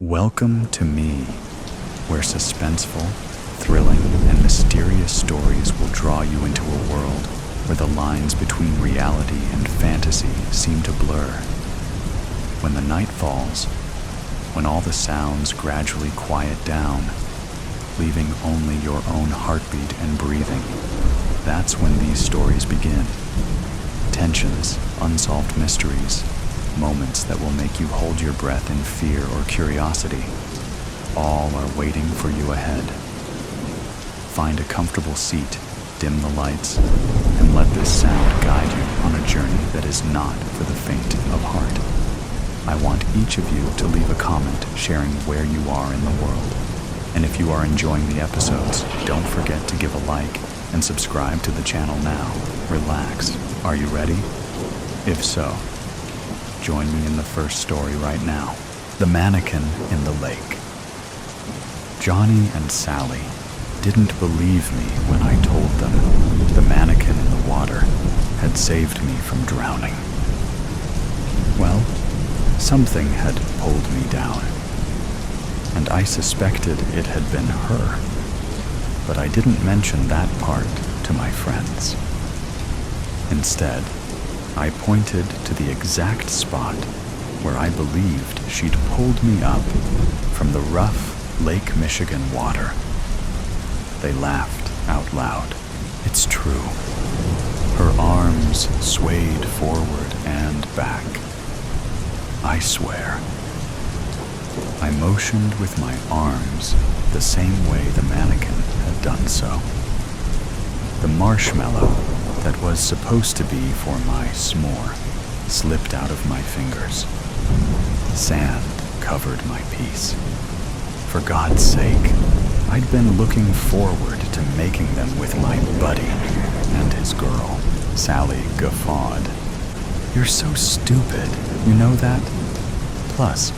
Welcome to me, where suspenseful, thrilling, and mysterious stories will draw you into a world where the lines between reality and fantasy seem to blur. When the night falls, when all the sounds gradually quiet down, leaving only your own heartbeat and breathing, that's when these stories begin. Tensions, unsolved mysteries, moments that will make you hold your breath in fear or curiosity, all are waiting for you ahead. Find a comfortable seat, dim the lights, and let this sound guide you on a journey that is not for the faint of heart. I want each of you to leave a comment sharing where you are in the world. And if you are enjoying the episodes, don't forget to give a like and subscribe to the channel now. Relax. Are you ready? If so, join me in the first story right now. The Mannequin in the Lake. Johnny and Sally didn't believe me when I told them the mannequin in the water had saved me from drowning. Well, something had pulled me down, and I suspected it had been her, but I didn't mention that part to my friends. Instead, I pointed to the exact spot where I believed she'd pulled me up from the rough Lake Michigan water. They laughed out loud. It's true. Her arms swayed forward and back. I swear. I motioned with my arms the same way the mannequin had done so. The marshmallow that was supposed to be for my s'more slipped out of my fingers. Sand covered my piece. For God's sake, I'd been looking forward to making them with my buddy and his girl. Sally guffawed. You're so stupid, you know that? Plus,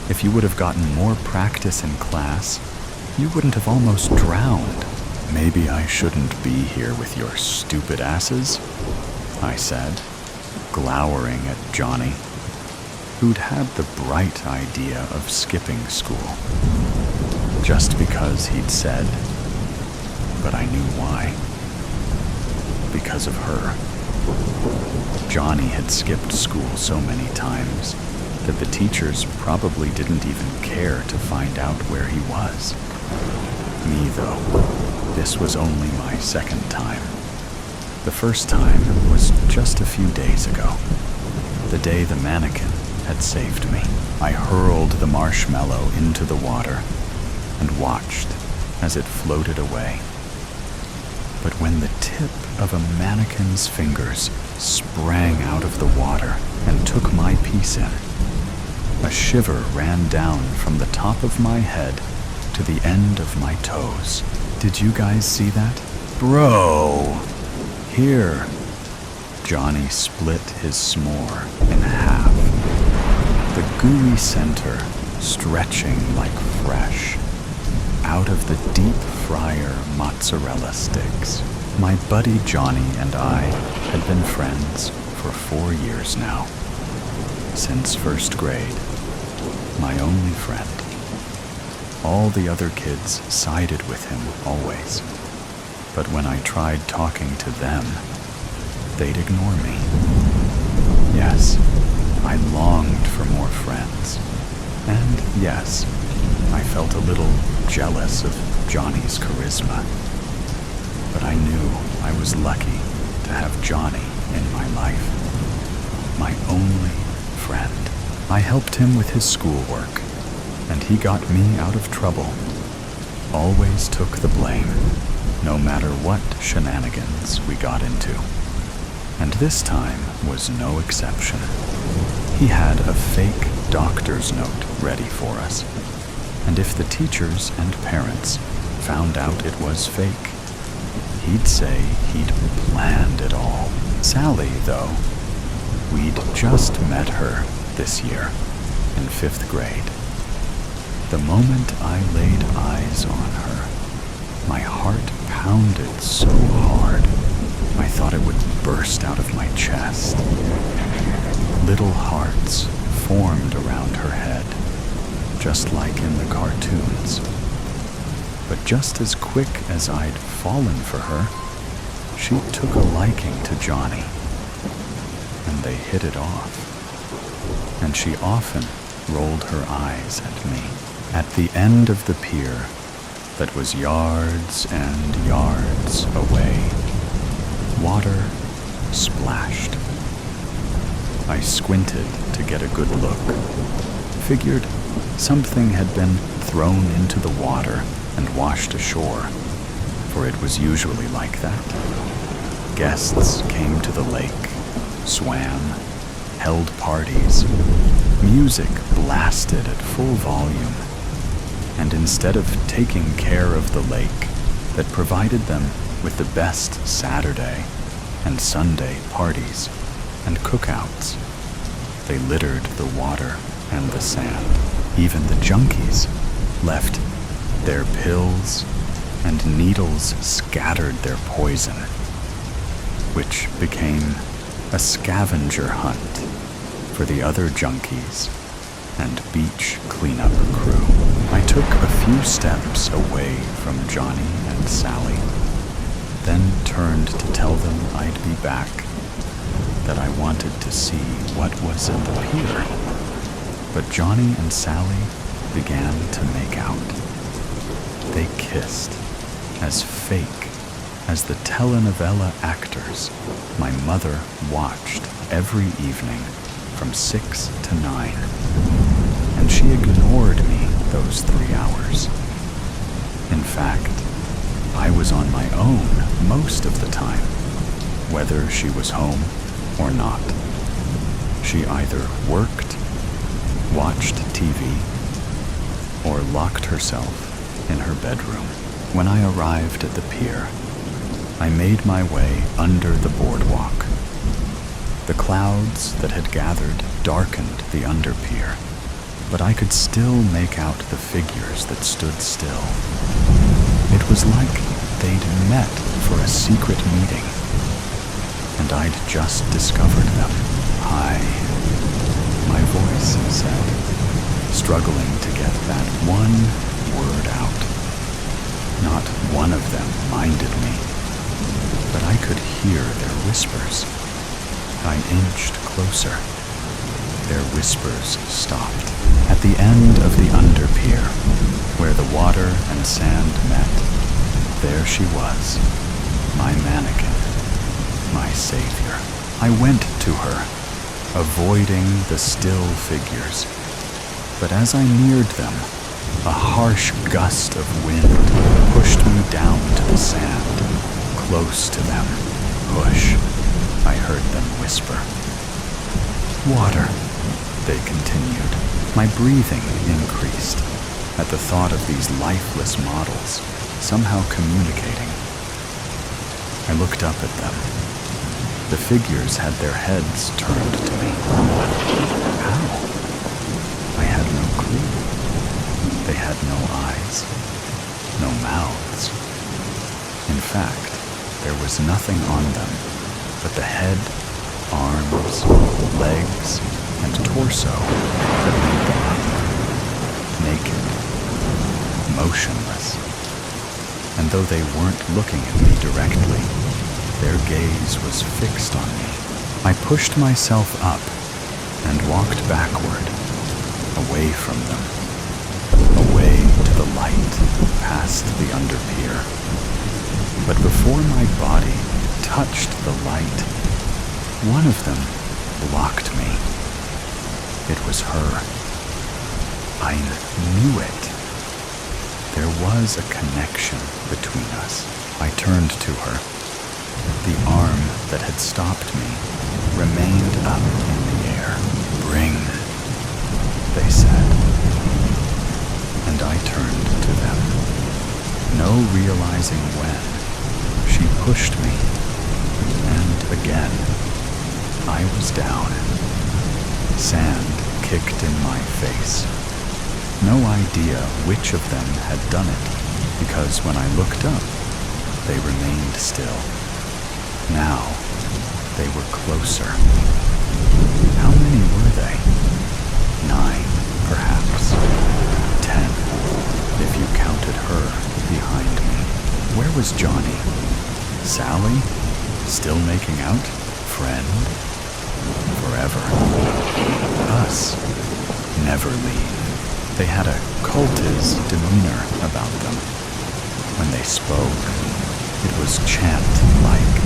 if you would have gotten more practice in class, you wouldn't have almost drowned. Maybe I shouldn't be here with your stupid asses, I said, glowering at Johnny, who'd had the bright idea of skipping school. Just because he'd said, but I knew why. Because of her. Johnny had skipped school so many times that the teachers probably didn't even care to find out where he was. Me, though, this was only my second time. The first time was just a few days ago, the day the mannequin had saved me. I hurled the marshmallow into the water and watched as it floated away. But when the tip of a mannequin's fingers sprang out of the water and took my piece in, a shiver ran down from the top of my head to the end of my toes. Did you guys see that? Bro! Here. Johnny split his s'more in half, the gooey center stretching like fresh out of the deep fryer mozzarella sticks. My buddy Johnny and I had been friends for 4 years now, since first grade. My only friend. All the other kids sided with him always, but when I tried talking to them, they'd ignore me. Yes, I longed for more friends, and yes, I felt a little jealous of Johnny's charisma, but I knew I was lucky to have Johnny in my life, my only friend. I helped him with his schoolwork, and he got me out of trouble. Always took the blame, no matter what shenanigans we got into. And this time was no exception. He had a fake doctor's note ready for us, and if the teachers and parents found out it was fake, he'd say he'd planned it all. Sally, though, we'd just met her this year in 5th grade. The moment I laid eyes on her, my heart pounded so hard, I thought it would burst out of my chest. Little hearts formed around her head, just like in the cartoons. But just as quick as I'd fallen for her, she took a liking to Johnny, and they hit it off. And she often rolled her eyes at me. At the end of the pier, that was yards and yards away, water splashed. I squinted to get a good look. Figured something had been thrown into the water and washed ashore, for it was usually like that. Guests came to the lake, swam, held parties. Music blasted at full volume. And instead of taking care of the lake that provided them with the best Saturday and Sunday parties and cookouts, they littered the water and the sand. Even the junkies left their pills and needles scattered their poison, which became a scavenger hunt for the other junkies and beach cleanup crew. I took a few steps away from Johnny and Sally, then turned to tell them I'd be back, that I wanted to see what was at the pier. But Johnny and Sally began to make out. They kissed, as fake as the telenovela actors my mother watched every evening from 6 to 9. And she ignored me those 3 hours. In fact, I was on my own most of the time, whether she was home or not. She either worked, watched TV, or locked herself in her bedroom. When I arrived at the pier, I made my way under the boardwalk. The clouds that had gathered darkened the underpier, but I could still make out the figures that stood still. It was like they'd met for a secret meeting, and I'd just discovered them. "Hi," my voice said, struggling to get that one word out. Not one of them minded me, but I could hear their whispers. I inched closer. Their whispers stopped. At the end of the underpier, where the water and sand met, there she was, my mannequin, my savior. I went to her, avoiding the still figures. But as I neared them, a harsh gust of wind pushed me down to the sand, close to them. "Push," I heard them whisper. "Water," they continued. My breathing increased at the thought of these lifeless models somehow communicating. I looked up at them. The figures had their heads turned to me. How? I had no clue. They had no eyes, no mouths. In fact, there was nothing on them but the head, arms, legs, and torso that made them up. Naked, motionless. And though they weren't looking at me directly, their gaze was fixed on me. I pushed myself up and walked backward, away from them, away to the light, past the underpier. But before my body touched the light, one of them blocked me. It was her. I knew it. There was a connection between us. I turned to her. The arm that had stopped me remained up in the air. "Bring," they said. And I turned to them. No realizing when, she pushed me. And again, I was down. Sand kicked in my face. No idea which of them had done it, because when I looked up, they remained still. Now, they were closer. How many were they? 9, perhaps. shouted her behind me. Where was Johnny? Sally? Still making out? Friend? Forever. Us? Never leave. They had a cultist demeanor about them. When they spoke, it was chant-like,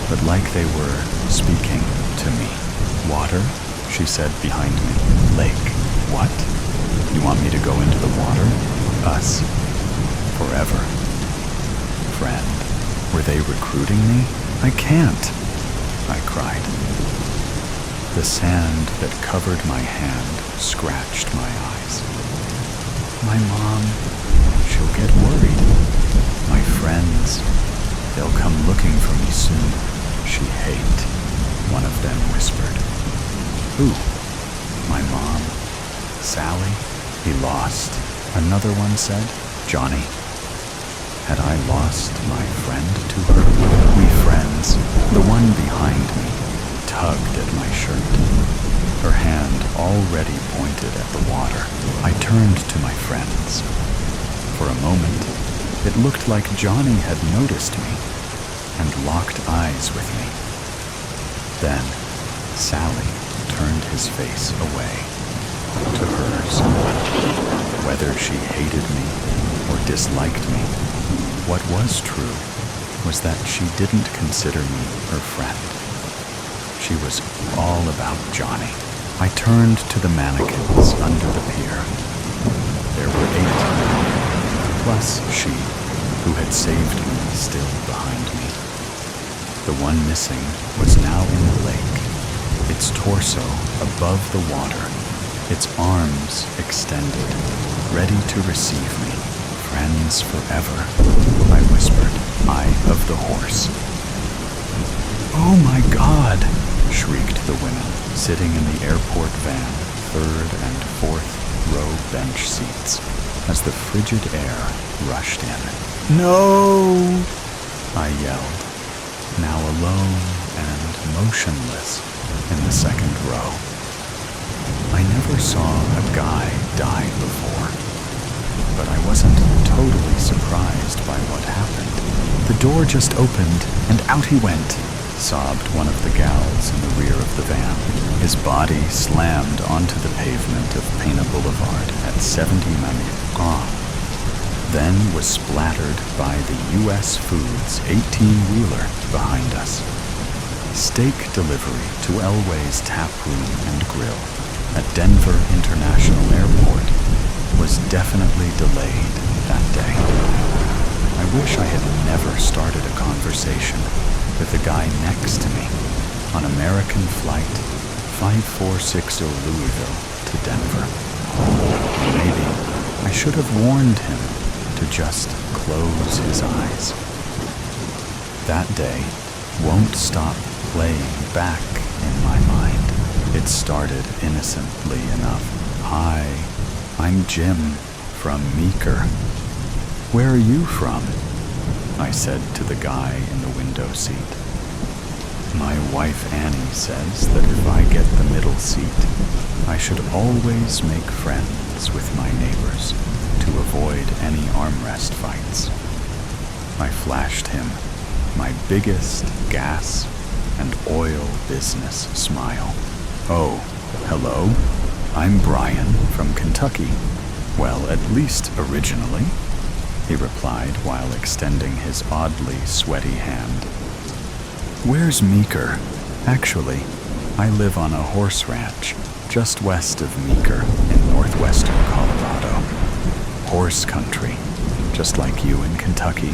but like they were speaking to me. Water? She said behind me. Lake. What? You want me to go into the water? Us. Forever. Friend. Were they recruiting me? I can't, I cried. The sand that covered my hand scratched my eyes. My mom, she'll get worried. My friends, they'll come looking for me soon. She hate, one of them whispered. Who? My mom. Sally? He lost, another one said. Johnny. Had I lost my friend to her? We friends, the one behind me, tugged at my shirt. Her hand already pointed at the water. I turned to my friends. For a moment, it looked like Johnny had noticed me and locked eyes with me. Then, Sally turned his face away to hers. Whether she hated me or disliked me, what was true was that she didn't consider me her friend. She was all about Johnny. I turned to the mannequins under the pier. There were 8 now, plus she, who had saved me, still behind me. The one missing was now in the lake, its torso above the water, its arms extended, ready to receive me. Friends forever, I whispered, eye of the horse. Oh my God, shrieked the women, sitting in the airport van, 3rd and 4th row bench seats, as the frigid air rushed in. No! I yelled, now alone and motionless in the 2nd row. I never saw a guy die before, but I wasn't totally surprised by what happened. The door just opened, and out he went, sobbed one of the gals in the rear of the van. His body slammed onto the pavement of Pena Boulevard at 70 Mamie, then was splattered by the U.S. Foods 18-wheeler behind us. Steak delivery to Elway's Tap Room and Grill at Denver International Airport was definitely delayed that day. I wish I had never started a conversation with the guy next to me on American Flight 5460 Louisville to Denver. Maybe I should have warned him to just close his eyes. That day won't stop playing back in my mind. It started innocently enough. Hi, I'm Jim from Meeker. Where are you from? I said to the guy in the window seat. My wife Annie says that if I get the middle seat, I should always make friends with my neighbors to avoid any armrest fights. I flashed him my biggest gas and oil business smile. Oh, hello. I'm Brian from Kentucky. Well, at least originally, he replied while extending his oddly sweaty hand. Where's Meeker? Actually, I live on a horse ranch just west of Meeker in northwestern Colorado. Horse country, just like you in Kentucky.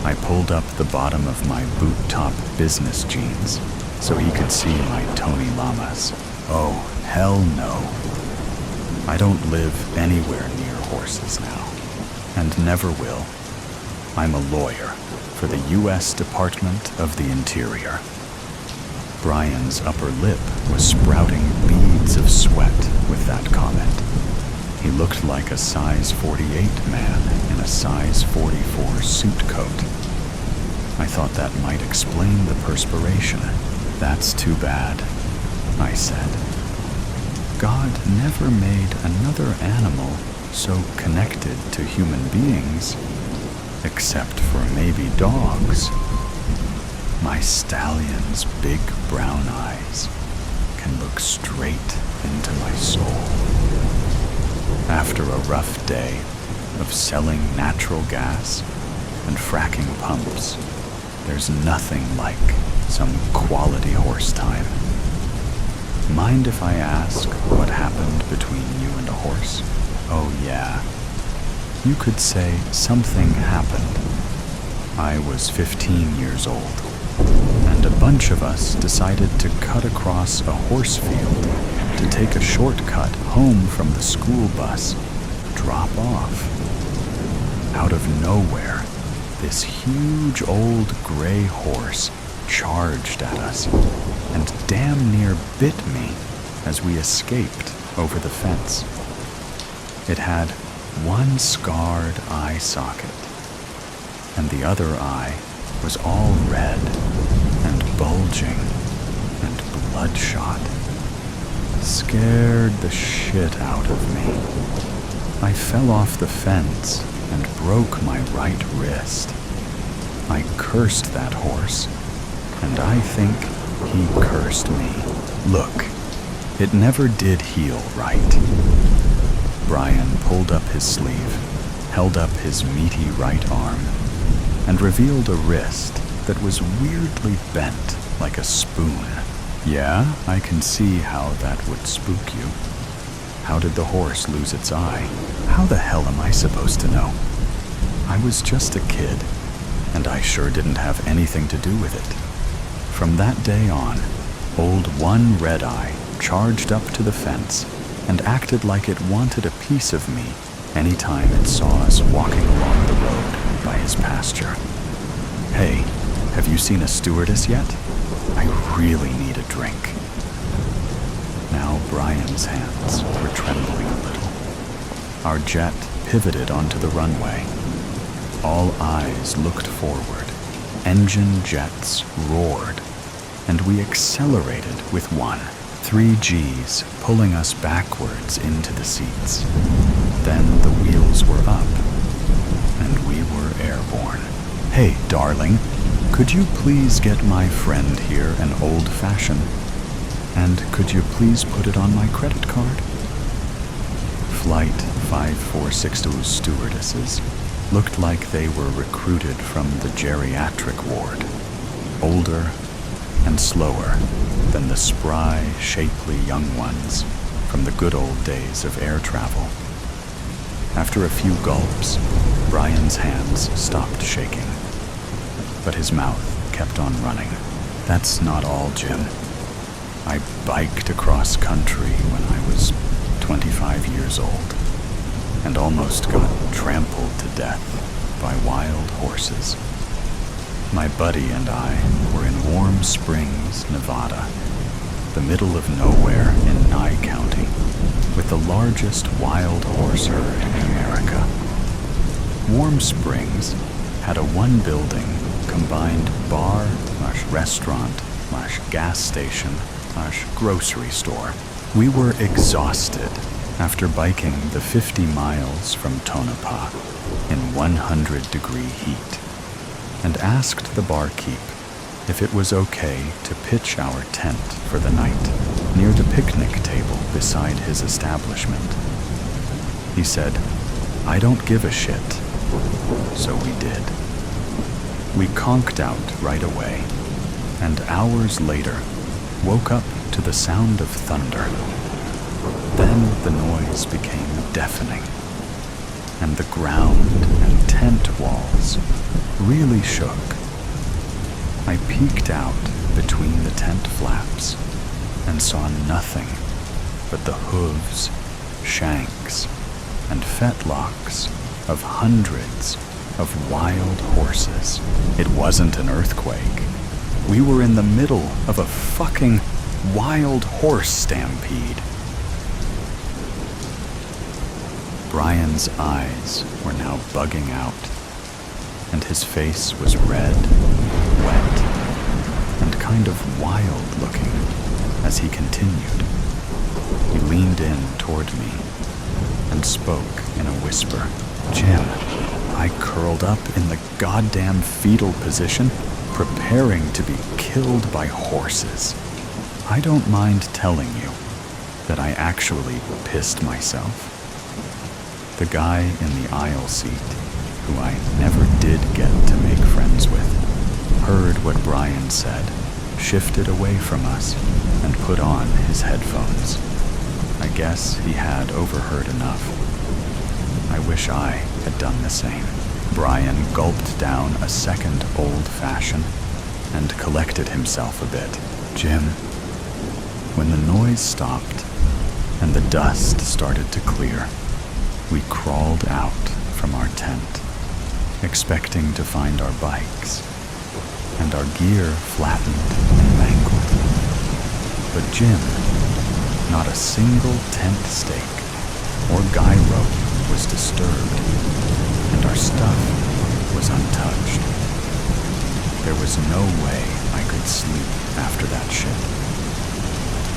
I pulled up the bottom of my boot-top business jeans so he could see my Tony Llamas. Oh, hell no. I don't live anywhere near horses now, and never will. I'm a lawyer for the U.S. Department of the Interior. Brian's upper lip was sprouting beads of sweat with that comment. He looked like a size 48 man in a size 44 suit coat. I thought that might explain the perspiration. That's too bad, I said. God never made another animal so connected to human beings, except for maybe dogs. My stallion's big brown eyes can look straight into my soul. After a rough day of selling natural gas and fracking pumps, there's nothing like some quality horse time. Mind if I ask what happened between you and a horse? Oh yeah. You could say something happened. I was 15 years old, and a bunch of us decided to cut across a horse field to take a shortcut home from the school bus, drop off. Out of nowhere, this huge old gray horse charged at us and damn near bit me as we escaped over the fence. It had one scarred eye socket, and the other eye was all red and bulging and bloodshot. Scared the shit out of me. I fell off the fence and broke my right wrist. I cursed that horse, and I think he cursed me. Look, it never did heal right. Brian pulled up his sleeve, held up his meaty right arm, and revealed a wrist that was weirdly bent like a spoon. Yeah, I can see how that would spook you. How did the horse lose its eye? How the hell am I supposed to know? I was just a kid, and I sure didn't have anything to do with it. From that day on, old One Red Eye charged up to the fence and acted like it wanted a piece of me anytime it saw us walking along the road by his pasture. Hey, have you seen a stewardess yet? I really need a drink. Now Brian's hands were trembling a little. Our jet pivoted onto the runway. All eyes looked forward. Engine jets roared, and we accelerated with one. 3 Gs pulling us backwards into the seats. Then the wheels were up, and we were airborne. Hey, darling, could you please get my friend here an old-fashioned? And could you please put it on my credit card? Flight 5462's stewardesses looked like they were recruited from the geriatric ward, older and slower than the spry, shapely young ones from the good old days of air travel. After a few gulps, Brian's hands stopped shaking, but his mouth kept on running. That's not all, Jim. I biked across country when I was 25 years old and almost got trampled to death by wild horses. My buddy and I were in Warm Springs, Nevada, the middle of nowhere in Nye County, with the largest wild horse herd in America. Warm Springs had a one-building combined bar, restaurant, gas station, grocery store. We were exhausted after biking the 50 miles from Tonopah in 100-degree heat, and asked the barkeep if it was okay to pitch our tent for the night near the picnic table beside his establishment. He said, "I don't give a shit." So we did. We conked out right away, and hours later woke up to the sound of thunder. Then the noise became deafening, and the ground and tent walls really shook. I peeked out between the tent flaps and saw nothing but the hooves, shanks, and fetlocks of hundreds of wild horses. It wasn't an earthquake. We were in the middle of a fucking wild horse stampede. Brian's eyes were now bugging out, and his face was red, wet, and kind of wild looking as he continued. He leaned in toward me and spoke in a whisper. Jim, I curled up in the goddamn fetal position, preparing to be killed by horses. I don't mind telling you that I actually pissed myself. The guy in the aisle seat, who I never did get to make friends with, heard what Brian said, shifted away from us, and put on his headphones. I guess he had overheard enough. I wish I had done the same. Brian gulped down a second old-fashioned and collected himself a bit. Jim, when the noise stopped and the dust started to clear, we crawled out from our tent, expecting to find our bikes, and our gear flattened and mangled. But Jim, not a single tent stake or guy rope was disturbed, and our stuff was untouched. There was no way I could sleep after that shit.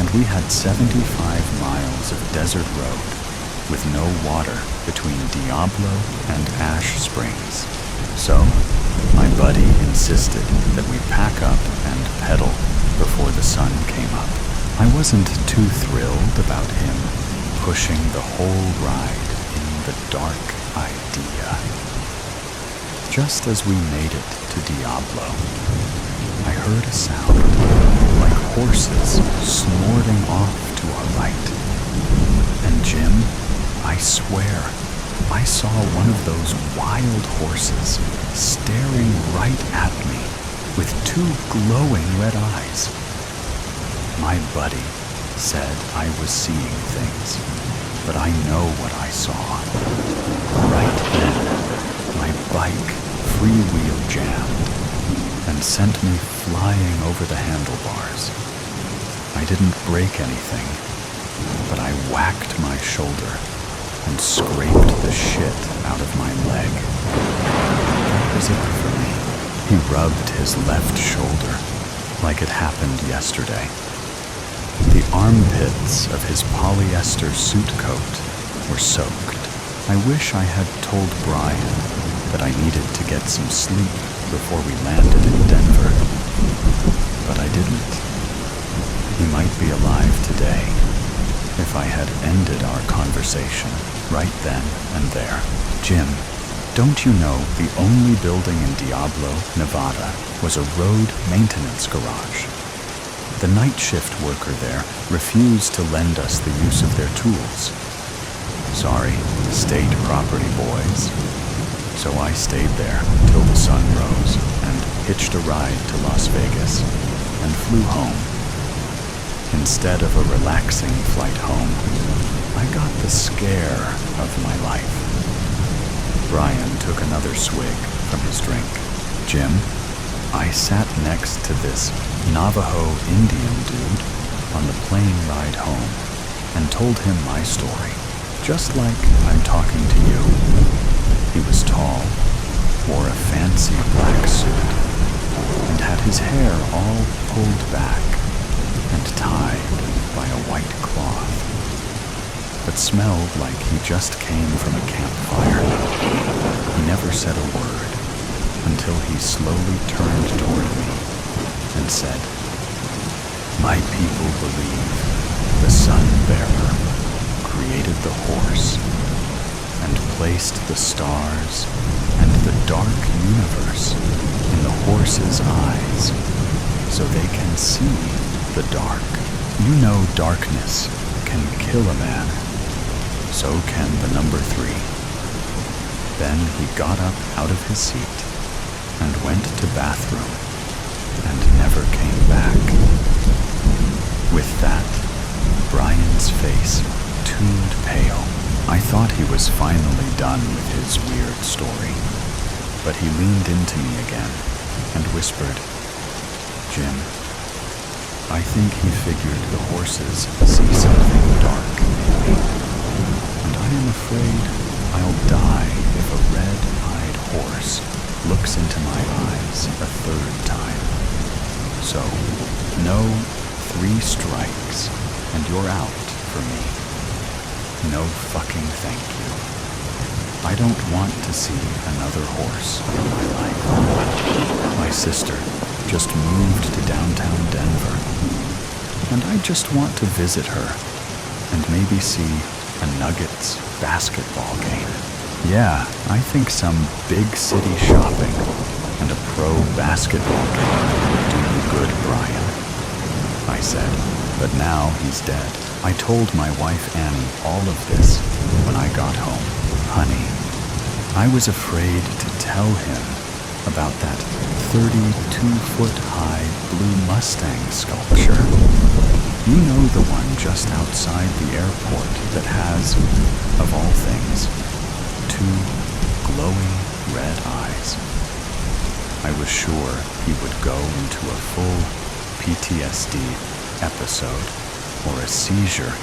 And we had 75 miles of desert road with no water between Diablo and Ash Springs. So, my buddy insisted that we pack up and pedal before the sun came up. I wasn't too thrilled about him pushing the whole ride in the dark idea. Just as we made it to Diablo, I heard a sound like horses snorting off to our right. And Jim, I swear, I saw one of those wild horses staring right at me with two glowing red eyes. My buddy said I was seeing things, but I know what I saw. Right then, my bike freewheel jammed and sent me flying over the handlebars. I didn't break anything, but I whacked my shoulder and scraped the shit out of my leg. That was it for me. He rubbed his left shoulder like it happened yesterday. The armpits of his polyester suit coat were soaked. I wish I had told Brian that I needed to get some sleep before we landed in Denver, but I didn't. He might be alive today if I had ended our conversation right then and there. Jim, don't you know the only building in Diablo, Nevada, was a road maintenance garage? The night shift worker there refused to lend us the use of their tools. Sorry, state property boys. So I stayed there till the sun rose and hitched a ride to Las Vegas and flew home. Instead of a relaxing flight home, I got the scare of my life. Brian took another swig from his drink. Jim, I sat next to this Navajo Indian dude on the plane ride home and told him my story, just like I'm talking to you. He was tall, wore a fancy black suit, and had his hair all pulled back and tied by a white cloth, but smelled like he just came from a campfire. He never said a word until he slowly turned toward me and said, "My people believe the sun-bearer created the horse and placed the stars and the dark universe in the horse's eyes so they can see the dark. You know darkness can kill a man. So can the number 3. Then he got up out of his seat and went to bathroom and never came back. With that, Brian's face tuned pale. I thought he was finally done with his weird story, but he leaned into me again and whispered, "Jim, I think he figured the horses see something dark in me, and I am afraid I'll die if a red-eyed horse looks into my eyes a third time. So, no 3 strikes and you're out for me. no fucking thank you. I don't want to see another horse in my life. My sister just moved to downtown Denver, and I just want to visit her and maybe see a Nuggets basketball game. Yeah, I think some big city shopping and a pro basketball game would do you good, Brian, I said, but now he's dead. I told my wife Annie all of this when I got home. Honey, I was afraid to tell him about that 32-foot-high blue Mustang sculpture. You know, the one just outside the airport that has, of all things, 2 glowing red eyes. I was sure he would go into a full PTSD episode or a seizure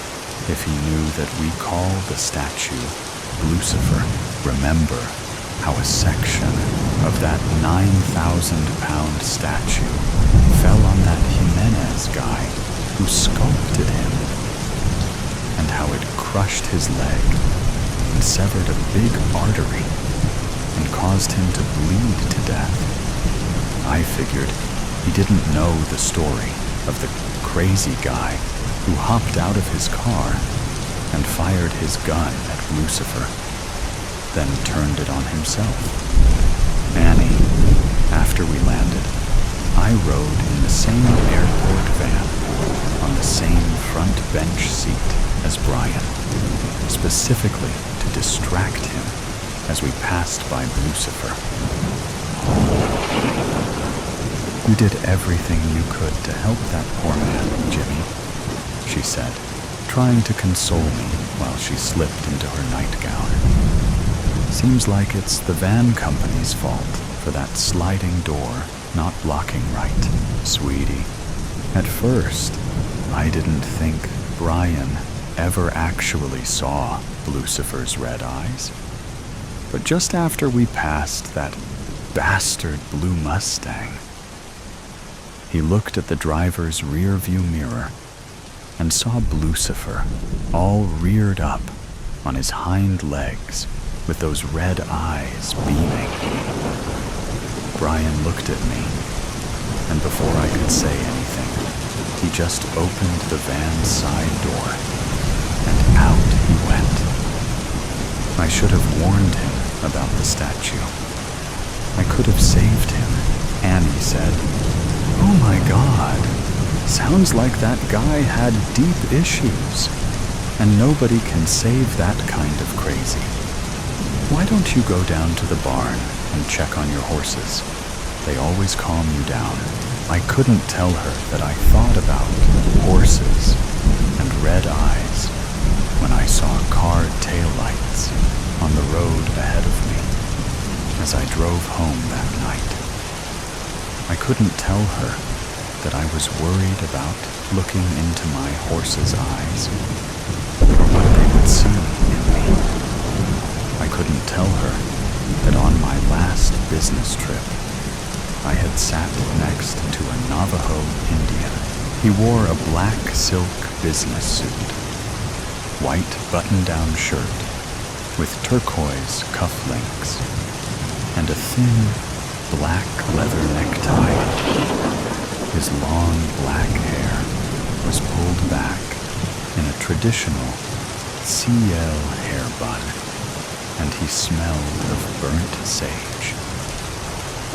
if he knew that we call the statue Lucifer. Remember how a section of that 9,000-pound statue fell on that Jimenez guy who sculpted him, and how it crushed his leg and severed a big artery and caused him to bleed to death. I figured he didn't know the story of the crazy guy who hopped out of his car and fired his gun at Lucifer, then turned it on himself. Annie, after we landed, I rode in the same airport van on the same front bench seat as Brian, specifically to distract him as we passed by Lucifer. You did everything you could to help that poor man, Jimmy, she said, trying to console me while she slipped into her nightgown. Seems like it's the van company's fault for that sliding door not locking right, sweetie. At first, I didn't think Brian ever actually saw Lucifer's red eyes. But just after we passed that bastard blue Mustang, he looked at the driver's rear view mirror and saw Lucifer all reared up on his hind legs with those red eyes beaming. Brian looked at me, and before I could say anything, he just opened the van's side door, and out he went. I should have warned him about the statue. I could have saved him, Annie said. Oh my God, sounds like that guy had deep issues, and nobody can save that kind of crazy. Why don't you go down to the barn and check on your horses? They always calm you down. I couldn't tell her that I thought about horses and red eyes when I saw car taillights on the road ahead of me as I drove home that night. I couldn't tell her that I was worried about looking into my horse's eyes or what they would see in me. I couldn't tell her that on my last business trip, I had sat next to a Navajo Indian. He wore a black silk business suit, white button-down shirt with turquoise cufflinks, and a thin black leather necktie. His long black hair was pulled back in a traditional CL hair bun, and he smelled of burnt sage.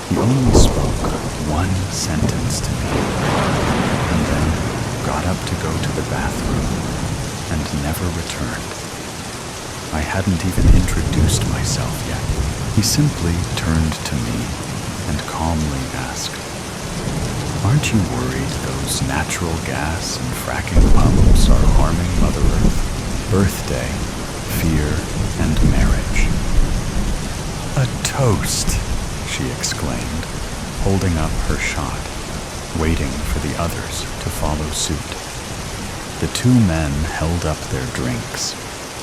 He only spoke one sentence to me, and then got up to go to the bathroom and never returned. I hadn't even introduced myself yet. He simply turned to me and calmly asked, "Aren't you worried those natural gas and fracking pumps are harming Mother Earth? Birthday, fear, and marriage." "A toast," she exclaimed, holding up her shot, waiting for the others to follow suit. The 2 men held up their drinks,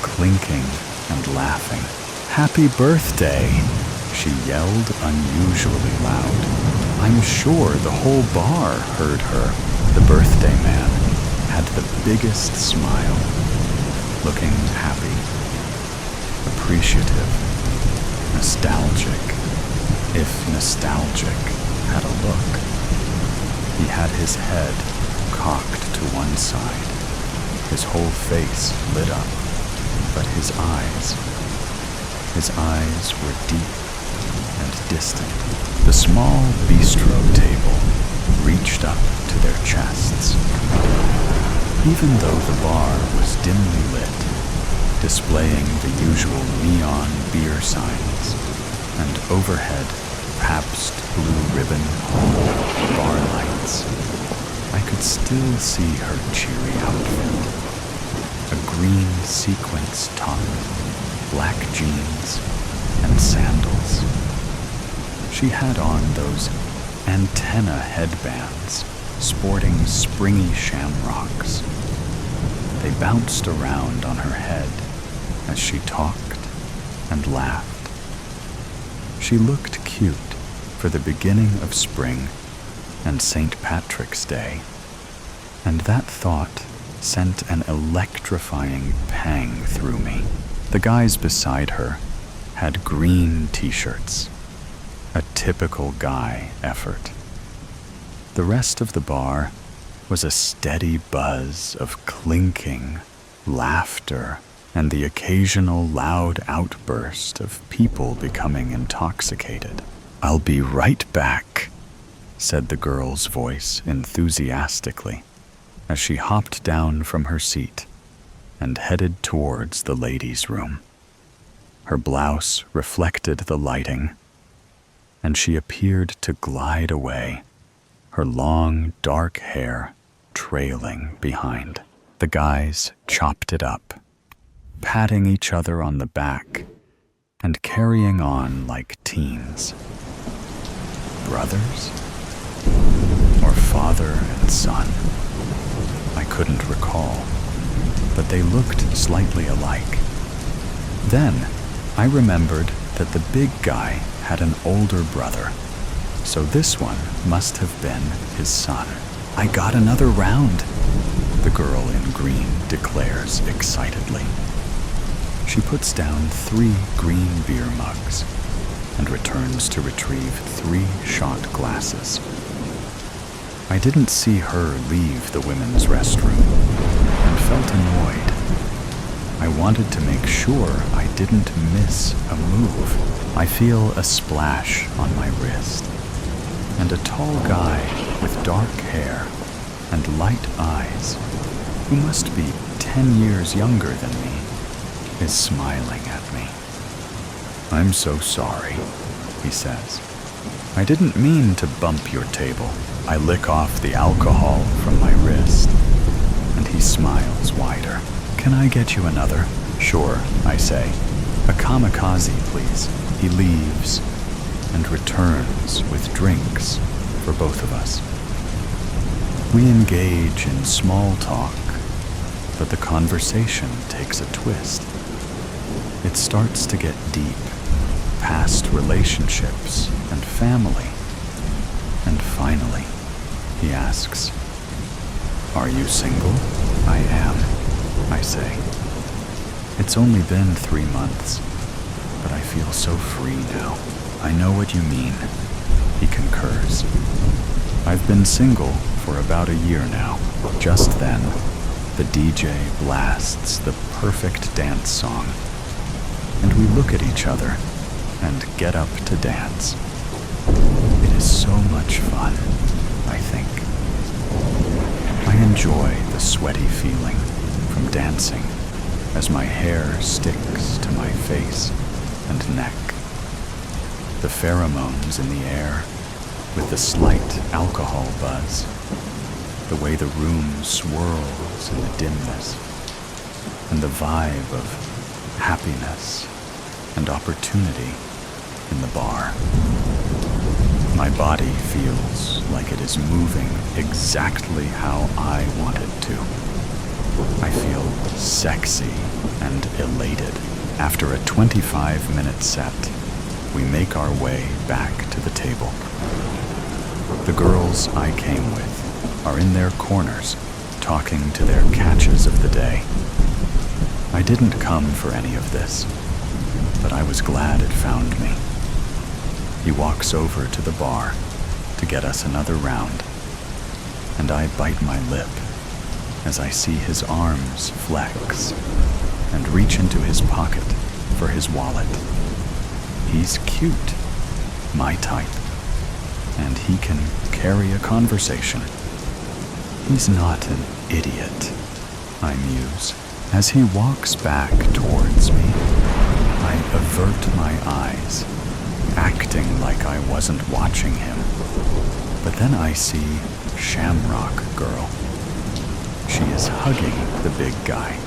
clinking and laughing. "Happy birthday!" she yelled unusually loud. I'm sure the whole bar heard her. The birthday man had the biggest smile. looking happy, appreciative, nostalgic, if nostalgic had a look. He had his head cocked to one side, his whole face lit up, but his eyes were deep and distant. The small bistro table reached up to their chests. Even though the bar was dimly lit, displaying the usual neon beer signs, and overhead Pabst Blue Ribbon bar lights, I could still see her cheery outfit. A green sequins top, black jeans, and sandals. She had on those antenna headbands sporting springy shamrocks. They bounced around on her head as she talked and laughed. She looked cute for the beginning of spring and St. Patrick's Day, and that thought sent an electrifying pang through me. The guys beside her had green t-shirts, a typical guy effort. The rest of the bar was a steady buzz of clinking, laughter, and the occasional loud outburst of people becoming intoxicated. "I'll be right back," said the girl's voice enthusiastically, as she hopped down from her seat and headed towards the ladies' room. Her blouse reflected the lighting, and she appeared to glide away, her long, dark hair trailing behind. The guys chopped it up, patting each other on the back and carrying on like teens. Brothers? Or father and son? I couldn't recall, but they looked slightly alike. Then I remembered that the big guy had an older brother, so this one must have been his son. "I got another round," the girl in green declares excitedly. She puts down 3 green beer mugs and returns to retrieve 3 shot glasses. I didn't see her leave the women's restroom and felt annoyed. I wanted to make sure I didn't miss a move. I feel a splash on my wrist, and a tall guy with dark hair and light eyes, who must be 10 years younger than me, is smiling at me. "I'm so sorry," he says. "I didn't mean to bump your table." I lick off the alcohol from my wrist, and he smiles wider. "Can I get you another?" "Sure," I say. "A kamikaze, please." He leaves and returns with drinks for both of us. We engage in small talk, but the conversation takes a twist. It starts to get deep, past relationships and family. And finally, he asks, "Are you single?" "I am," I say. "It's only been 3 months, but I feel so free now." "I know what you mean," he concurs. "I've been single for about a year now." Just then, the DJ blasts the perfect dance song, and we look at each other and get up to dance. It is so much fun, I think. I enjoy the sweaty feeling from dancing as my hair sticks to my face and neck. The pheromones in the air, with the slight alcohol buzz, the way the room swirls in the dimness, and the vibe of happiness and opportunity in the bar. My body feels like it is moving exactly how I want it to. I feel sexy and elated. After a 25-minute set, we make our way back to the table. The girls I came with are in their corners, talking to their catches of the day. I didn't come for any of this, but I was glad it found me. He walks over to the bar to get us another round, and I bite my lip as I see his arms flex and reach into his pocket for his wallet. He's cute, my type, and he can carry a conversation. He's not an idiot, I muse. As he walks back towards me, I avert my eyes, acting like I wasn't watching him. But then I see Shamrock Girl. She is hugging the big guy,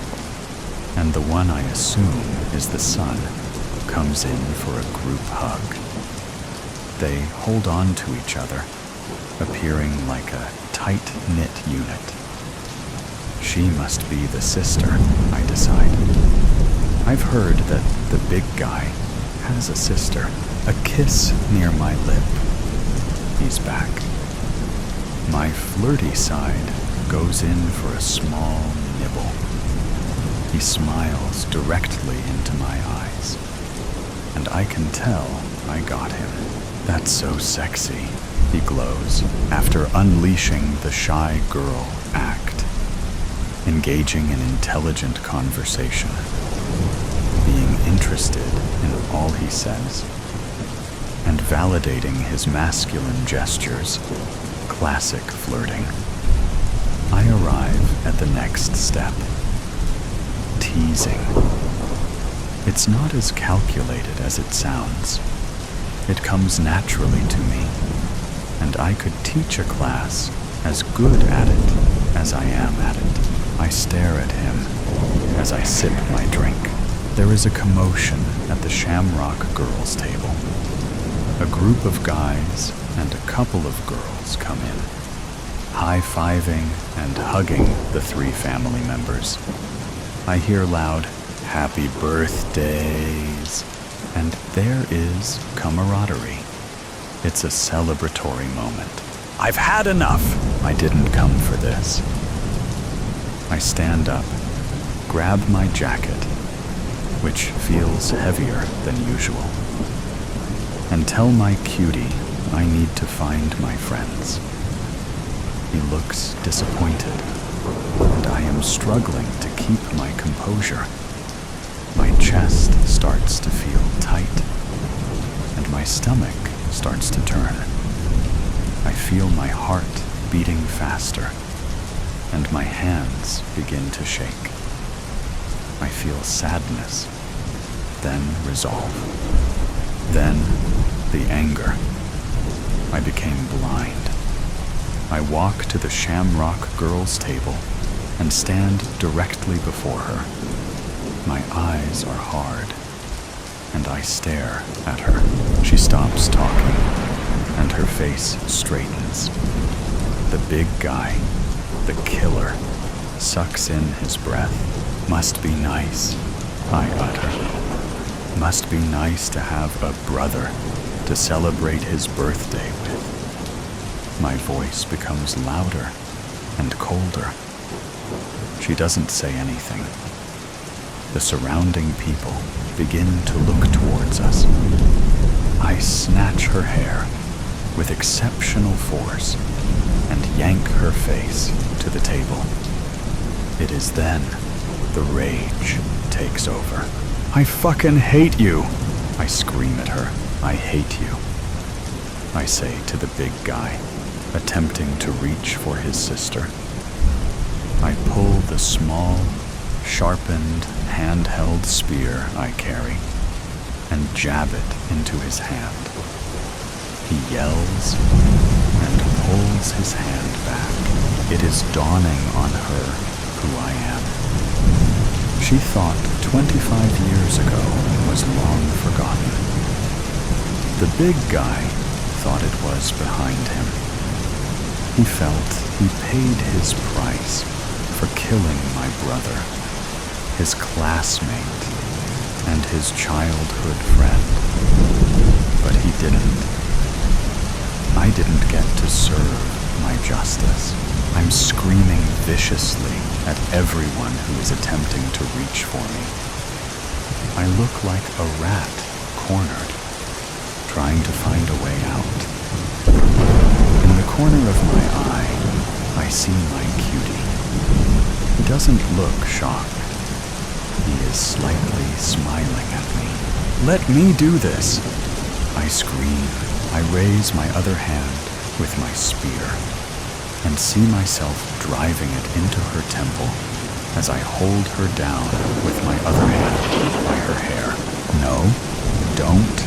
and the one I assume is the son comes in for a group hug. They hold on to each other, appearing like a tight-knit unit. She must be the sister, I decide. I've heard that the big guy has a sister. A kiss near my lip. He's back. My flirty side goes in for a small nibble. He smiles directly into my eyes, and I can tell I got him. That's so sexy, he glows, after unleashing the shy girl act, engaging in intelligent conversation, being interested in all he says, and validating his masculine gestures. Classic flirting. I arrive at the next step. Teasing. It's not as calculated as it sounds. It comes naturally to me, and I could teach a class as good at it as I am at it. I stare at him as I sip my drink. There is a commotion at the Shamrock Girls' table. A group of guys and a couple of girls come in, high-fiving and hugging the three family members. I hear loud, "Happy birthdays," and there is camaraderie. It's a celebratory moment. I've had enough! I didn't come for this. I stand up, grab my jacket, which feels heavier than usual, and tell my cutie I need to find my friends. He looks disappointed, and I am struggling to keep my composure. My chest starts to feel tight, and my stomach starts to turn. I feel my heart beating faster, and my hands begin to shake. I feel sadness, then resolve, then the anger. I became blind. I walk to the Shamrock Girls' table and stand directly before her. My eyes are hard, and I stare at her. She stops talking, and her face straightens. The big guy, the killer, sucks in his breath. Must be nice, I utter. Must be nice to have a brother to celebrate his birthday with. My voice becomes louder and colder. She doesn't say anything. The surrounding people begin to look towards us. I snatch her hair with exceptional force and yank her face to the table. It is then the rage takes over. I fucking hate you! I scream at her. I hate you, I say to the big guy, attempting to reach for his sister. I pull the small, sharpened, handheld spear I carry and jab it into his hand. He yells and pulls his hand back. It is dawning on her who I am. She thought 25 years ago was long forgotten. The big guy thought it was behind him. He felt he paid his price for killing my brother, his classmate, and his childhood friend. But he didn't. I didn't get to serve my justice. I'm screaming viciously at everyone who is attempting to reach for me. I look like a rat cornered, trying to find a way out. In the corner of my eye, I see my cutie. He doesn't look shocked. He is slightly smiling at me. Let me do this! I scream. I raise my other hand with my spear and see myself driving it into her temple as I hold her down with my other hand by her hair. No, don't,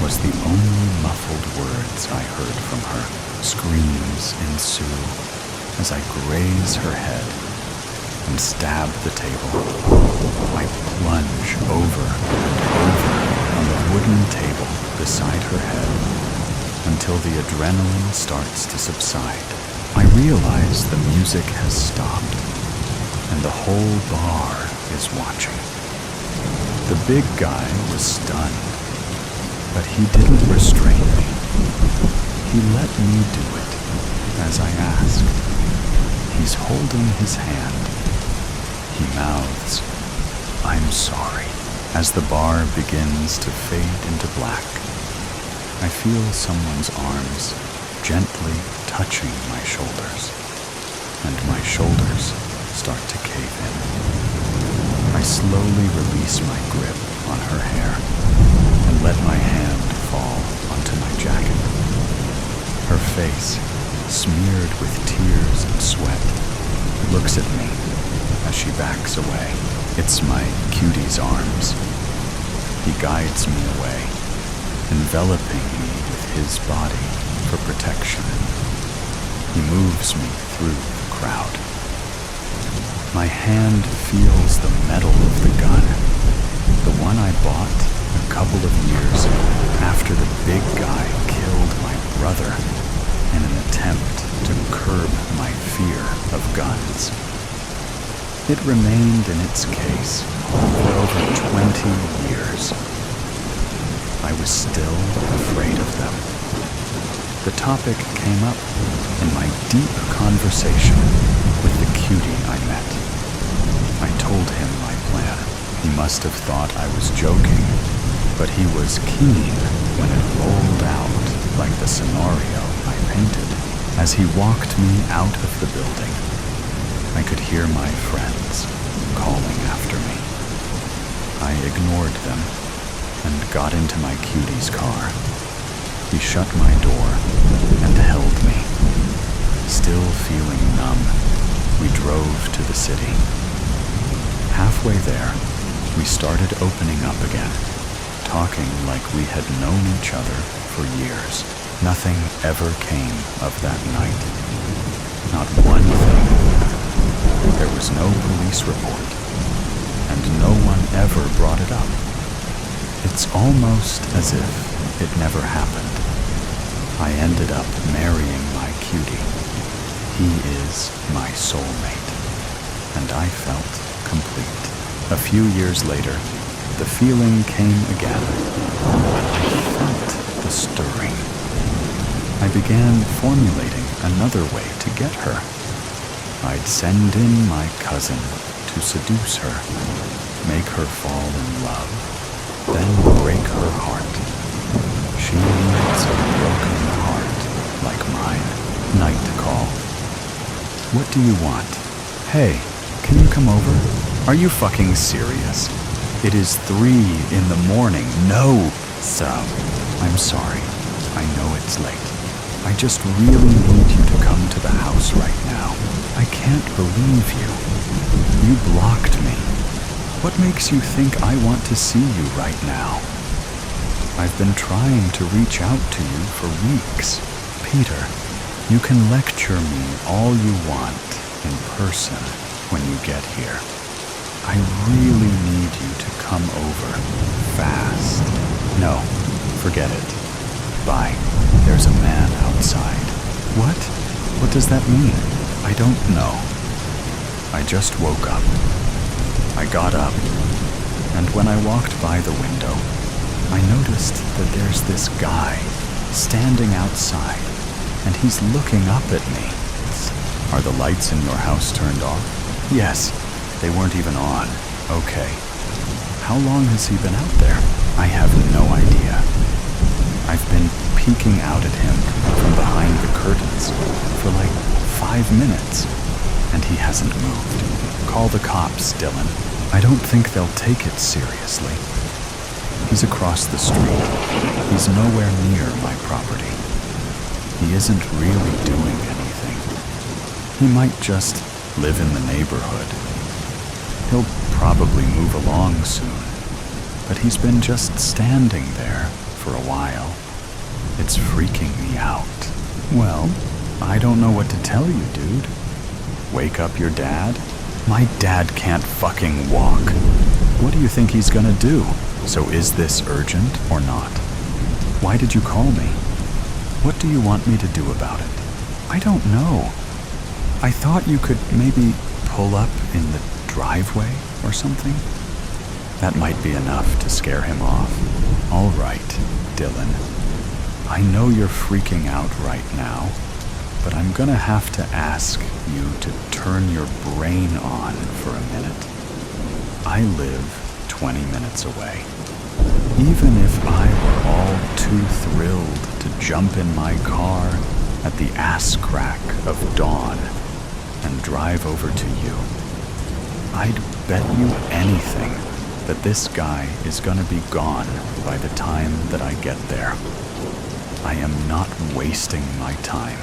was the only muffled words I heard from her. Screams ensue as I graze her head and stab the table. I plunge over and over on the wooden table beside her head until the adrenaline starts to subside. I realize the music has stopped and the whole bar is watching. The big guy was stunned, but he didn't restrain me. He let me do it as I asked. He's holding his hand. He mouths, "I'm sorry," as the bar begins to fade into black. I feel someone's arms gently touching my shoulders, and my shoulders start to cave in. I slowly release my grip on her hair and let my hand fall onto my jacket. Her face, smeared with tears and sweat, looks at me as she backs away. It's my cutie's arms. He guides me away, enveloping me with his body for protection. He moves me through the crowd. My hand feels the metal of the gun, the one I bought a couple of years after the big guy killed my brother in an attempt to curb my fear of guns. It remained in its case for over 20 years. I was still afraid of them. The topic came up in my deep conversation with the cutie I met. I told him my plan. He must have thought I was joking, but he was keen when it rolled out like the scenario I painted. As he walked me out of the building, I could hear my friends calling after me. I ignored them and got into my cutie's car. He shut my door and held me. Still feeling numb, we drove to the city. Halfway there, we started opening up again, talking like we had known each other for years. Nothing ever came of that night. Not one thing. There was no police report, and no one ever brought it up. It's almost as if it never happened. I ended up marrying my cutie. He is my soulmate, and I felt complete. A few years later, the feeling came again. I felt the stirring. I began formulating another way to get her. I'd send in my cousin to seduce her, make her fall in love, then break her heart. She needs a broken heart like mine. Night call. What do you want? Hey, can you come over? Are you fucking serious? It is 3 a.m. No, Sal. I'm sorry. I know it's late. I just really need you to come to the house right now. I can't believe you. You blocked me. What makes you think I want to see you right now? I've been trying to reach out to you for weeks. Peter, you can lecture me all you want in person when you get here. I really need you to come over fast. No, forget it. Bye. There's a man outside. What? What does that mean? I don't know. I just woke up. I got up, and when I walked by the window, I noticed that there's this guy standing outside, and he's looking up at me. Are the lights in your house turned off? Yes, they weren't even on. Okay. How long has he been out there? I have no idea. I've been peeking out at him from behind the curtains for like 5 minutes, and he hasn't moved. Call the cops, Dylan. I don't think they'll take it seriously. He's across the street. He's nowhere near my property. He isn't really doing anything. He might just live in the neighborhood. He'll probably move along soon, but he's been just standing there for a while. It's freaking me out. Well, I don't know what to tell you, dude. Wake up your dad? My dad can't fucking walk. What do you think he's gonna do? So is this urgent or not? Why did you call me? What do you want me to do about it? I don't know. I thought you could maybe pull up in the driveway or something. That might be enough to scare him off. All right, Dylan. I know you're freaking out right now, but I'm gonna have to ask you to turn your brain on for a minute. I live 20 minutes away. Even if I were all too thrilled to jump in my car at the ass crack of dawn and drive over to you, I'd bet you anything that this guy is gonna be gone by the time that I get there. I am not wasting my time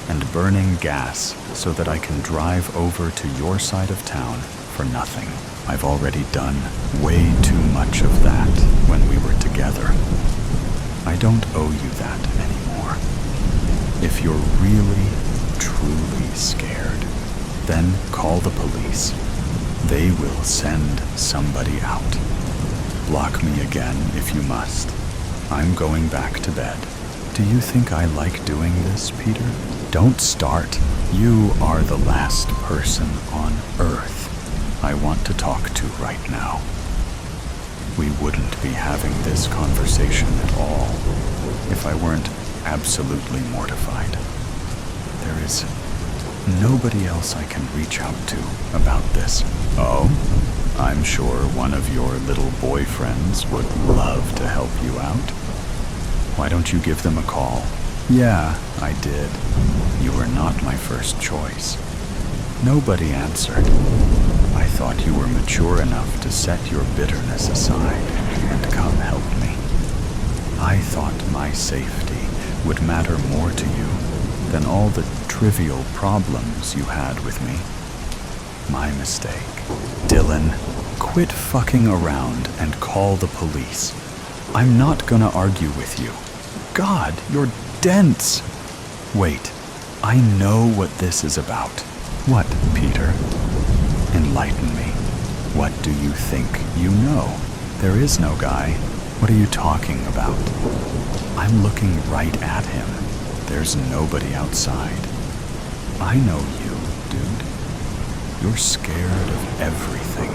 and burning gas so that I can drive over to your side of town for nothing. I've already done way too much of that when we were together. I don't owe you that anymore. If you're really, truly scared, then call the police. They will send somebody out. Block me again if you must. I'm going back to bed. Do you think I like doing this, Peter? Don't start. You are the last person on Earth I want to talk to right now. We wouldn't be having this conversation at all if I weren't absolutely mortified. There is nobody else I can reach out to about this. Oh, I'm sure one of your little boyfriends would love to help you out. Why don't you give them a call? Yeah, I did. You were not my first choice. Nobody answered. I thought you were mature enough to set your bitterness aside and come help me. I thought my safety would matter more to you than all the trivial problems you had with me. My mistake. Dylan, quit fucking around and call the police. I'm not gonna argue with you. God, you're dense. Wait, I know what this is about. What, Peter? Enlighten me. What do you think you know? There is no guy. What are you talking about? I'm looking right at him. There's nobody outside. I know you, dude. You're scared of everything.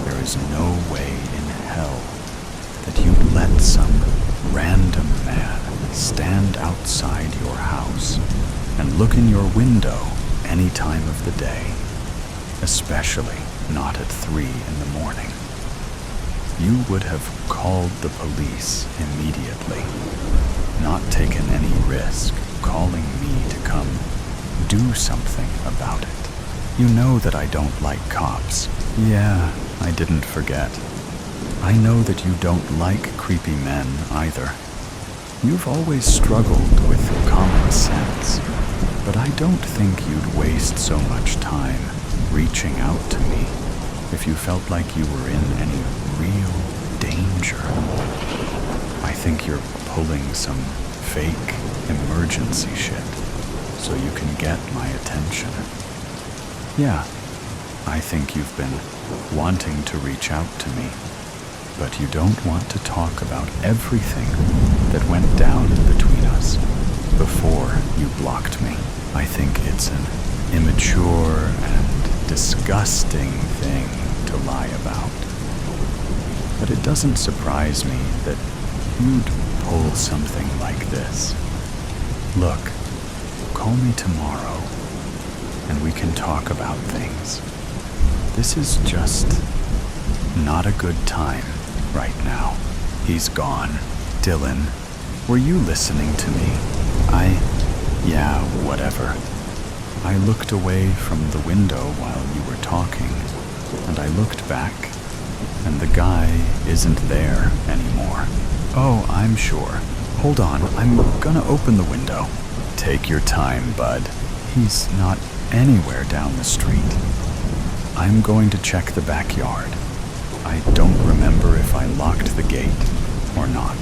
There is no way in hell that you'd let some random man stand outside your house and look in your window any time of the day, especially not at 3 in the morning. You would have called the police immediately, not taken any risk calling me to come do something about it. You know that I don't like cops. Yeah, I didn't forget. I know that you don't like creepy men either. You've always struggled with common sense, but I don't think you'd waste so much time reaching out to me if you felt like you were in any real danger. I think you're pulling some fake emergency shit so you can get my attention. Yeah, I think you've been wanting to reach out to me, but you don't want to talk about everything that went down between us before you blocked me. I think it's an immature and disgusting thing to lie about. But it doesn't surprise me that you'd pull something like this. Look, call me tomorrow and we can talk about things. This is just not a good time right now. He's gone. Dylan, were you listening to me? Yeah, whatever. I looked away from the window while you were talking, and I looked back, and the guy isn't there anymore. Oh, I'm sure. Hold on, I'm gonna open the window. Take your time, bud. He's not anywhere down the street. I'm going to check the backyard. I don't remember if I locked the gate or not.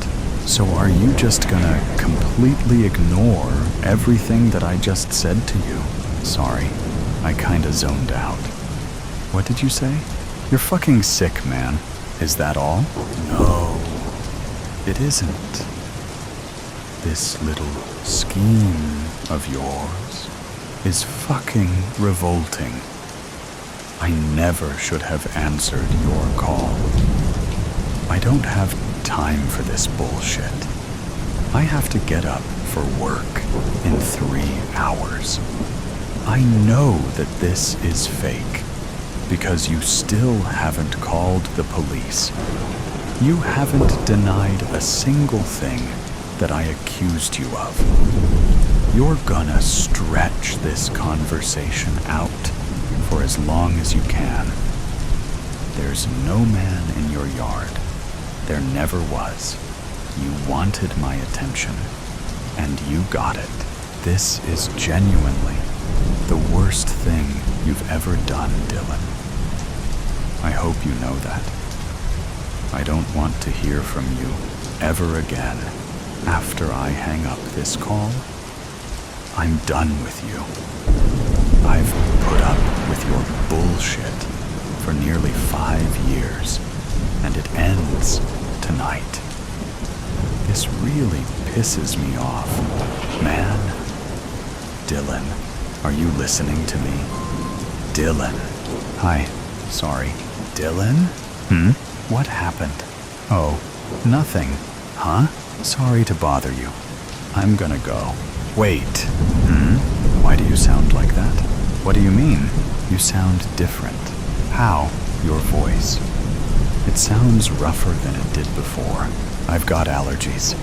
So are you just gonna completely ignore everything that I just said to you? Sorry, I kinda zoned out. What did you say? You're fucking sick, man. Is that all? No, it isn't. This little scheme of yours is fucking revolting. I never should have answered your call. I don't have time for this bullshit. I have to get up for work in 3 hours. I know that this is fake because you still haven't called the police. You haven't denied a single thing that I accused you of. You're gonna stretch this conversation out for as long as you can. There's no man in your yard. There never was. You wanted my attention, and you got it. This is genuinely the worst thing you've ever done, Dylan. I hope you know that. I don't want to hear from you ever again after I hang up this call. I'm done with you. I've put up with your bullshit for nearly 5 years, and it ends tonight. This really pisses me off, man. Dylan, are you listening to me? Dylan. Hi, sorry. Dylan? What happened? Oh, nothing. Huh? Sorry to bother you. I'm gonna go. Wait. Why do you sound like that? What do you mean? You sound different. How? Your voice. It sounds rougher than it did before. I've got allergies.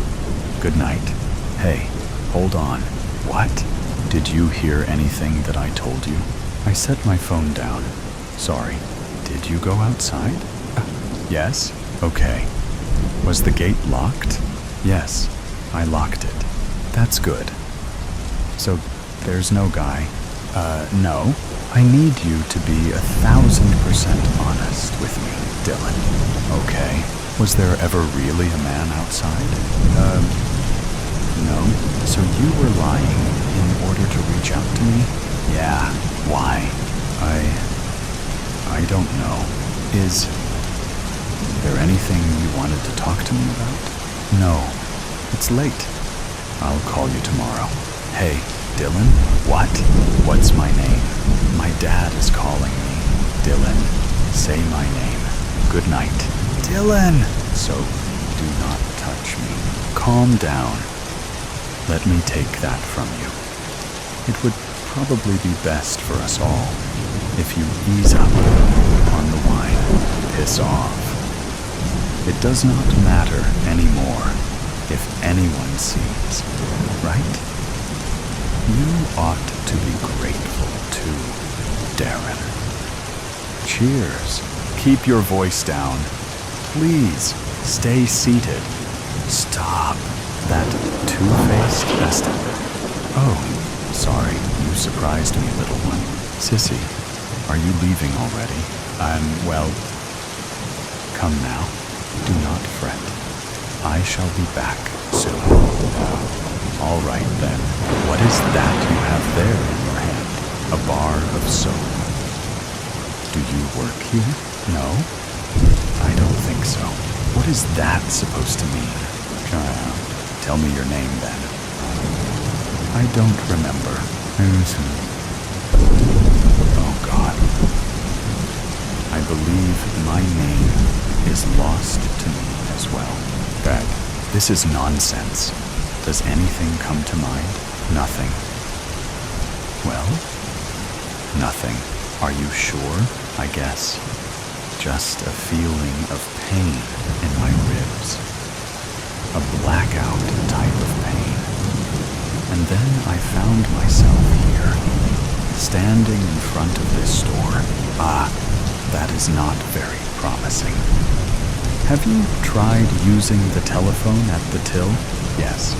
Good night. Hey, hold on. What? Did you hear anything that I told you? I set my phone down. Sorry. Did you go outside? Yes? Okay. Was the gate locked? Yes, I locked it. That's good. So, there's no guy? No. I need you to be 1,000% honest with me, Dylan. Okay. Was there ever really a man outside? No. So you were lying in order to reach out to me? Yeah. Why? I don't know. Is there anything you wanted to talk to me about? No. It's late. I'll call you tomorrow. Hey, Dylan? What? What's my name? My dad is calling me. Dylan, say my name. Good night. Dylan! So, do not touch me. Calm down. Let me take that from you. It would probably be best for us all if you ease up on the wine. Piss off. It does not matter anymore if anyone sees, right? You ought to be grateful too, Darren. Cheers. Keep your voice down. Please, stay seated. Stop that two-faced bastard. Oh, sorry, you surprised me, little one. Sissy, are you leaving already? Well, come now. Do not fret. I shall be back soon. All right, then. What is that you have there in your hand? A bar of soap. Do you work here? No? I don't think so. What is that supposed to mean? Tell me your name, then. I don't remember. Oh, God. I believe my name is lost to me as well. Dad, this is nonsense. Does anything come to mind? Nothing. Well, Nothing. Are you sure? I guess. Just a feeling of pain in my ribs. A blackout type of pain. And then I found myself here, standing in front of this store. That is not very promising. Have you tried using the telephone at the till? Yes.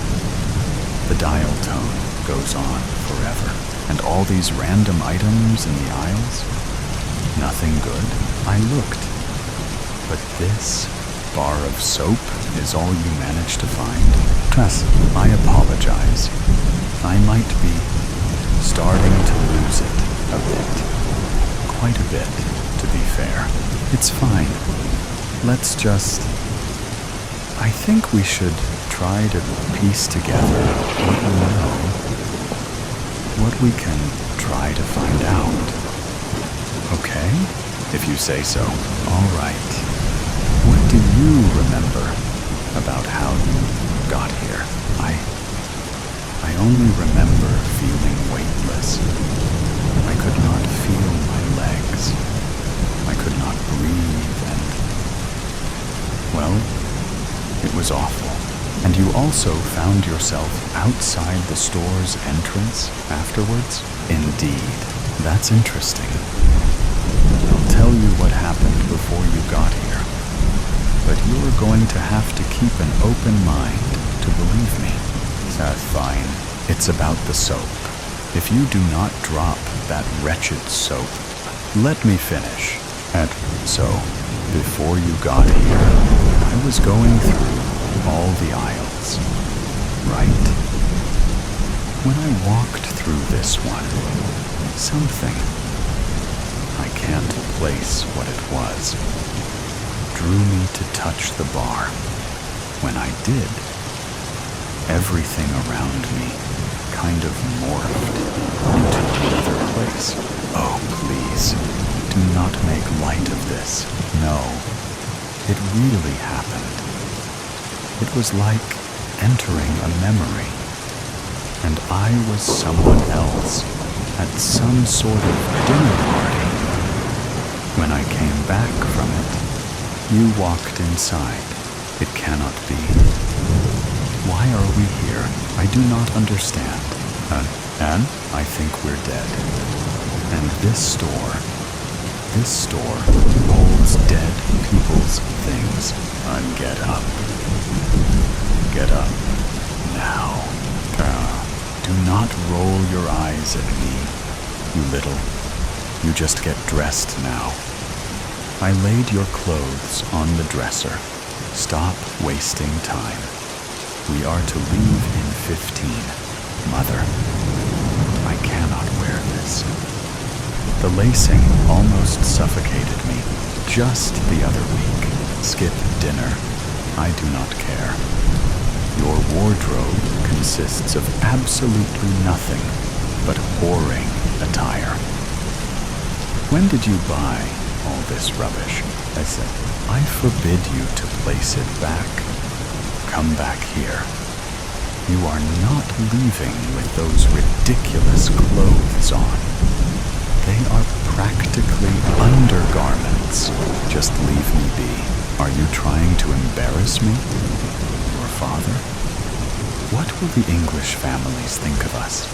The dial tone goes on forever. And all these random items in the aisles? Nothing good. I looked. But this bar of soap is all you managed to find? Yes, I apologize. I might be starting to lose it a bit. Quite a bit, to be fair. It's fine. Let's just... I think we should try to piece together what we know. What we can try to find out. Okay? If you say so. All right. What do you remember about how you got here? I only remember feeling weightless. I could not feel my legs. I could not breathe and... Well, it was awful. And you also found yourself outside the store's entrance afterwards? Indeed. That's interesting. I'll tell you what happened before you got here. But you're going to have to keep an open mind to believe me. Fine. It's about the soap. If you do not drop that wretched soap, let me finish. So, before you got here, I was going through all the aisles, right? When I walked through this one, something, I can't place what it was, drew me to touch the bar. When I did, everything around me kind of morphed into another place. Oh, please, do not make light of this. No, it really happened. It was like entering a memory, and I was someone else at some sort of dinner party. When I came back from it, you walked inside. It cannot be. Why are we here? I do not understand. And I think we're dead. And this store holds dead people's things. Get up. Get up. Now. Do not roll your eyes at me, you just get dressed now. I laid your clothes on the dresser. Stop wasting time. We are to leave in 15. Mother, I cannot wear this. The lacing almost suffocated me just the other week. Skip dinner. I do not care. Your wardrobe consists of absolutely nothing but whoring attire. When did you buy all this rubbish? I said, I forbid you to place it back. Come back here. You are not leaving with those ridiculous clothes on. They are practically undergarments. Just leave me be. Are you trying to embarrass me? Your father? What will the English families think of us?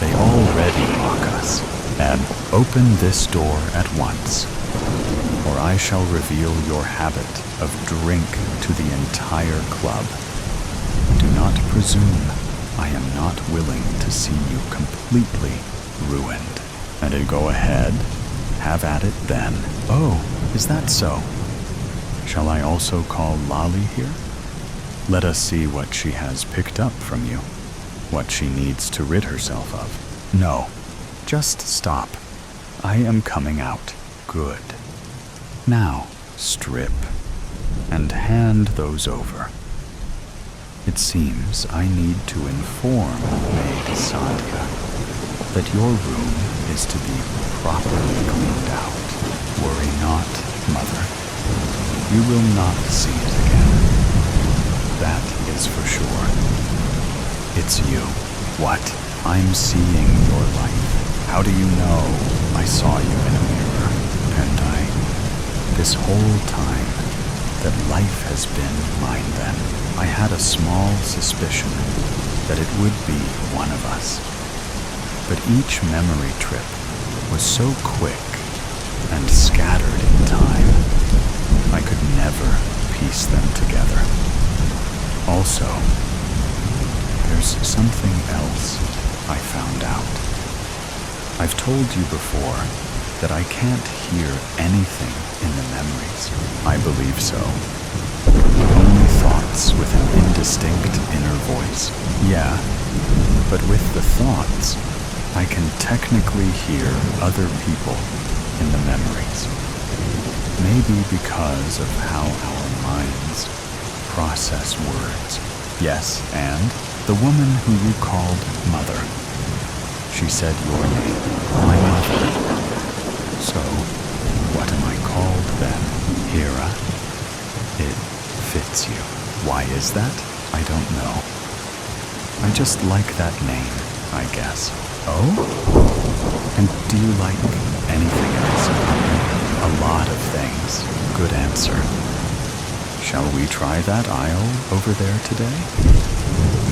They already mock us. And open this door at once, or I shall reveal your habit of drink to the entire club. Do not presume I am not willing to see you completely ruined. And go ahead, have at it then. Oh, is that so? Shall I also call Lolly here? Let us see what she has picked up from you, what she needs to rid herself of. No. Just stop. I am coming out. Good. Now, strip, and hand those over. It seems I need to inform Maid Sadia that your room is to be properly cleaned out. Worry not, Mother. You will not see it again. That is for sure. It's you. What? I'm seeing your life. How do you know I saw you in a mirror? And this whole time that life has been mine then, I had a small suspicion that it would be one of us. But each memory trip was so quick and scattered in time, I could never piece them together. Also, there's something else I found out. I've told you before that I can't hear anything in the memories. I believe so. Only thoughts with an indistinct inner voice. Yeah, but with the thoughts, I can technically hear other people in the memories. Maybe because of how our minds process words. Yes, and the woman who you called Mother. She said your name, my mother. So, what am I called then? Hera? It fits you. Why is that? I don't know. I just like that name, I guess. Oh? And do you like anything else? A lot of things. Good answer. Shall we try that aisle over there today?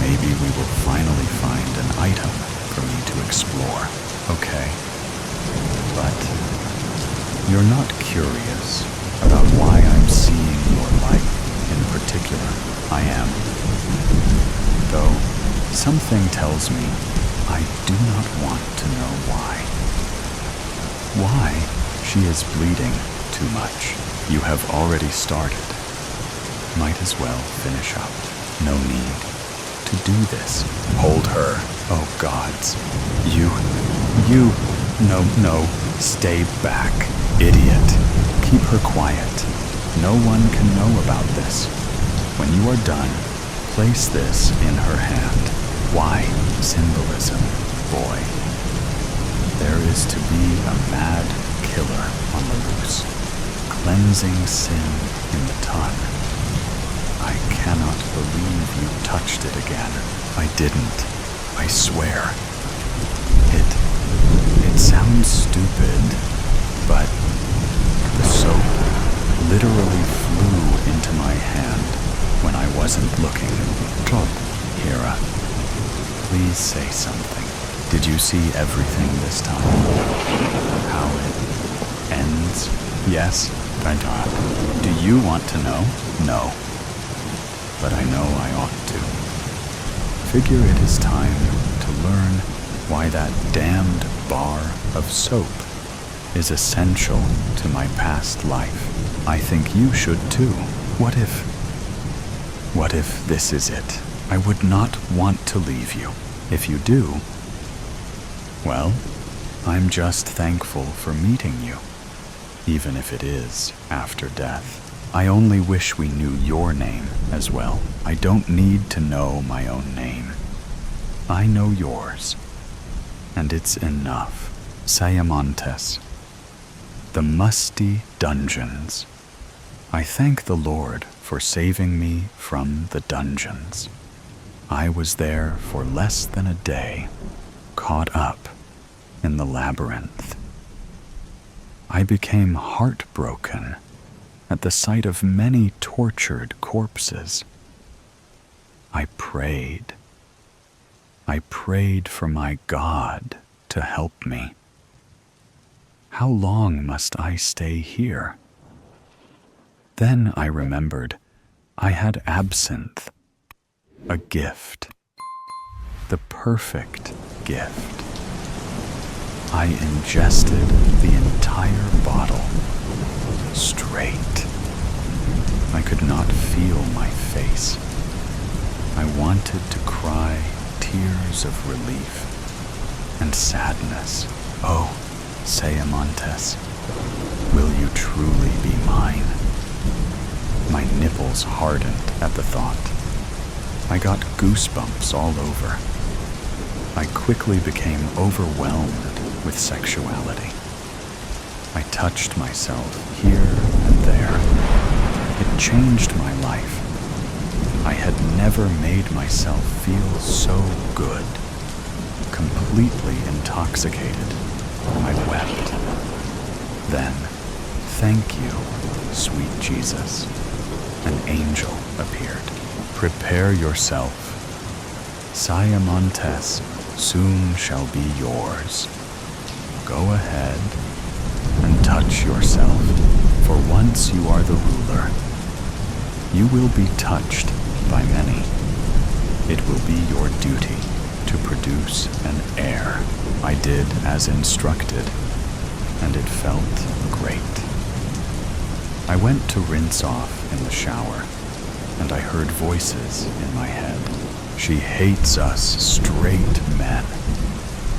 Maybe we will finally find an item for me to explore. Okay. But you're not curious about why I'm seeing your life in particular. I am. Though something tells me I do not want to know why. Why she is bleeding too much. You have already started. Might as well finish up. No need to do this. Hold her. Oh gods. You. No. Stay back. Idiot. Keep her quiet. No one can know about this. When you are done, place this in her hand. Why? Symbolism, boy. There is to be a mad killer on the loose, cleansing sin in the ton. I cannot believe you touched it again. I didn't. I swear. It sounds stupid, but the soap literally flew into my hand when I wasn't looking. Klop, Hera, please say something. Did you see everything this time? How it ends? Yes? Thank God. Do you want to know? No. But I know I ought to. Figure it is time to learn why that damned bar of soap is essential to my past life. I think you should too. What if this is it? I would not want to leave you. If you do, well, I'm just thankful for meeting you, even if it is after death. I only wish we knew your name as well. I don't need to know my own name. I know yours, and it's enough. Sayamontes. The musty dungeons. I thank the Lord for saving me from the dungeons. I was there for less than a day, caught up in the labyrinth. I became heartbroken at the sight of many tortured corpses. I prayed. I prayed for my God to help me. How long must I stay here? Then I remembered I had absinthe, a gift, the perfect gift. I ingested the entire bottle, straight. I could not feel my face. I wanted to cry tears of relief and sadness. Oh, Sayamontes, will you truly be mine? My nipples hardened at the thought. I got goosebumps all over. I quickly became overwhelmed with sexuality. I touched myself here and there. It changed my life. I had never made myself feel so good. completely intoxicated. I wept. Then, "Thank you, sweet Jesus." An angel appeared. "Prepare yourself. Siamontes soon shall be yours. Go ahead and touch yourself, for once you are the ruler. You will be touched by many. It will be your duty to produce an heir." I did as instructed, and it felt great. I went to rinse off in the shower, and I heard voices in my head. "She hates us straight men.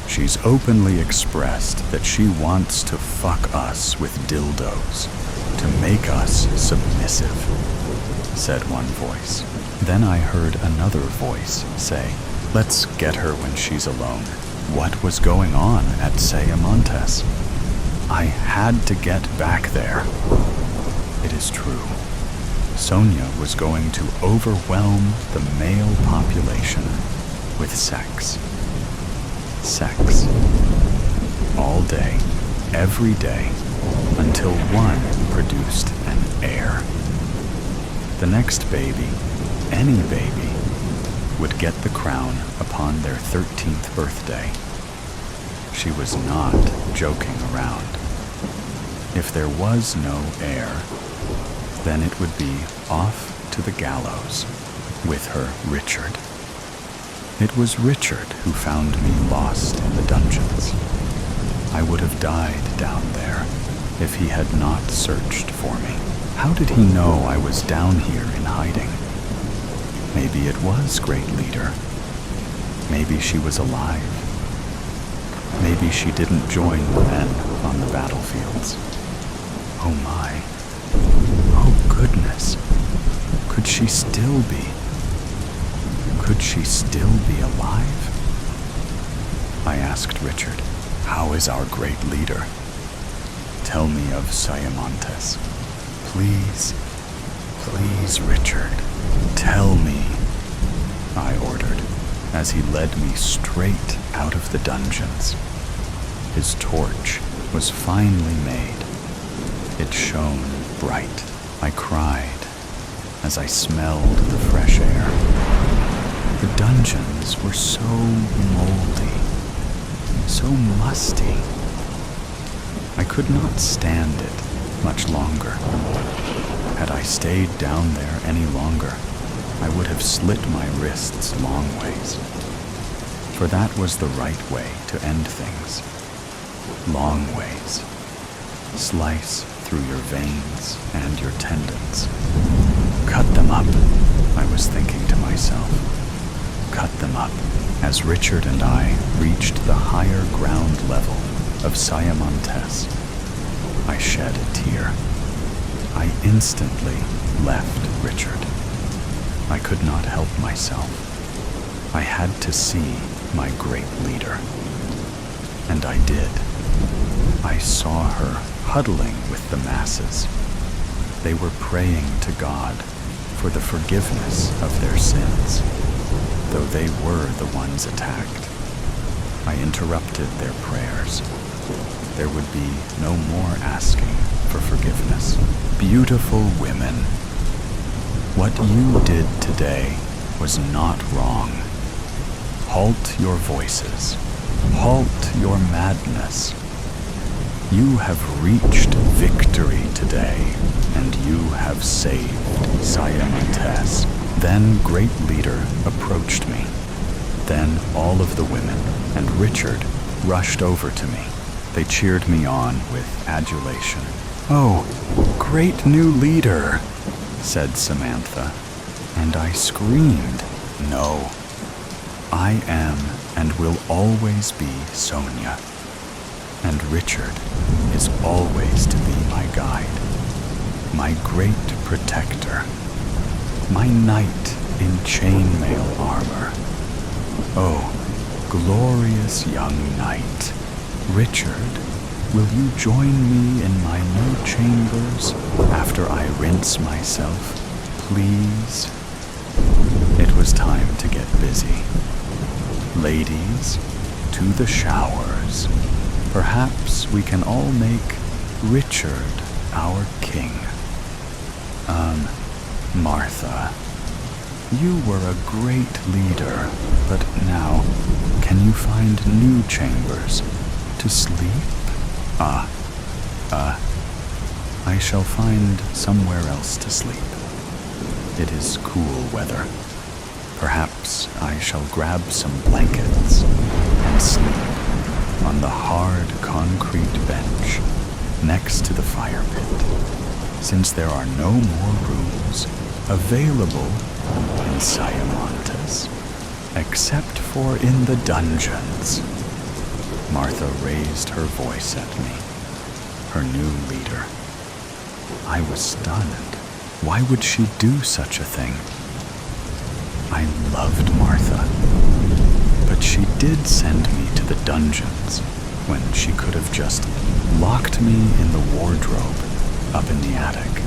She's openly expressed that she wants to fuck us with dildos, to make us submissive," said one voice. Then I heard another voice say, "Let's get her when she's alone." What was going on at Siamontes? I had to get back there. It is true. Sonia was going to overwhelm the male population with sex. Sex. All day, every day, until one produced an heir. The next baby, any baby, would get the crown upon their 13th birthday. She was not joking around. If there was no heir, then it would be off to the gallows with her Richard. It was Richard who found me lost in the dungeons. I would have died down there if he had not searched for me. How did he know I was down here in hiding? Maybe it was Great Leader. Maybe she was alive. Maybe she didn't join the men on the battlefields. Oh my. Oh goodness. Could she still be? Could she still be alive? I asked Richard, "How is our Great Leader? Tell me of Siamontes. Please, please, Richard, tell me," I ordered, as he led me straight out of the dungeons. His torch was finely made. It shone bright. I cried as I smelled the fresh air. The dungeons were so moldy, so musty. I could not stand it much longer. Had I stayed down there any longer, I would have slit my wrists long ways. For that was the right way to end things. Long ways. Slice through your veins and your tendons. Cut them up, I was thinking to myself. Cut them up. As Richard and I reached the higher ground level of Siamontes, I shed a tear. I instantly left Richard. I could not help myself. I had to see my Great Leader. And I did. I saw her huddling with the masses. They were praying to God for the forgiveness of their sins, though they were the ones attacked. I interrupted their prayers. There would be no more asking for forgiveness. Beautiful women, what you did today was not wrong. Halt your voices. Halt your madness. You have reached victory today, and you have saved Siamontes. Then Great Leader approached me. Then all of the women and Richard rushed over to me. They cheered me on with adulation. "Oh, great new leader," said Samantha, and I screamed, "No, I am and will always be Sonia, and Richard is always to be my guide, my great protector, my knight in chainmail armor. Oh, glorious young knight. Richard, will you join me in my new chambers after I rinse myself, please?" It was time to get busy. Ladies, to the showers. Perhaps we can all make Richard our king. Martha, you were a great leader, but now, can you find new chambers to sleep? I shall find somewhere else to sleep. It is cool weather. Perhaps I shall grab some blankets and sleep on the hard concrete bench next to the fire pit, since there are no more rooms available in Siamontes, except for in the dungeons. Martha raised her voice at me, her new leader. I was stunned. Why would she do such a thing? I loved Martha, but she did send me to the dungeons when she could have just locked me in the wardrobe up in the attic.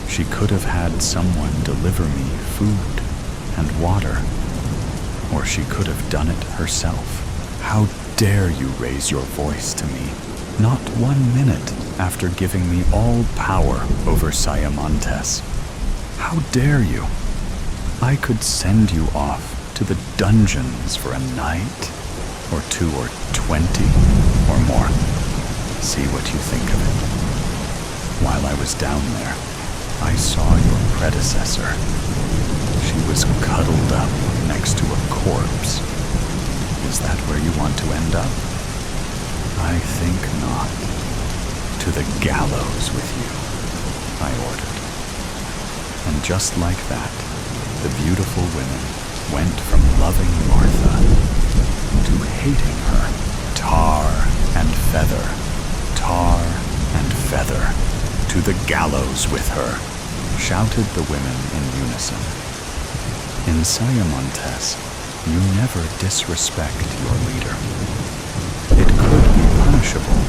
She could have had someone deliver me food and water, or she could have done it herself. How dare you raise your voice to me, not 1 minute after giving me all power over Siamontes? How dare you? I could send you off to the dungeons for a night, or 2 or 20, or more. See what you think of it. While I was down there, I saw your predecessor. She was cuddled up next to a corpse. Is that where you want to end up? I think not. To the gallows with you, I ordered. And just like that, the beautiful women went from loving Martha to hating her. Tar and feather, tar and feather, to the gallows with her, shouted the women in unison. In Siamontes, you never disrespect your leader. It could be punishable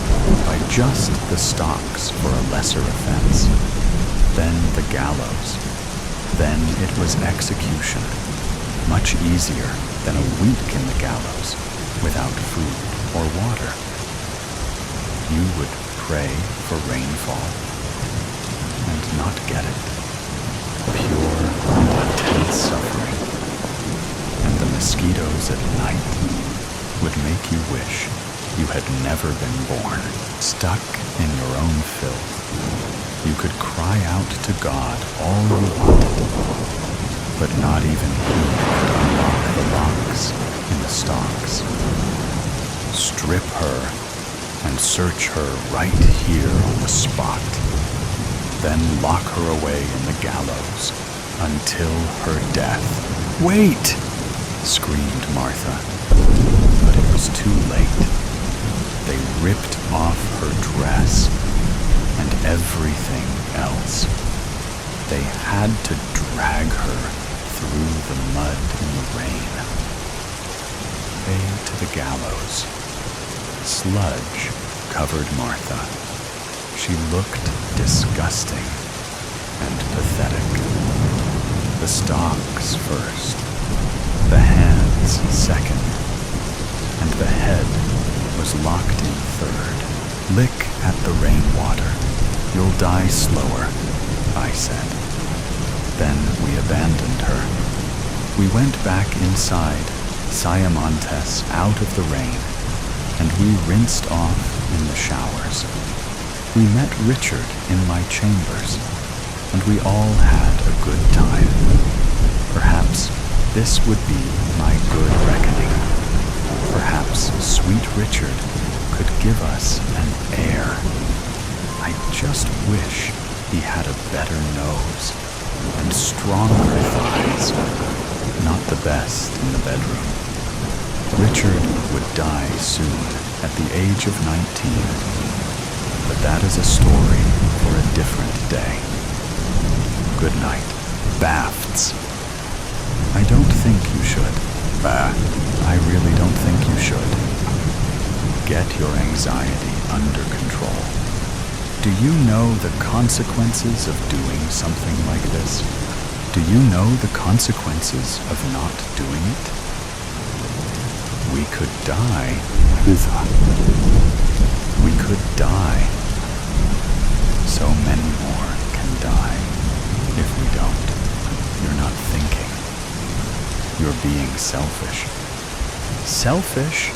by just the stocks for a lesser offense, then the gallows, then it was execution, much easier than a week in the gallows without food or water. You would pray for rainfall and not get it. Pure and intense suffering. And the mosquitoes at night would make you wish you had never been born, stuck in your own filth. You could cry out to God all you wanted, but not even He could unlock the locks in the stalks. Strip her and search her right here on the spot. Then lock her away in the gallows until her death. Wait! Screamed Martha, but it was too late. They ripped off her dress and everything else. They had to drag her through the mud in the rain. Way to the gallows. Sludge covered Martha. She looked disgusting and pathetic. The stalks first, the hands second, and the head was locked in third. Lick at the rainwater. You'll die slower, I said. Then we abandoned her. We went back inside, Siamontes out of the rain, and we rinsed off in the showers. We met Richard in my chambers, and we all had a good time. Perhaps this would be my good reckoning. Perhaps sweet Richard could give us an heir. I just wish he had a better nose and stronger thighs. Not the best in the bedroom. Richard would die soon at the age of 19. But that is a story for a different day. Good night. Bafts. I don't think you should. I really don't think you should. Get your anxiety under control. Do you know the consequences of doing something like this? Do you know the consequences of not doing it? We could die. We could die. So many more can die if we don't. You're not thinking. You're being selfish. Selfish?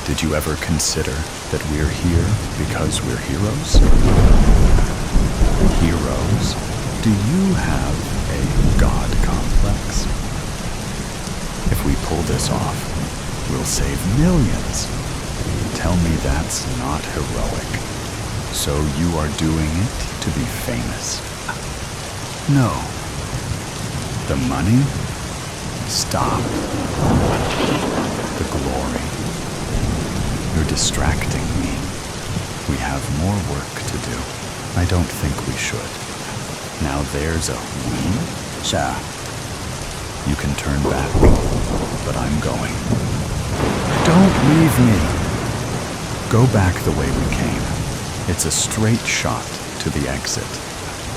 Did you ever consider that we're here because we're heroes? Heroes? Do you have a God complex? If we pull this off, we'll save millions. Tell me that's not heroic. So you are doing it to be famous? No. The money? Stop. The glory. You're distracting me. We have more work to do. I don't think we should. Now there's a we. Sure. You can turn back, but I'm going. Don't leave me. Go back the way we came. It's a straight shot to the exit.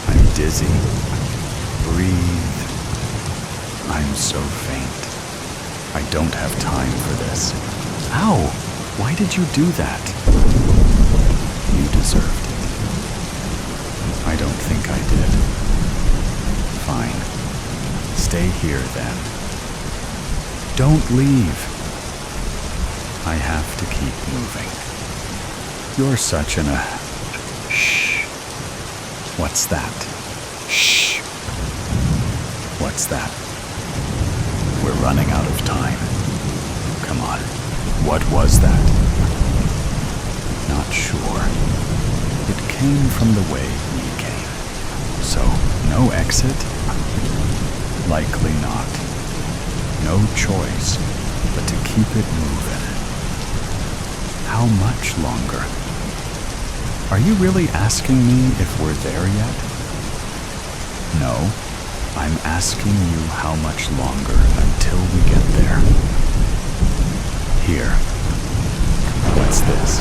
I'm dizzy. Breathe. I'm so faint. I don't have time for this. Ow! Why did you do that? You deserved it. I don't think I did. Fine. Stay here then. Don't leave. I have to keep moving. You're such Shh. What's that? Shh. What's that? We're running out of time. Come on. What was that? Not sure. It came from the way we came. So, no exit? Likely not. No choice but to keep it moving. How much longer? Are you really asking me if we're there yet? No, I'm asking you how much longer until we get there. Here. What's this?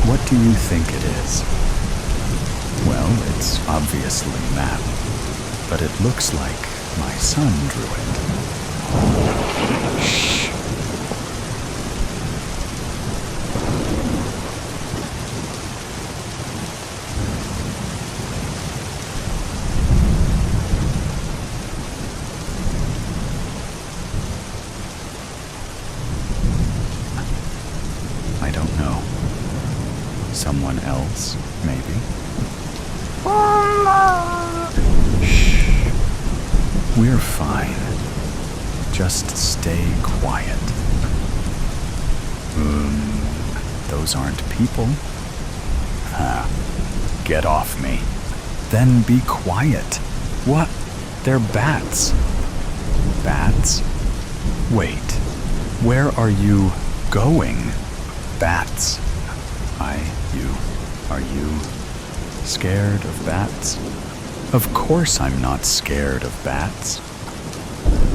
What do you think it is? Well, it's obviously a map, but it looks like my son drew it. Shh. I don't know. Someone else, maybe? Shh. We're fine. Just stay quiet. Those aren't people. Get off me. Then be quiet. What? They're bats. Bats? Wait. Where are you going? Bats. Are you scared of bats? Of course I'm not scared of bats.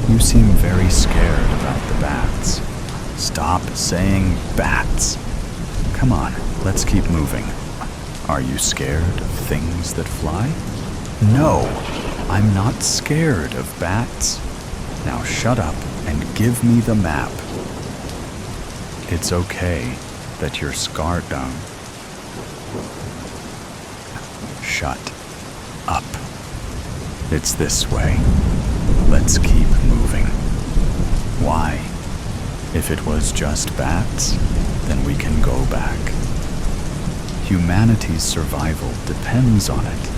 You seem very scared about the bats. Stop saying bats. Come on, let's keep moving. Are you scared of things that fly? No, I'm not scared of bats. Now shut up and give me the map. It's okay that you're scarred down. Shut up. It's this way. Let's keep moving. Why? If it was just bats, then we can go back. Humanity's survival depends on it.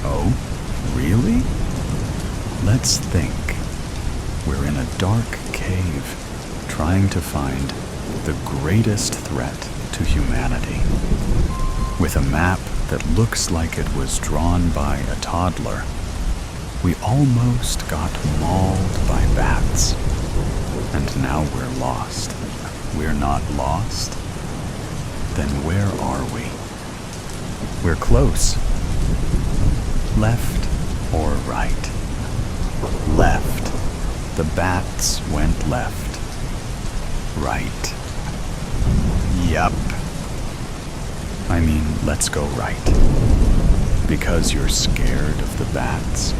Oh, really? Let's think. We're in a dark cave, trying to find the greatest threat to humanity. With a map that looks like it was drawn by a toddler, we almost got mauled by bats. And now we're lost. We're not lost? Then where are we? We're close. Left or right? Left. The bats went left. Right. Yup. I mean, let's go right. Because you're scared of the bats.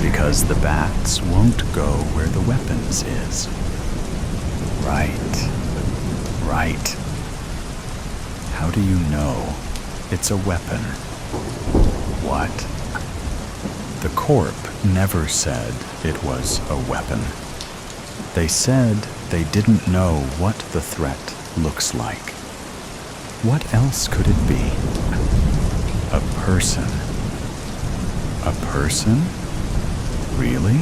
Because Because the bats won't go where the weapons is. Right. Right. How do you know it's a weapon? What? The corp never said it was a weapon. They said they didn't know what the threat looks like. What else could it be? A person. A person? Really?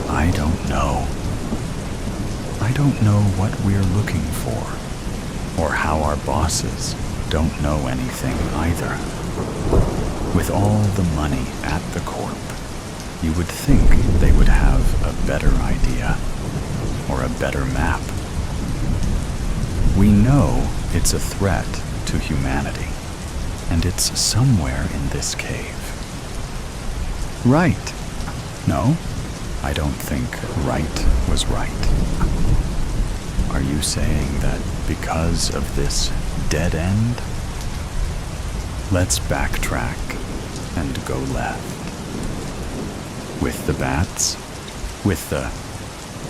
I don't know. I don't know what we're looking for, or how our bosses don't know anything either. With all the money at the corp, you would think they would have a better idea, or a better map. We know it's a threat to humanity, and it's somewhere in this cave. Right. No, I don't think right was right. Are you saying that because of this dead end? Let's backtrack and go left. With the bats? With the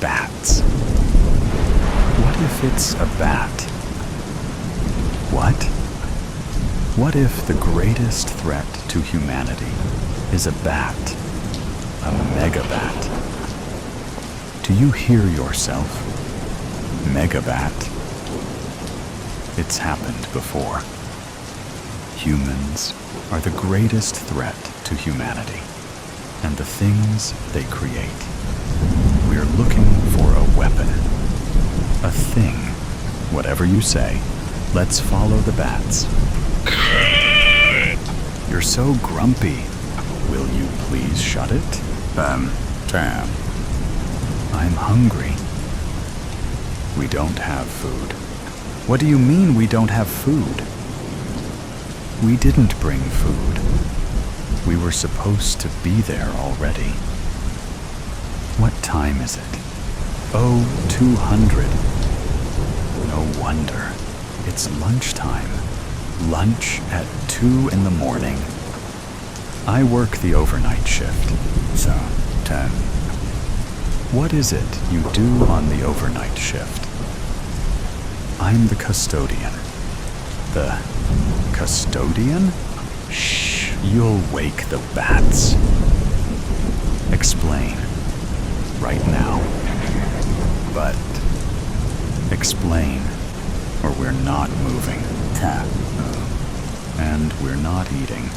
bats. What if it's a bat? What? What if the greatest threat to humanity is a bat? A megabat? Do you hear yourself? Megabat? It's happened before. Humans are the greatest threat to humanity and the things they create. We're looking for a weapon. A thing. Whatever you say, let's follow the bats. You're so grumpy. Will you please shut it? Tam. I'm hungry. We don't have food. What do you mean we don't have food? We didn't bring food. We were supposed to be there already. What time is it? Oh, 200. No wonder. It's lunchtime. Lunch at 2 in the morning. I work the overnight shift. So, 10. What is it you do on the overnight shift? I'm the custodian. The custodian? Shh, you'll wake the bats. Explain. Right now. But explain, or we're not moving. And we're not eating.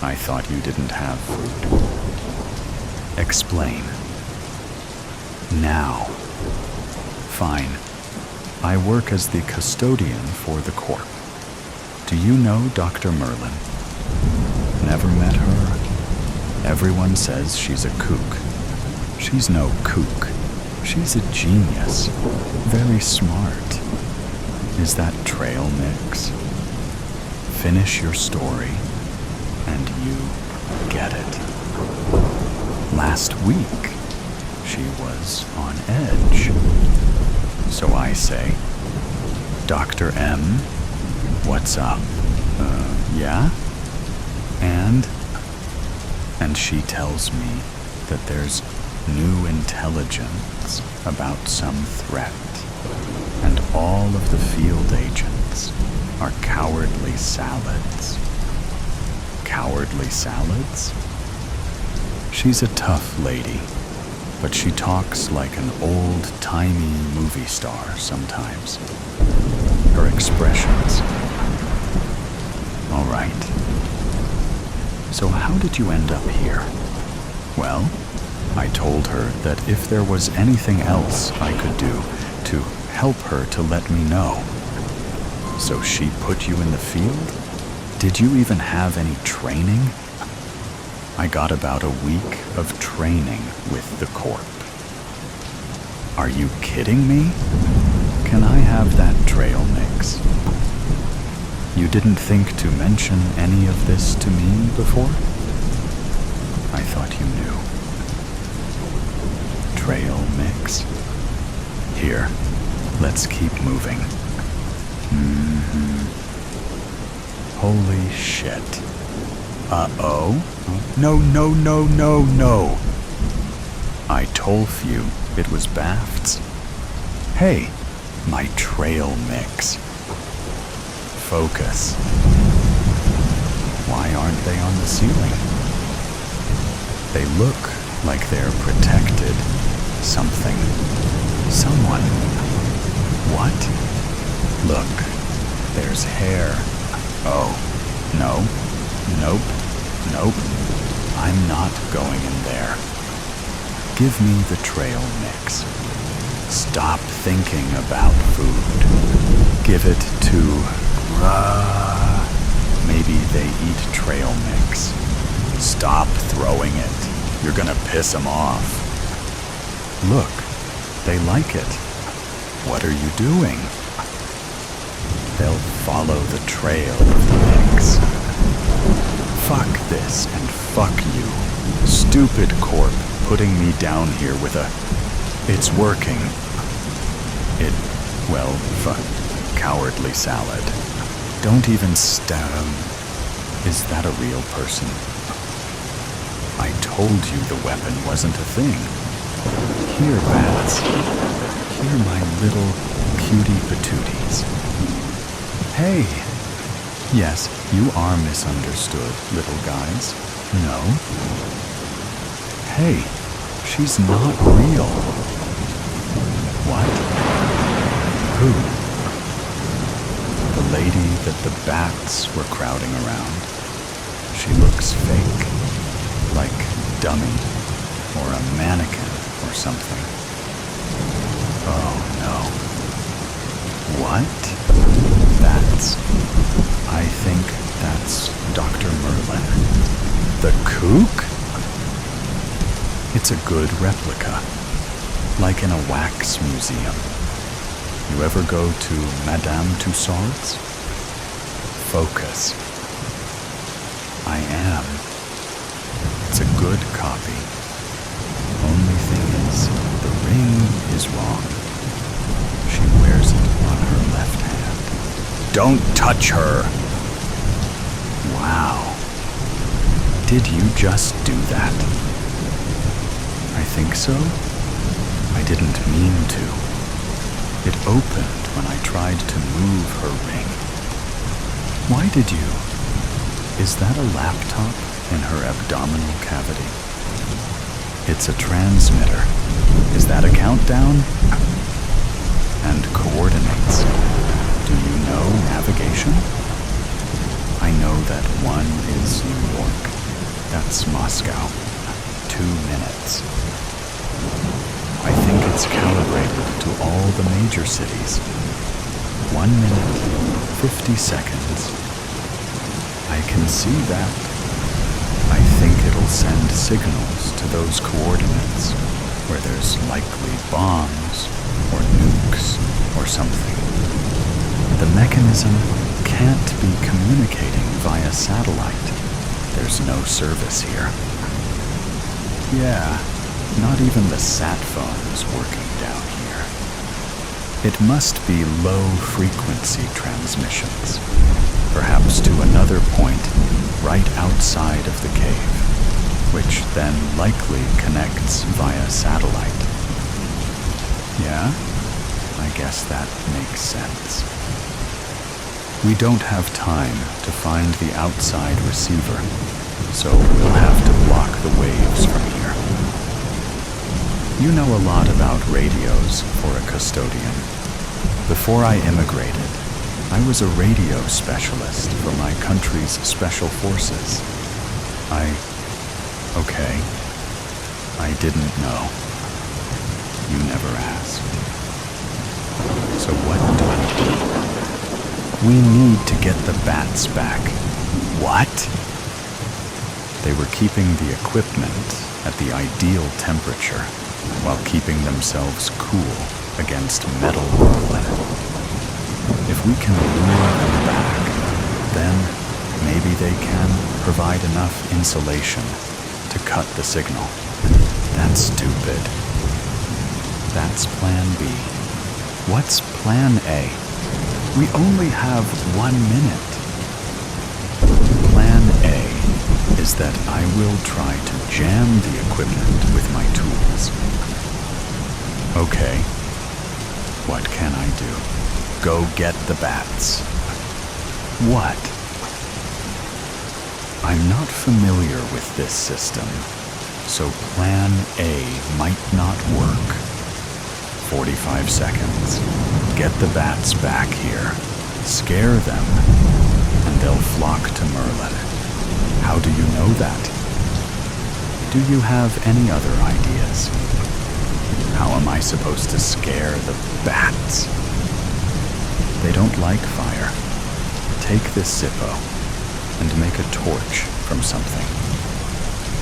I thought you didn't have food. Explain. Now. Fine. I work as the custodian for the corp. Do you know Dr. Merlin? Never met her? Everyone says she's a kook. She's no kook. She's a genius. Very smart. Is that trail mix? Finish your story, and you get it. Last week, she was on edge. So I say, Dr. M, what's up? Yeah? And she tells me that there's new intelligence about some threat, and all of the field agents are cowardly salads. Cowardly salads? She's a tough lady, but she talks like an old-timey movie star sometimes. Her expressions. All right. So how did you end up here? Well, I told her that if there was anything else I could do to help her to let me know. So she put you in the field? Did you even have any training? I got about a week of training with the corp. Are you kidding me? Can I have that trail mix? You didn't think to mention any of this to me before? I thought you knew. Trail mix? Here, let's keep moving. Holy shit. Uh-oh? No, no, no, no, no. I told you it was Bafts. Hey, my trail mix. Focus. Why aren't they on the ceiling? They look like they're protected. Something. Someone. What? Look, there's hair. Oh, no. Nope. Nope. I'm not going in there. Give me the trail mix. Stop thinking about food. Give it to... maybe they eat trail mix. Stop throwing it. You're gonna piss them off. Look, they like it. What are you doing? They'll follow the trail of the mix. Fuck this and fuck you. Stupid corp putting me down here with a... It's working. Cowardly salad. Don't even stab. Is that a real person? I told you the weapon wasn't a thing. Here, bats. Here, my little cutie patooties. Hey. Yes, you are misunderstood, little guys. No. Hey, she's not real. What? Who? The lady that the bats were crowding around. She looks fake, like dummy, or a mannequin or something. Oh no. What? I think that's Dr. Merlin. The kook? It's a good replica, like in a wax museum. You ever go to Madame Tussauds? Focus. I am. It's a good copy. Only thing is, the ring is wrong. She wears it on her left hand. Don't touch her! Wow. Did you just do that? I think so. I didn't mean to. It opened when I tried to move her ring. Why did you? Is that a laptop in her abdominal cavity? It's a transmitter. Is that a countdown? And coordinates. Do you know navigation? I know that one is New York. That's Moscow. 2 minutes. I think it's calibrated to all the major cities. 1 minute, 50 seconds. I can see that. I think it'll send signals to those coordinates where there's likely bombs or nukes or something. The mechanism can't be communicating via satellite. There's no service here. Yeah. Not even the sat phone is working down here. It must be low-frequency transmissions, perhaps to another point right outside of the cave, which then likely connects via satellite. Yeah, I guess that makes sense. We don't have time to find the outside receiver, so we'll have to block the waves from here. You know a lot about radios for a custodian. Before I immigrated, I was a radio specialist for my country's special forces. Okay. I didn't know. You never asked. So what do we do? We need to get the bats back. What? They were keeping the equipment at the ideal temperature, while keeping themselves cool against metal whirling. If we can lure them back, then maybe they can provide enough insulation to cut the signal. That's stupid. That's plan B. What's plan A? We only have 1 minute. Plan A is is that I will try to jam the equipment with my tools. Okay, what can I do? Go get the bats. What? I'm not familiar with this system, so plan A might not work. 45 seconds. Get the bats back here. Scare them, and they'll flock to Merlin. How do you know that? Do you have any other ideas? How am I supposed to scare the bats? They don't like fire. Take this Zippo and make a torch from something.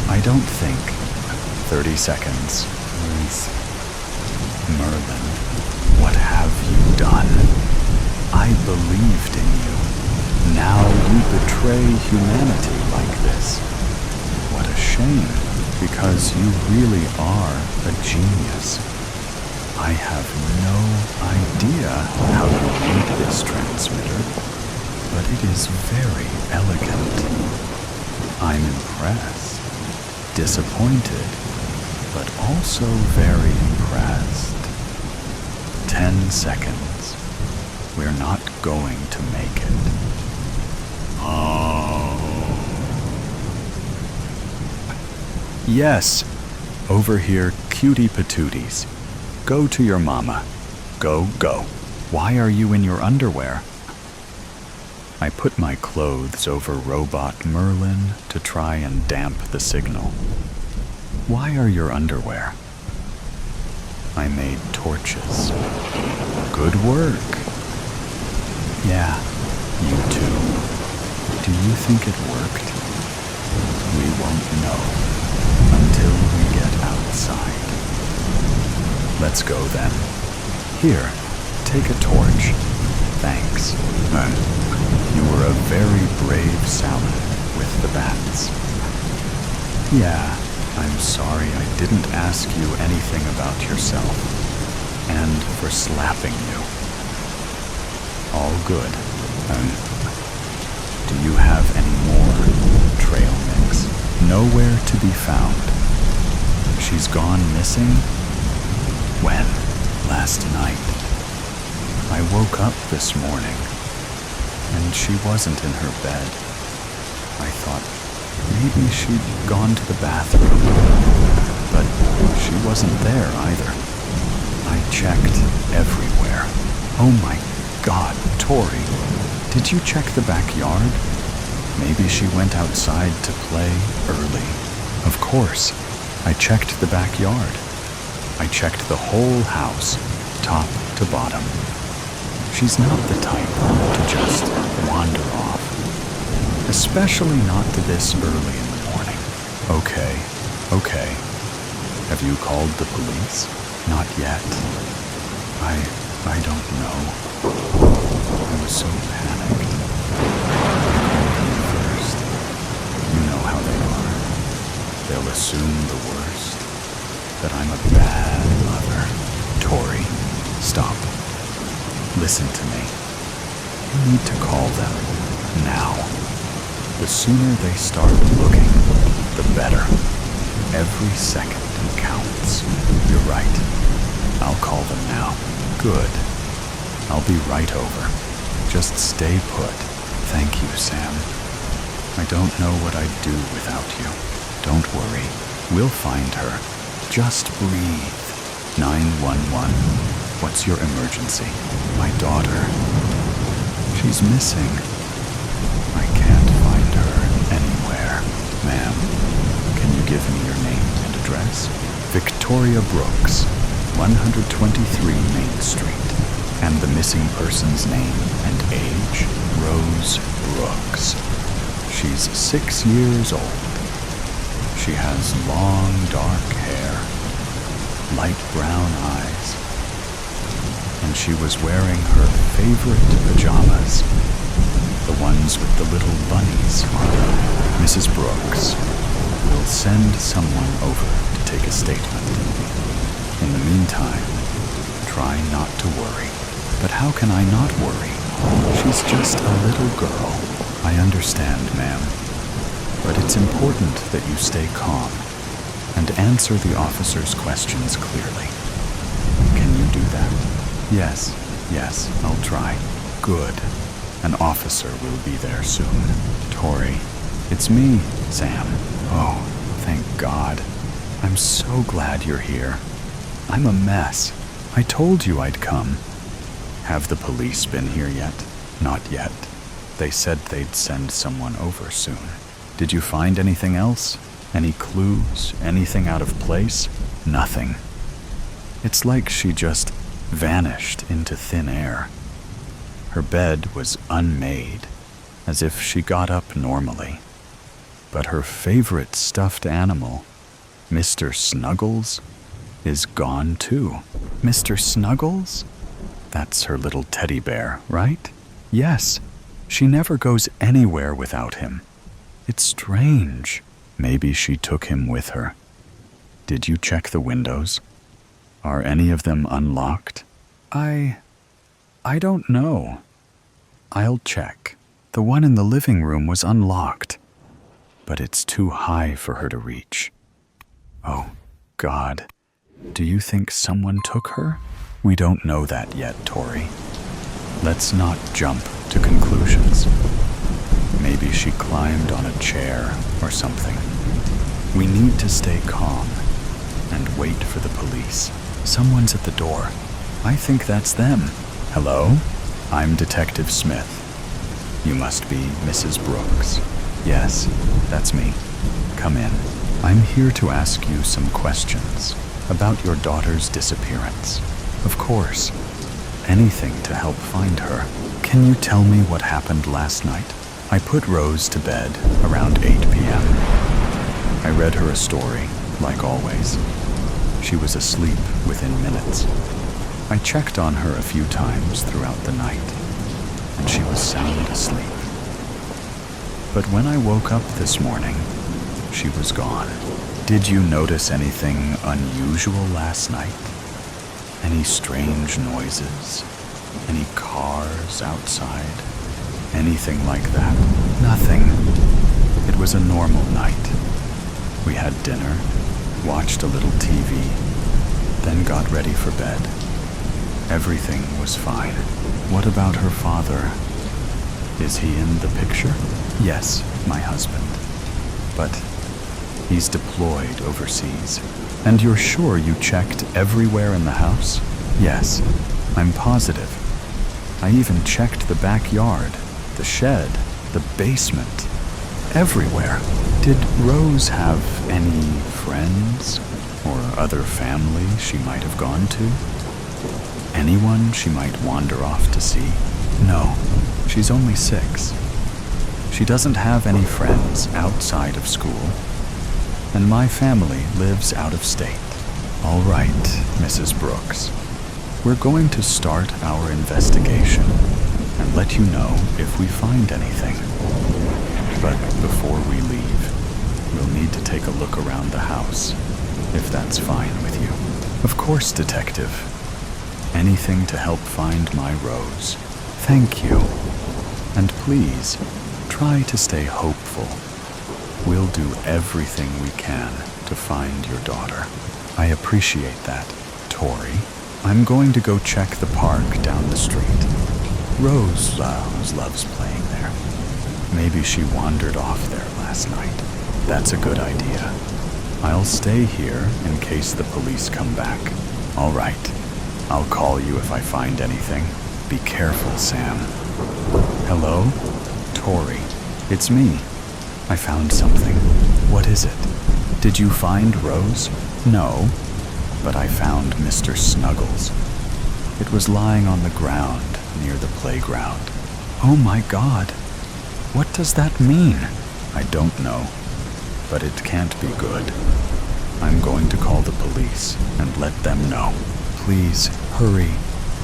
I don't think. 30 seconds. Merlin, what have you done? I believed in you. Now you betray humanity like this. What a shame, because you really are a genius. I have no idea how you made this transmitter, but it is very elegant. I'm impressed, disappointed, but also very impressed. 10 seconds. We're not going to make it. Oh. Yes, over here, cutie patooties. Go to your mama. Go, go. Why are you in your underwear? I put my clothes over Robot Merlin to try and damp the signal. Why are your underwear? I made torches. Good work. Yeah, you too. Do you think it worked? We won't know until we get outside. Let's go then. Here, take a torch. Thanks. You were a very brave Salad with the bats. Yeah, I'm sorry I didn't ask you anything about yourself, and for slapping you. All good. Do you have any more trail mix? Nowhere to be found. She's gone missing? When? Last night. I woke up this morning, and she wasn't in her bed. I thought maybe she'd gone to the bathroom, but she wasn't there either. I checked everywhere. Oh my God, Tori, did you check the backyard? Maybe she went outside to play early. Of course, I checked the backyard. I checked the whole house, top to bottom. She's not the type to just wander off, especially not this early in the morning. Okay. Have you called the police? Not yet. I don't know. I was so panicked. I called them first. You know how they are. They'll assume the worst. That I'm a bad mother. Tori, stop. Listen to me. You need to call them now. The sooner they start looking, the better. Every second counts. You're right. I'll call them now. Good. I'll be right over. Just stay put. Thank you, Sam. I don't know what I'd do without you. Don't worry. We'll find her. Just breathe. 911. What's your emergency? My daughter. She's missing. I can't find her anywhere. Ma'am, can you give me your name and address? Victoria Brooks, 123 Main Street. And the missing person's name and age? Rose Brooks. She's 6 years old. She has long, dark hair, light brown eyes, and she was wearing her favorite pajamas, the ones with the little bunnies on them. Mrs. Brooks will send someone over to take a statement. In the meantime, try not to worry. But how can I not worry? She's just a little girl. I understand, ma'am. but it's important that you stay calm and answer the officer's questions clearly. Can you do that? Yes, I'll try. Good. An officer will be there soon. Tori, it's me, Sam. Oh, thank God. I'm so glad you're here. I'm a mess. I told you I'd come. Have the police been here yet? Not yet. They said they'd send someone over soon. Did you find anything else? Any clues? Anything out of place? Nothing. It's like she just vanished into thin air. Her bed was unmade, as if she got up normally. But her favorite stuffed animal, Mr. Snuggles, is gone too. Mr. Snuggles? That's her little teddy bear, right? Yes. She never goes anywhere without him. It's strange. Maybe she took him with her. Did you check the windows? Are any of them unlocked? I don't know. I'll check. The one in the living room was unlocked, but it's too high for her to reach. Oh, God. Do you think someone took her? We don't know that yet, Tori. Let's not jump to conclusions. Maybe she climbed on a chair or something. We need to stay calm and wait for the police. Someone's at the door. I think that's them. Hello? I'm Detective Smith. You must be Mrs. Brooks. Yes, that's me. Come in. I'm here to ask you some questions about your daughter's disappearance. Of course. Anything to help find her. Can you tell me what happened last night? I put Rose to bed around 8 p.m. I read her a story, like always. She was asleep within minutes. I checked on her a few times throughout the night, and she was sound asleep. But when I woke up this morning, she was gone. Did you notice anything unusual last night? Any strange noises? Any cars outside? Anything like that? Nothing. It was a normal night. We had dinner, watched a little TV, then got ready for bed. Everything was fine. What about her father? Is he in the picture? Yes, my husband. But he's deployed overseas. And you're sure you checked everywhere in the house? Yes, I'm positive. I even checked the backyard, the shed, the basement, everywhere. Did Rose have any friends or other family she might have gone to? Anyone she might wander off to see? No, she's only 6. She doesn't have any friends outside of school, and my family lives out of state. All right, Mrs. Brooks. We're going to start our investigation and let you know if we find anything. But before we leave, we'll need to take a look around the house, if that's fine with you. Of course, Detective. Anything to help find my Rose. Thank you. And please, try to stay hopeful. We'll do everything we can to find your daughter. I appreciate that, Tori. I'm going to go check the park down the street. Rose loves playing there. Maybe she wandered off there last night. That's a good idea. I'll stay here in case the police come back. All right. I'll call you if I find anything. Be careful, Sam. Hello? Tori. It's me. I found something. What is it? Did you find Rose? No, but I found Mr. Snuggles. It was lying on the ground near the playground. Oh my God. What does that mean? I don't know, but it can't be good. I'm going to call the police and let them know. Please, hurry.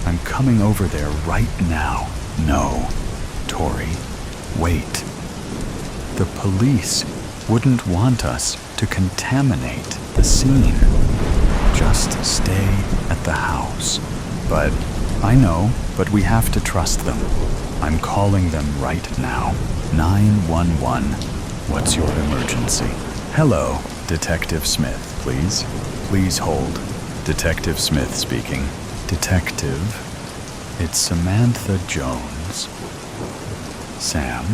I'm coming over there right now. No, Tori, wait. The police wouldn't want us to contaminate the scene. Just stay at the house. But I know, but we have to trust them. I'm calling them right now. 911. What's your emergency? Hello, Detective Smith, please. Please hold. Detective Smith speaking. Detective, it's Samantha Jones. Sam,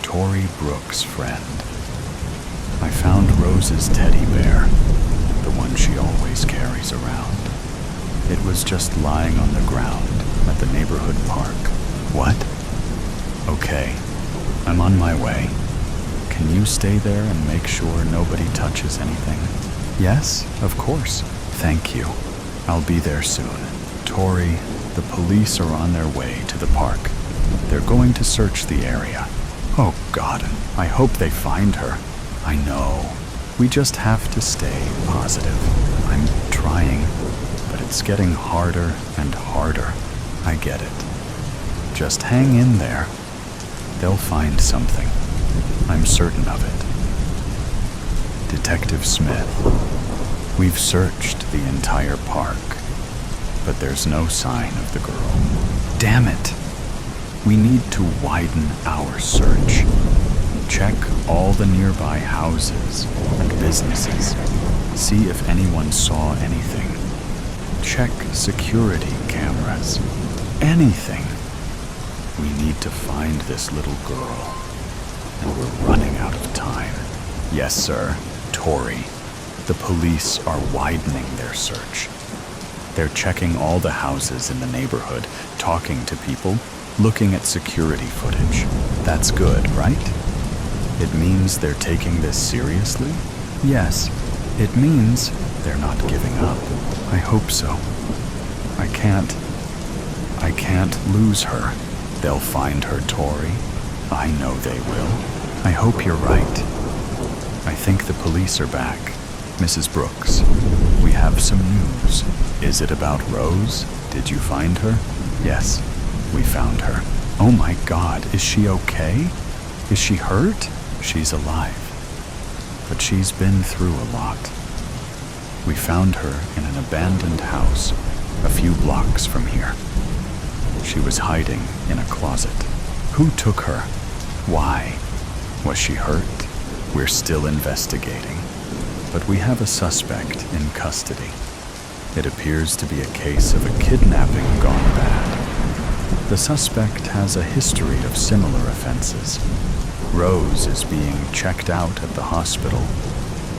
Tori Brooks' friend. I found Rose's teddy bear, the one she always carries around. It was just lying on the ground at the neighborhood park. What? Okay, I'm on my way. Can you stay there and make sure nobody touches anything? Yes, of course. Thank you. I'll be there soon. Tori, the police are on their way to the park. They're going to search the area. Oh God, I hope they find her. I know. We just have to stay positive. I'm trying, but it's getting harder and harder. I get it. Just hang in there. They'll find something. I'm certain of it. Detective Smith, we've searched the entire park, but there's no sign of the girl. Damn it! We need to widen our search. Check all the nearby houses and businesses. See if anyone saw anything. Check security cameras. Anything. We need to find this little girl. And we're running out of time. Yes, sir. Tori. The police are widening their search. They're checking all the houses in the neighborhood, talking to people, looking at security footage. That's good, right? It means they're taking this seriously? Yes. It means they're not giving up. I hope so. I can't lose her. They'll find her, Tori. I know they will. I hope you're right. I think the police are back. Mrs. Brooks, we have some news. Is it about Rose? Did you find her? Yes, we found her. Oh my God, is she okay? Is she hurt? She's alive. But she's been through a lot. We found her in an abandoned house a few blocks from here. She was hiding in a closet. Who took her? Why? Was she hurt? We're still investigating, but we have a suspect in custody. It appears to be a case of a kidnapping gone bad. The suspect has a history of similar offenses. Rose is being checked out at the hospital,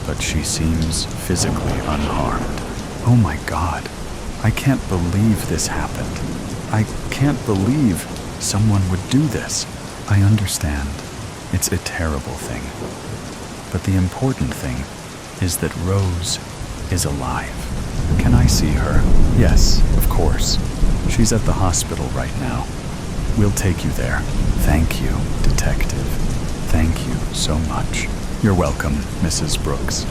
but she seems physically unharmed. Oh my God, I can't believe this happened. I can't believe someone would do this. I understand. It's a terrible thing. But the important thing is that Rose is alive. Can I see her? Yes, of course. She's at the hospital right now. We'll take you there. Thank you, Detective. Thank you so much. You're welcome, Mrs. Brooks.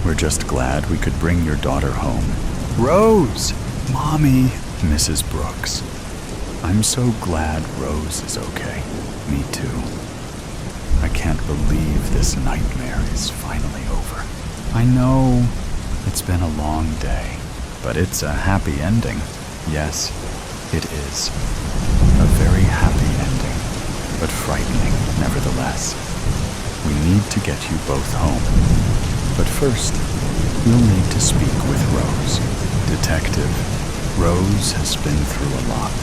We're just glad we could bring your daughter home. Rose! Mommy! Mrs. Brooks. I'm so glad Rose is okay. Me too. I can't believe this nightmare is finally over. I know it's been a long day, but it's a happy ending. Yes, it is. A very happy ending, but frightening nevertheless. We need to get you both home. But first, we'll need to speak with Rose. Detective, Rose has been through a lot.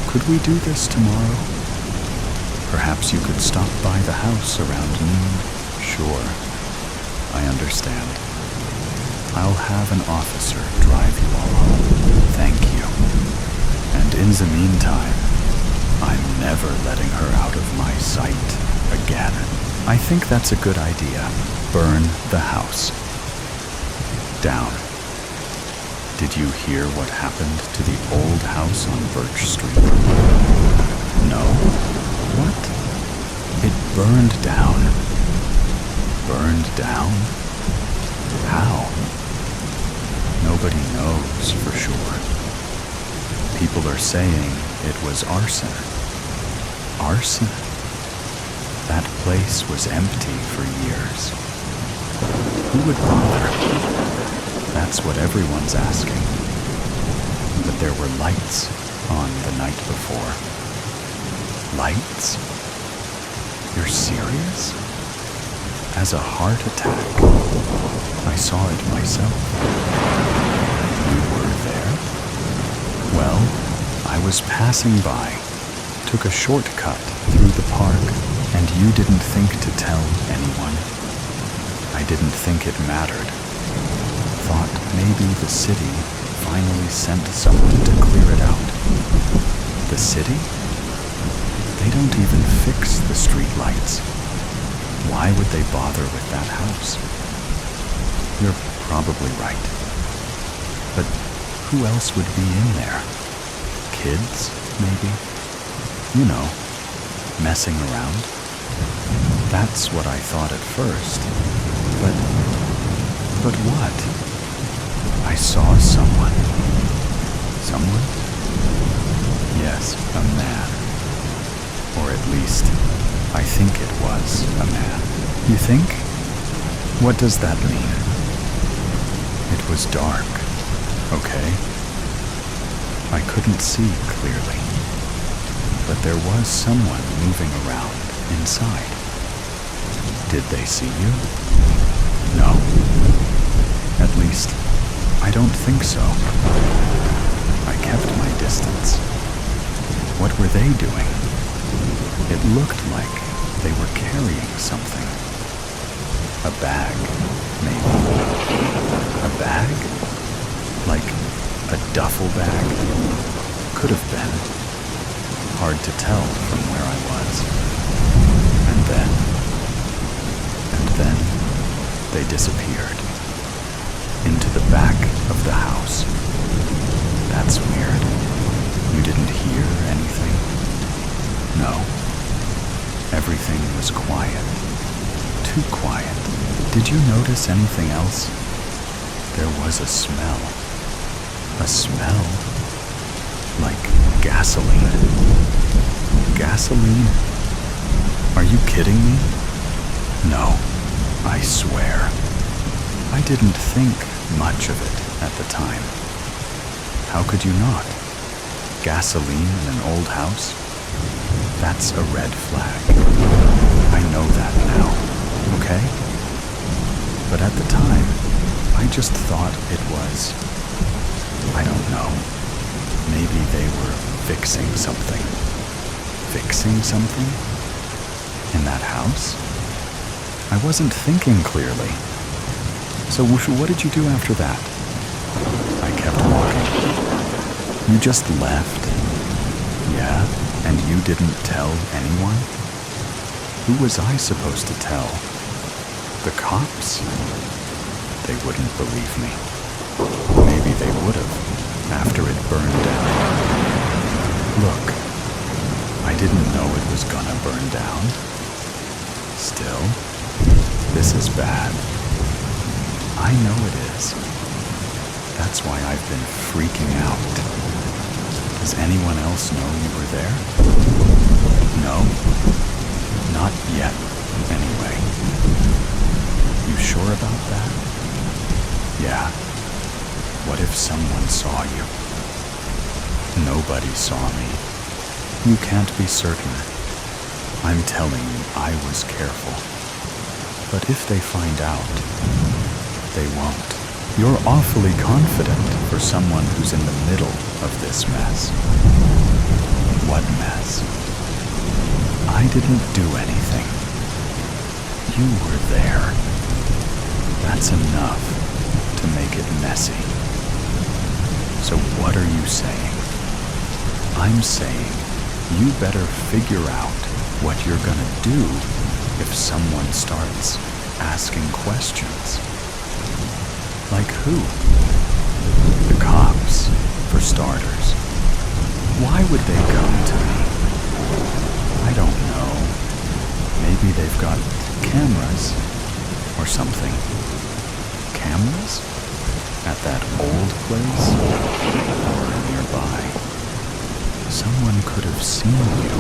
Could we do this tomorrow? Perhaps you could stop by the house around noon? Sure. I understand. I'll have an officer drive you all home. Thank you. And in the meantime, I'm never letting her out of my sight again. I think that's a good idea. Burn the house down. Did you hear what happened to the old house on Birch Street? No. What? It burned down. Burned down? How? Nobody knows for sure. People are saying it was arson. Arson? That place was empty for years. Who would bother? That's what everyone's asking. But there were lights on the night before. Lights? You're serious? As a heart attack. I saw it myself. You were there? Well, I was passing by, took a shortcut through the park, and you didn't think to tell anyone. I didn't think it mattered. Thought maybe the city finally sent someone to clear it out. The city? They don't even fix the street lights. Why would they bother with that house? You're probably right. But who else would be in there? Kids, maybe? You know, messing around. That's what I thought at first. But what? I saw someone. Someone? Yes, a man. Or at least, I think it was a man. You think? What does that mean? It was dark, okay? I couldn't see clearly, but there was someone moving around inside. Did they see you? No. At least, I don't think so. I kept my distance. What were they doing? It looked like they were carrying something. A bag, maybe. A bag? Like a duffel bag? Could have been. Hard to tell from where I was. And then they disappeared. Into the back of the house. That's weird. You didn't hear anything? No. Everything was quiet. Too quiet. Did you notice anything else? There was a smell. A smell? Like gasoline. Gasoline? Are you kidding me? No, I swear. I didn't think much of it at the time. How could you not? Gasoline in an old house? That's a red flag. I know that now, okay? But at the time, I just thought it was, I don't know, maybe they were fixing something. Fixing something? In that house? I wasn't thinking clearly. So what did you do after that? I kept walking. You just left? Yeah? And you didn't tell anyone? Who was I supposed to tell? The cops? They wouldn't believe me. Maybe they would have, after it burned down. Look, I didn't know it was gonna burn down. Still, this is bad. I know it is. That's why I've been freaking out. Does anyone else know you were there? No? Not yet, anyway. You sure about that? Yeah. What if someone saw you? Nobody saw me. You can't be certain. I'm telling you, I was careful. But if they find out, they won't. You're awfully confident for someone who's in the middle of this mess. What mess? I didn't do anything. You were there. That's enough to make it messy. So what are you saying? I'm saying you better figure out what you're gonna do if someone starts asking questions. Like who? The cops, for starters. Why would they come to me? I don't know. Maybe they've got cameras or something. Cameras? At that old place? Or nearby? Someone could have seen you.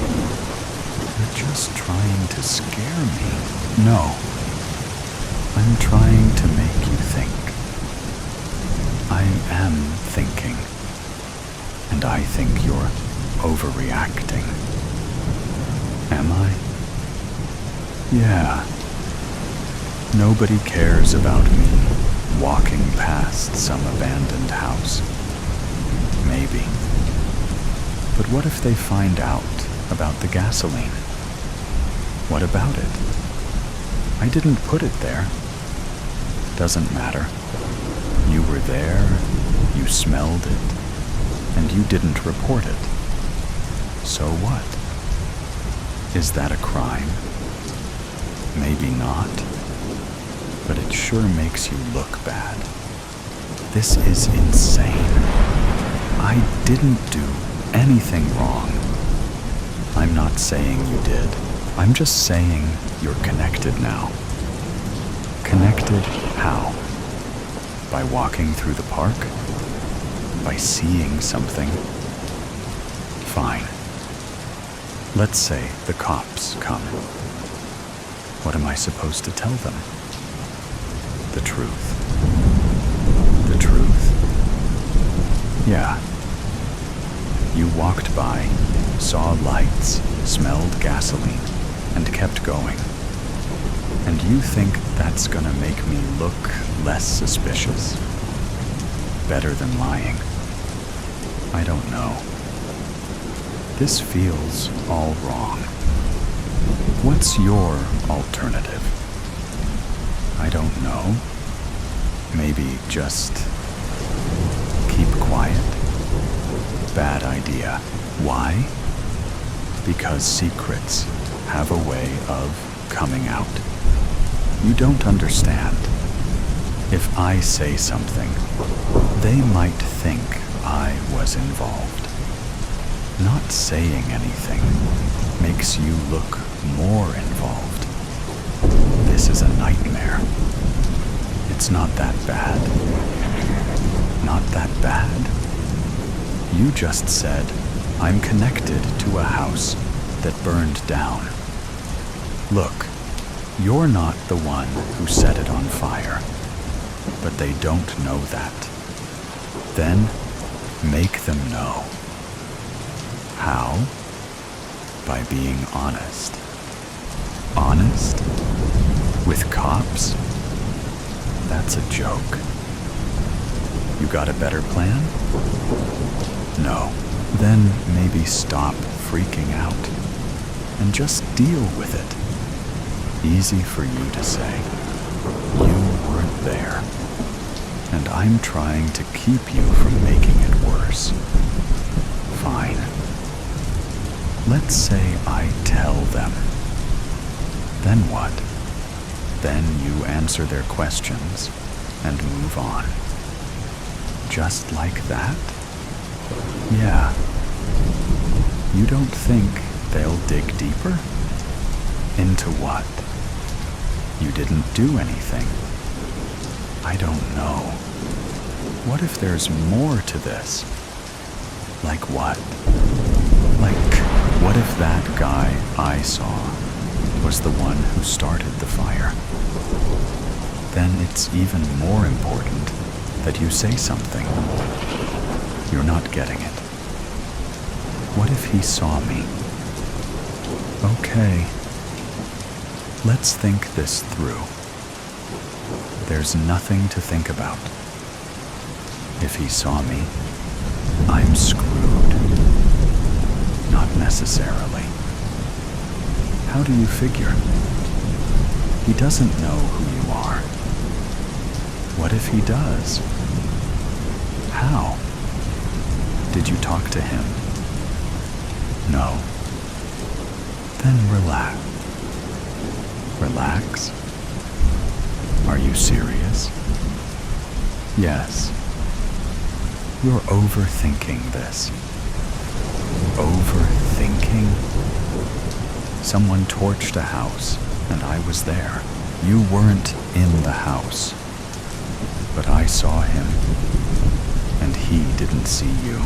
You're just trying to scare me. No. I'm trying to make you think. I am thinking. And I think you're overreacting. Am I? Yeah. Nobody cares about me walking past some abandoned house. Maybe. But what if they find out about the gasoline? What about it? I didn't put it there. Doesn't matter. You were there, you smelled it, and you didn't report it. So what? Is that a crime? Maybe not, but it sure makes you look bad. This is insane. I didn't do anything wrong. I'm not saying you did. I'm just saying you're connected now. Connected how? By walking through the park? By seeing something? Fine. Let's say the cops come. What am I supposed to tell them? The truth. The truth? Yeah. You walked by, saw lights, smelled gasoline, and kept going. And you think that's gonna make me look less suspicious? Better than lying? I don't know. This feels all wrong. What's your alternative? I don't know. Maybe just keep quiet? Bad idea. Why? Because secrets have a way of coming out. You don't understand. If I say something, they might think I was involved. Not saying anything makes you look more involved. This is a nightmare. It's not that bad. Not that bad? You just said, I'm connected to a house that burned down. Look, you're not the one who set it on fire, but they don't know that. Then, make them know. How? By being honest. Honest? With cops? That's a joke. You got a better plan? No. Then maybe stop freaking out and just deal with it. Easy for you to say. You weren't there. And I'm trying to keep you from making it worse. Fine. Let's say I tell them. Then what? Then you answer their questions and move on. Just like that? Yeah. You don't think they'll dig deeper? Into what? You didn't do anything. I don't know. What if there's more to this? Like what? Like, what if that guy I saw was the one who started the fire? Then it's even more important that you say something. You're not getting it. What if he saw me? Okay. Let's think this through. There's nothing to think about. If he saw me, I'm screwed. Not necessarily. How do you figure? He doesn't know who you are. What if he does? How? Did you talk to him? No. Then relax. Relax? Are you serious? Yes. You're overthinking this. Overthinking? Someone torched a house, and I was there. You weren't in the house. But I saw him, and he didn't see you.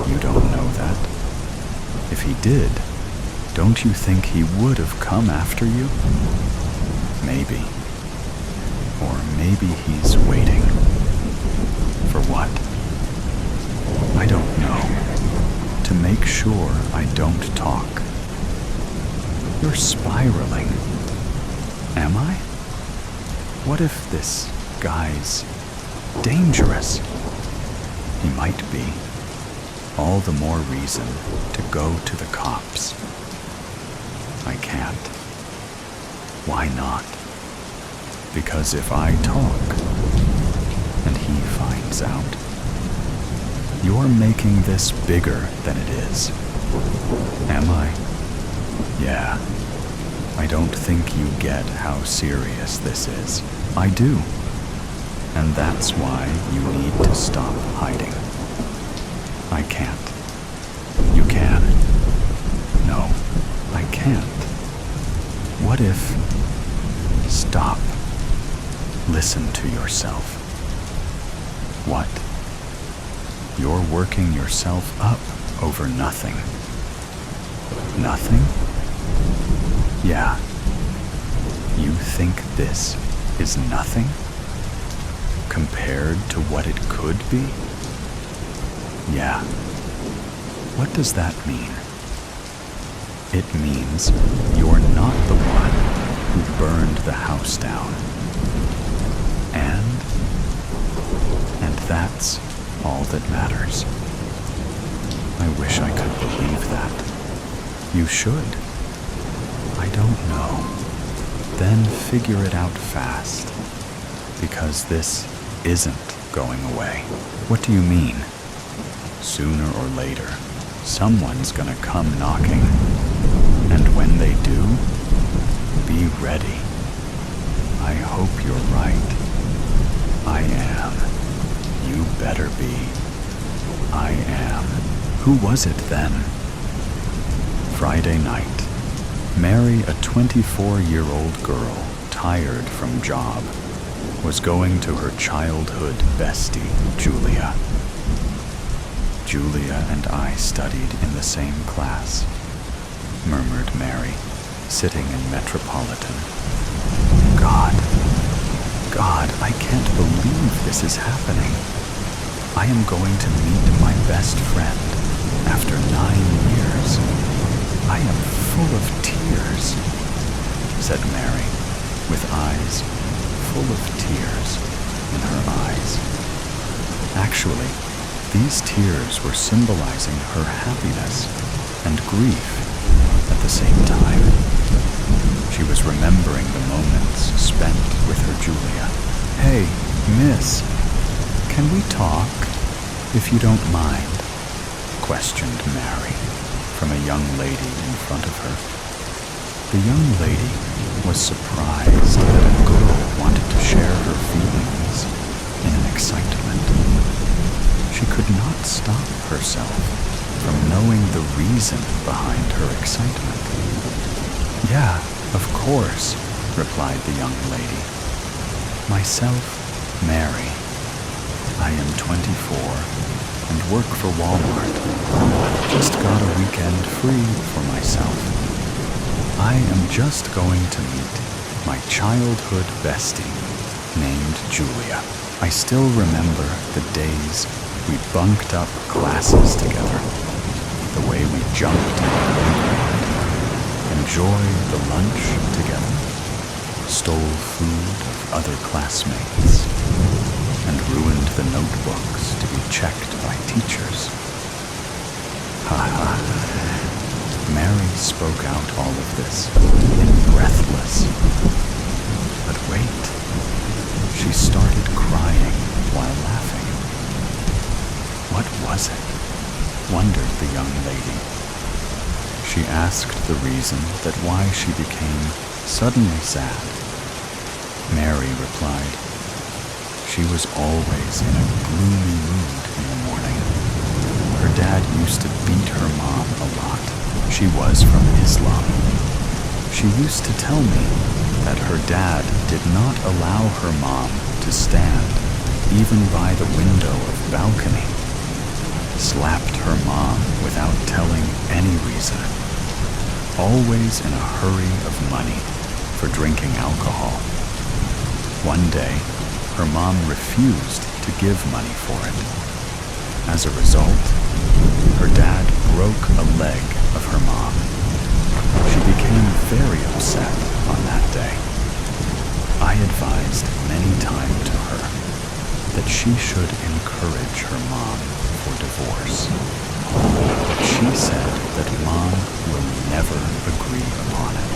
You don't know that. If he did, don't you think he would have come after you? Maybe. Or maybe he's waiting. For what? I don't know. To make sure I don't talk. You're spiraling. Am I? What if this guy's dangerous? He might be. All the more reason to go to the cops. I can't. Why not? Because if I talk, and he finds out, you're making this bigger than it is. Am I? Yeah. I don't think you get how serious this is. I do. And that's why you need to stop hiding. I can't. You can. No, I can't. What if... Stop. Listen to yourself. What? You're working yourself up over nothing. Nothing? Yeah. You think this is nothing? Compared to what it could be? Yeah. What does that mean? It means you're not the one who burned the house down. And that's all that matters. I wish I could believe that. You should. I don't know. Then figure it out fast. Because this isn't going away. What do you mean? Sooner or later, someone's gonna come knocking. And when they do, be ready. I hope you're right. I am. You better be. I am. Who was it then? Friday night. Mary, a 24-year-old girl, tired from job, was going to her childhood bestie, Julia. Julia and I studied in the same class, murmured Mary, sitting in Metropolitan. God, I can't believe this is happening. I am going to meet my best friend after 9 years. I am full of tears, said Mary, with eyes full of tears in her eyes. Actually, these tears were symbolizing her happiness and grief at the same time. She was remembering the moments spent with her Julia. Hey, miss, can we talk, if you don't mind? Questioned Mary from a young lady in front of her. The young lady was surprised that a girl wanted to share her feelings in an excitement. She could not stop herself from knowing the reason behind her excitement. Yeah, of course, replied the young lady. Myself, Mary. I am 24 and work for Walmart. Just got a weekend free for myself. I am just going to meet my childhood bestie named Julia. I still remember the days we bunked up classes together, the way we jumped in the playground, enjoyed the lunch together, stole food of other classmates, and ruined the notebooks to be checked by teachers. Ha ha. Mary spoke out all of this in breathless. But wait, she started crying while laughing. What was it? Wondered the young lady. She asked the reason that why she became suddenly sad. Mary replied, she was always in a gloomy mood in the morning. Her dad used to beat her mom a lot. She was from Islam. She used to tell me that her dad did not allow her mom to stand even by the window of the balcony. Slapped her mom without telling any reason. Always in a hurry of money for drinking alcohol. One day, her mom refused to give money for it. As a result, her dad broke a leg of her mom. She became very upset on that day. I advised many times to her that she should encourage her mom for divorce. But she said that Mom will never agree upon it.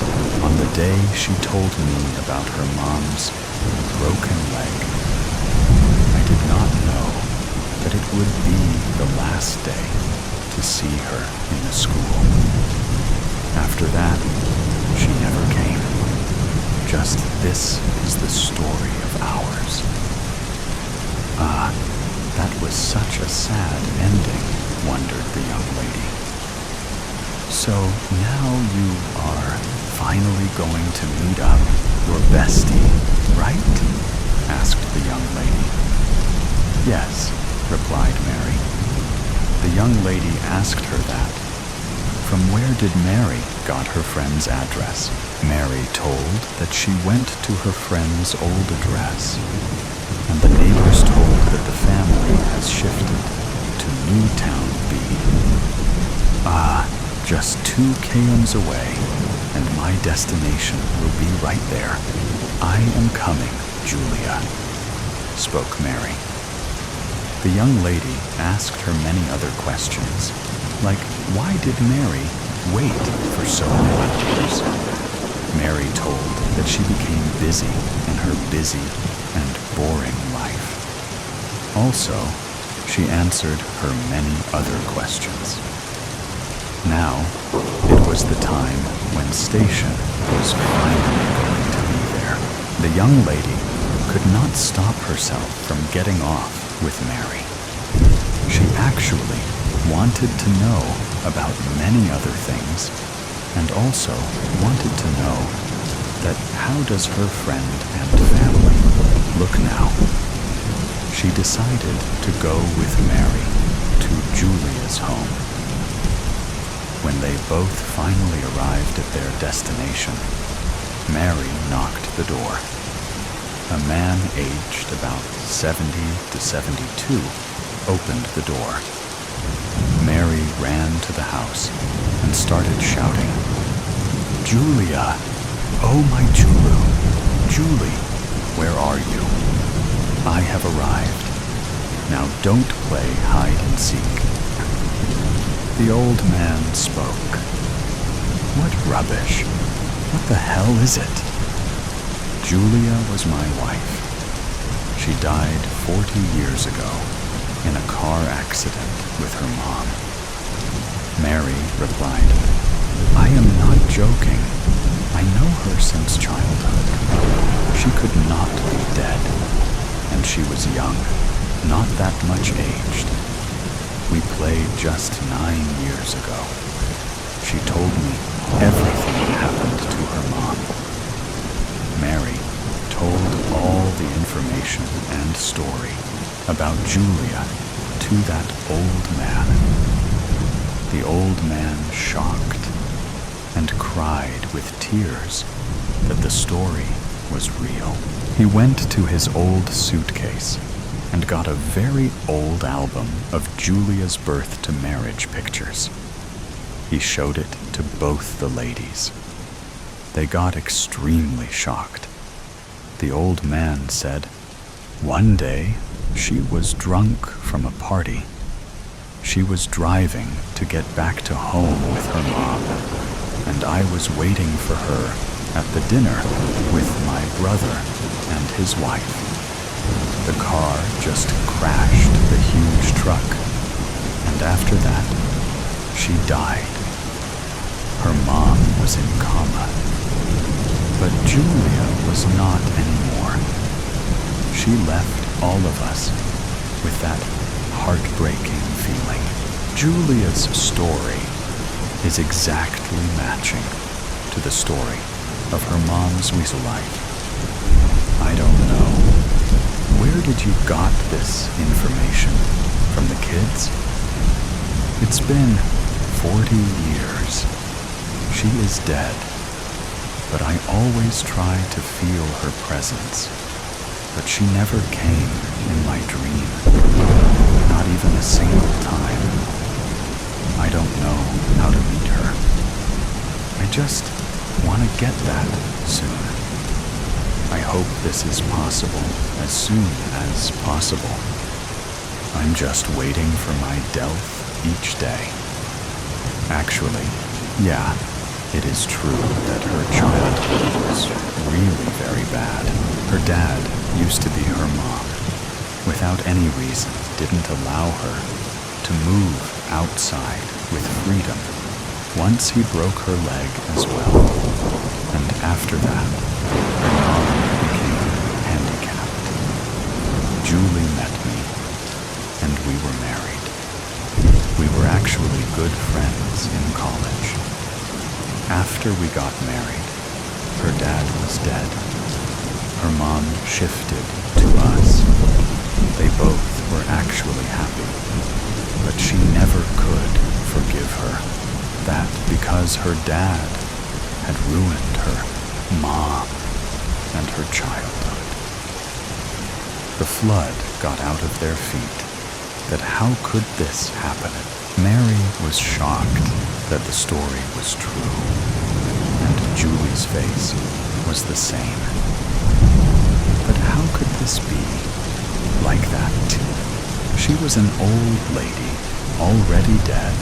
On the day she told me about her mom's broken leg, I did not know that it would be the last day to see her in the school. After that, she never came. Just this is the story of ours. Ah, that was such a sad ending, wondered the young lady. So now you are finally going to meet up your bestie, right? Asked the young lady. Yes, replied Mary. The young lady asked her that. From where did Mary got her friend's address? Mary told that she went to her friend's old address, and the neighbors told that the family has shifted to Newtown B. Ah, just 2 kms away, and my destination will be right there. I am coming, Julia, spoke Mary. The young lady asked her many other questions, like why did Mary wait for so many years? Mary told that she became busy in her busy and boring life. Also, she answered her many other questions. Now, it was the time when Station was finally going to be there. The young lady could not stop herself from getting off with Mary. She actually wanted to know about many other things, and also wanted to know that how does her friend and family look now. She decided to go with Mary to Julia's home. When they both finally arrived at their destination, Mary knocked the door. A man aged about 70 to 72 opened the door. Mary ran to the house and started shouting, "Julia! Oh my Julu! Julie, where are you? I have arrived. Now don't play hide and seek." The old man spoke. "What rubbish! What the hell is it?" Julia was my wife. She died 40 years ago in a car accident with her mom. Mary replied, "I am not joking. I know her since childhood. She could not be dead, and she was young, not that much aged. We played just 9 years ago. She told me everything that happened to her mom." Mary told all the information and story about Julia to that old man. The old man shocked and cried with tears that the story was real. He went to his old suitcase and got a very old album of Julia's birth to marriage pictures. He showed it to both the ladies. They got extremely shocked. The old man said, "One day she was drunk from a party. She was driving to get back to home with her mom, and I was waiting for her at the dinner with my brother and his wife. The car just crashed the huge truck, and after that, she died. Her mom was in coma, but Julia was not anymore. She left all of us with that heartbreaking feeling." Julia's story is exactly matching to the story of her mom's weasel life. I don't know. Where did you got this information? From the kids? It's been 40 years. She is dead, but I always try to feel her presence. But she never came in my dream, not even a single time. I don't know how to meet her. I just want to get that soon. I hope this is possible as soon as possible. I'm just waiting for my Delph each day. Actually, yeah, it is true that her childhood was really very bad. Her dad used to be her mom. Without any reason, didn't allow her to move outside with freedom. Once he broke her leg as well. And after that, her mom became handicapped. Julie met me, and we were married. We were actually good friends in college. After we got married, her dad was dead. Her mom shifted to us. They both were actually happy, but she never could forgive her. That because her dad had ruined her mom and her childhood. The flood got out of their feet. That how could this happen? Mary was shocked that the story was true, and Julie's face was the same. But how could this be like that? She was an old lady, already dead,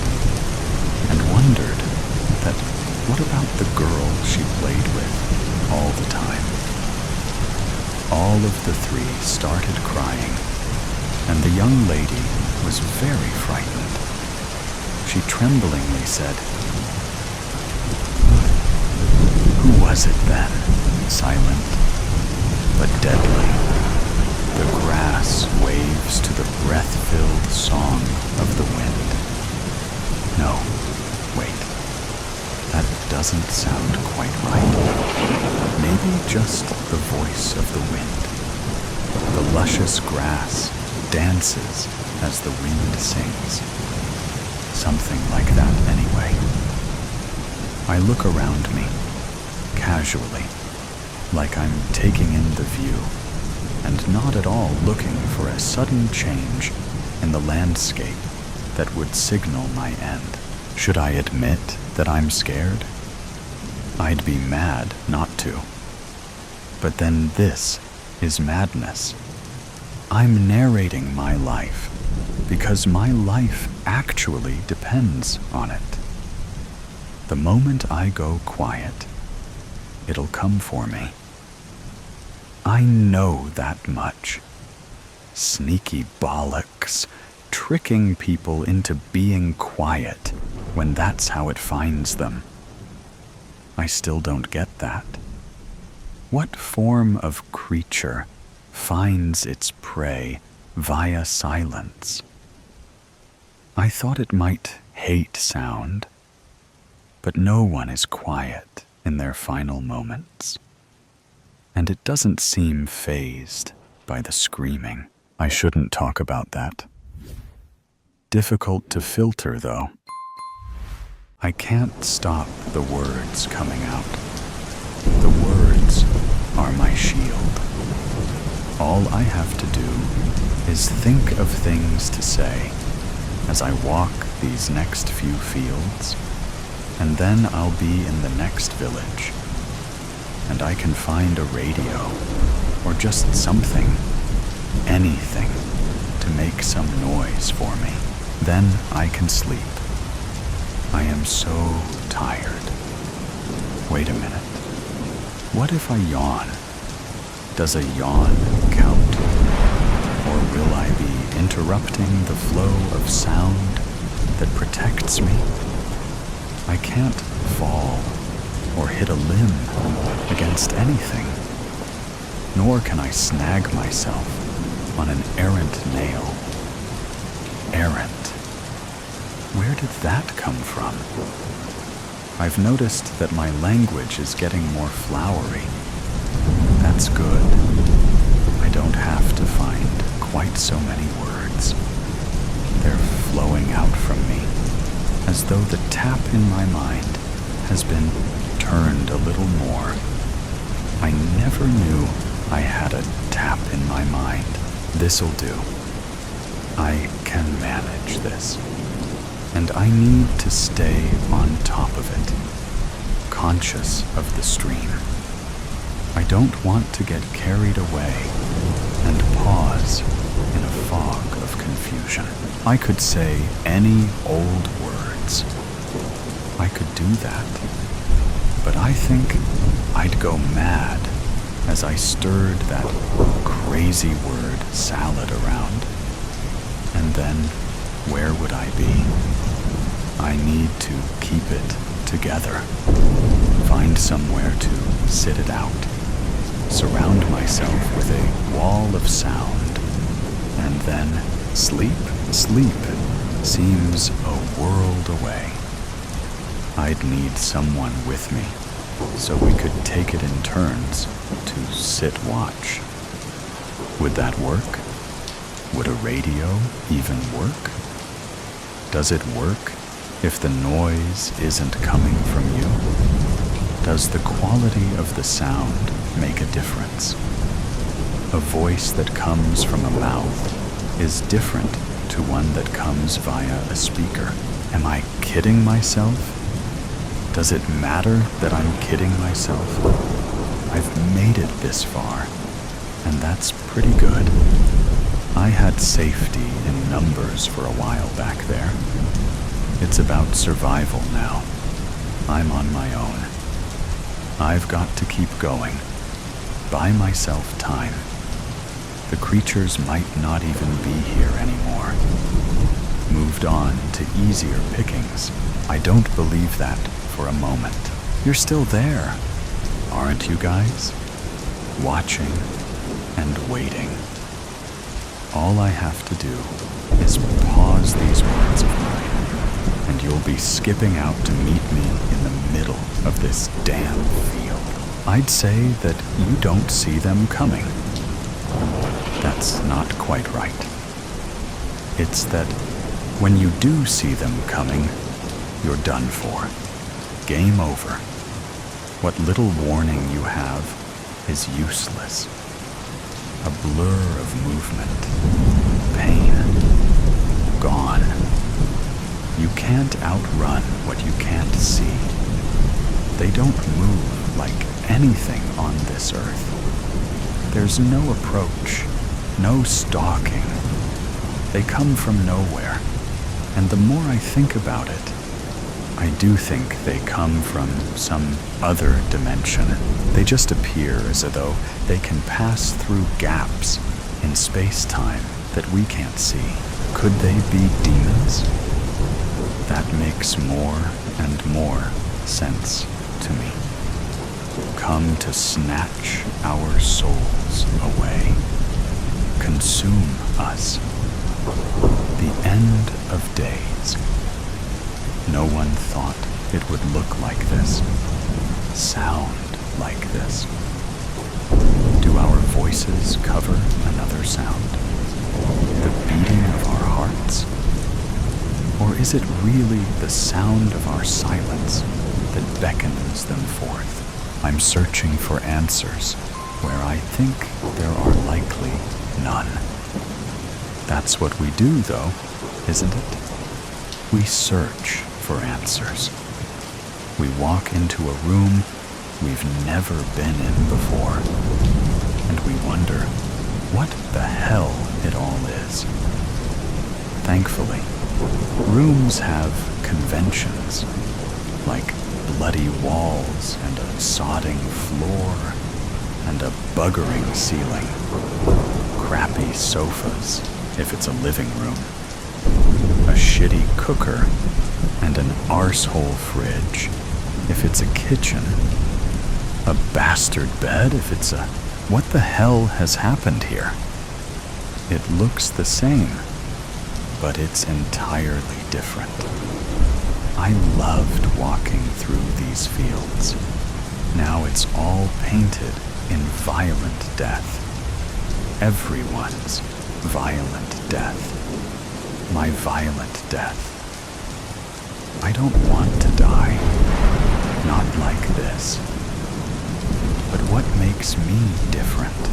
and wondered that what about the girl she played with all the time? All of the three started crying, and the young lady was very frightened. She tremblingly said, "Who was it then?" Silent, but deadly. The grass waves to the breath-filled song of the wind. No, wait. That doesn't sound quite right. Maybe just the voice of the wind. The luscious grass dances as the wind sings. Something like that anyway. I look around me, casually, like I'm taking in the view, and not at all looking for a sudden change in the landscape that would signal my end. Should I admit that I'm scared? I'd be mad not to. But then this is madness. I'm narrating my life because my life actually depends on it. The moment I go quiet, it'll come for me. I know that much. Sneaky bollocks, tricking people into being quiet when that's how it finds them. I still don't get that. What form of creature finds its prey via silence? I thought it might hate sound, but no one is quiet in their final moments. And it doesn't seem fazed by the screaming. I shouldn't talk about that. Difficult to filter, though. I can't stop the words coming out. The words are my shield. All I have to do is think of things to say as I walk these next few fields, and then I'll be in the next village, and I can find a radio or just something, anything, to make some noise for me. Then I can sleep. I am so tired. Wait a minute. What if I yawn? Does a yawn count? Or will I be interrupting the flow of sound that protects me? I can't fall or hit a limb against anything, nor can I snag myself on an errant nail. Errant. Where did that come from? I've noticed that my language is getting more flowery. That's good. I don't have to find quite so many words. They're flowing out from me, as though the tap in my mind has been turned a little more. I never knew I had a tap in my mind. This'll do. I can manage this. And I need to stay on top of it. conscious of the stream. I don't want to get carried away and pause in a fog of confusion. I could say any old words. I could do that. But I think I'd go mad as I stirred that crazy word salad around. And then where would I be? I need to keep it together. Find somewhere to sit it out. Surround myself with a wall of sound. And then sleep seems a world away. I'd need someone with me so we could take it in turns to sit watch. Would that work? Would a radio even work? Does it work if the noise isn't coming from you? Does the quality of the sound make a difference? A voice that comes from a mouth is different to one that comes via a speaker. Am I kidding myself? Does it matter that I'm kidding myself? I've made it this far, and that's pretty good. I had safety in numbers for a while back there. It's about survival now. I'm on my own. I've got to keep going. Buy myself time. The creatures might not even be here anymore. Moved on to easier pickings. I don't believe that for a moment. You're still there, aren't you guys? Watching and waiting. All I have to do is pause these words of mine, and you'll be skipping out to meet me in the middle of this damn field. I'd say that you don't see them coming. That's not quite right. It's that when you do see them coming, you're done for. Game over. What little warning you have is useless. A blur of movement. Pain. Gone. You can't outrun what you can't see. They don't move like anything on this earth. There's no approach, no stalking. They come from nowhere, and the more I think about it, I do think they come from some other dimension. They just appear as though they can pass through gaps in space-time that we can't see. Could they be demons? That makes more and more sense to me. Come to snatch our souls away. Consume us. The end of days. No one thought it would look like this, sound like this. Do our voices cover another sound? The beating of our hearts? Or is it really the sound of our silence that beckons them forth? I'm searching for answers where I think there are likely none. That's what we do, though, isn't it? We search for answers. We walk into a room we've never been in before, and we wonder what the hell it all is. Thankfully, rooms have conventions, like bloody walls and a sodding floor and a buggering ceiling, crappy sofas if it's a living room, a shitty cooker, and an arsehole fridge if it's a kitchen, a bastard bed if it's a... What the hell has happened here? It looks the same, but it's entirely different. I loved walking through these fields. Now it's all painted in violent death. Everyone's violent death. My violent death. I don't want to die. Not like this. But what makes me different?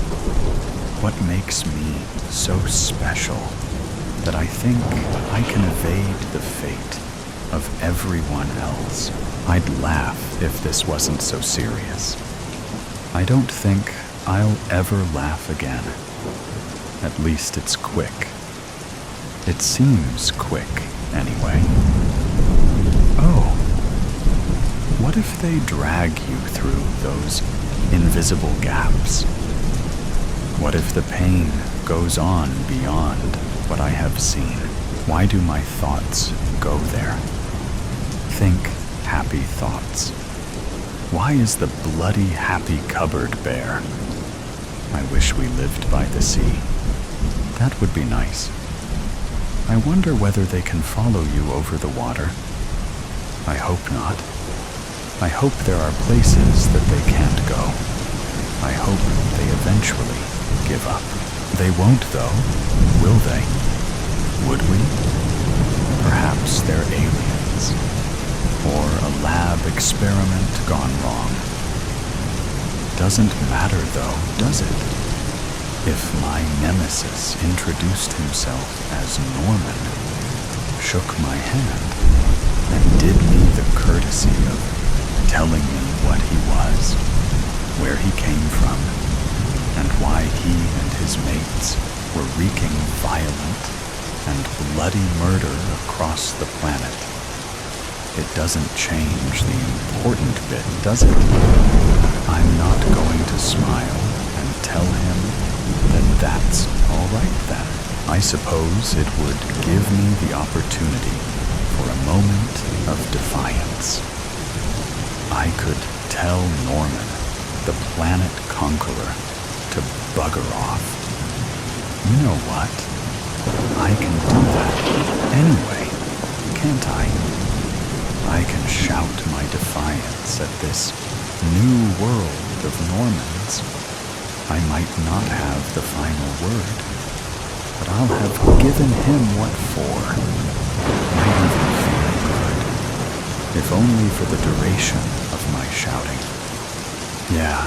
What makes me so special that I think I can evade the fate of everyone else. I'd laugh if this wasn't so serious. I don't think I'll ever laugh again. At least it's quick. It seems quick, anyway. Oh, what if they drag you through those invisible gaps? What if the pain goes on beyond what I have seen? Why do my thoughts go there? Think happy thoughts. Why is the bloody happy cupboard bare? I wish we lived by the sea. That would be nice. I wonder whether they can follow you over the water. I hope not. I hope there are places that they can't go. I hope they eventually give up. They won't, though, will they? Would we? Perhaps they're aliens. Or a lab experiment gone wrong. Doesn't matter, though, does it? If my nemesis introduced himself as Norman, shook my hand, and did me the courtesy of telling me what he was, where he came from, and why he and his mates were wreaking violent and bloody murder across the planet, it doesn't change the important bit, does it? I'm not going to smile and tell him that that's all right then. I suppose it would give me the opportunity for a moment of defiance. I could tell Norman, the planet conqueror, to bugger off. You know what? I can do that anyway, can't I? I can shout my defiance at this new world of Normans. I might not have the final word, but I'll have given him what for. Might even feel good, if only for the duration of my shouting. Yeah,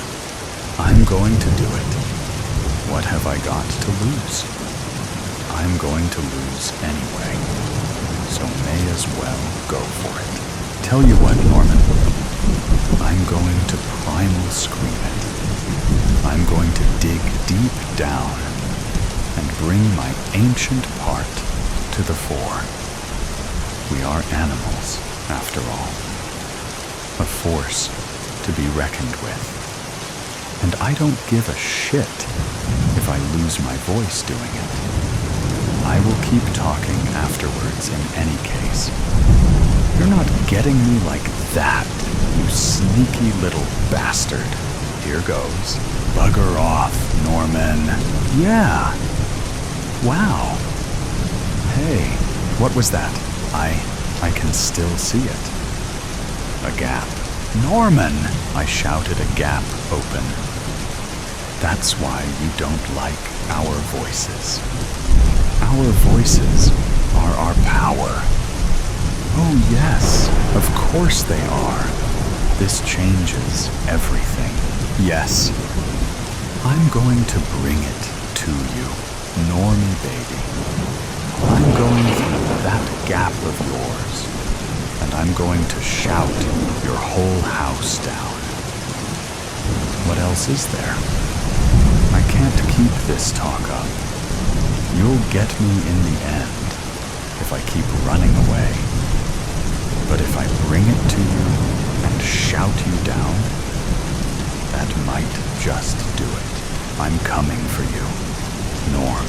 I'm going to do it. What have I got to lose? I'm going to lose anyway, so may as well go for it. Tell you what, Norman, I'm going to primal scream it. I'm going to dig deep down and bring my ancient part to the fore. We are animals, after all. A force to be reckoned with. And I don't give a shit if I lose my voice doing it. I will keep talking afterwards in any case. You're not getting me like that, you sneaky little bastard. Here goes. Bugger off, Norman. Yeah. Wow. Hey, what was that? I can still see it. A gap. Norman! I shouted, a gap open. That's why you don't like our voices. Our voices are our power. Oh yes, of course they are. This changes everything. Yes. I'm going to bring it to you, Normie baby. I'm going through that gap of yours, and I'm going to shout your whole house down. What else is there? I can't keep this talk up. You'll get me in the end if I keep running away. But if I bring it to you and shout you down, that might just do it. I'm coming for you, Norm.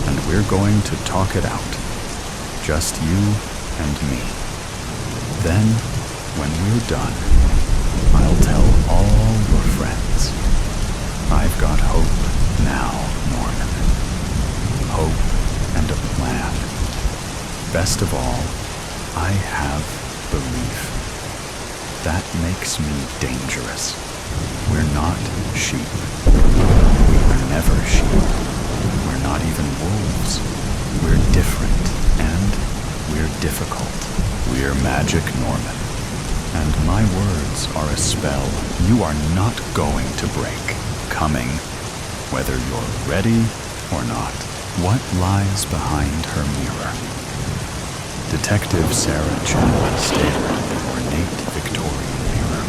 And we're going to talk it out. Just you and me. Then, when we're done, I'll tell all your friends. I've got hope now, Norman. Hope and a plan. Best of all, I have belief. That makes me dangerous. We're not sheep. We were never sheep. We're not even wolves. We're different, and we're difficult. We're magic, Norman. And my words are a spell you are not going to break. Coming, whether you're ready or not. What lies behind her mirror? Detective Sarah Chen stared at the ornate Victorian mirror,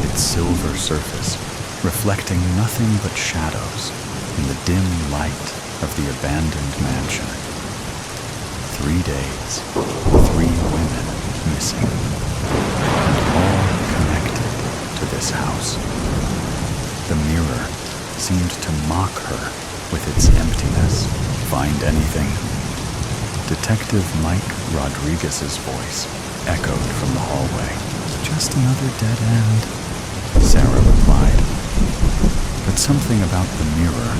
its silver surface reflecting nothing but shadows in the dim light of the abandoned mansion. 3 days, 3 women missing, and all connected to this house. The mirror seemed to mock her with its emptiness. Find anything? Detective Mike Rodriguez's voice echoed from the hallway. Just another dead end, Sarah replied. But something about the mirror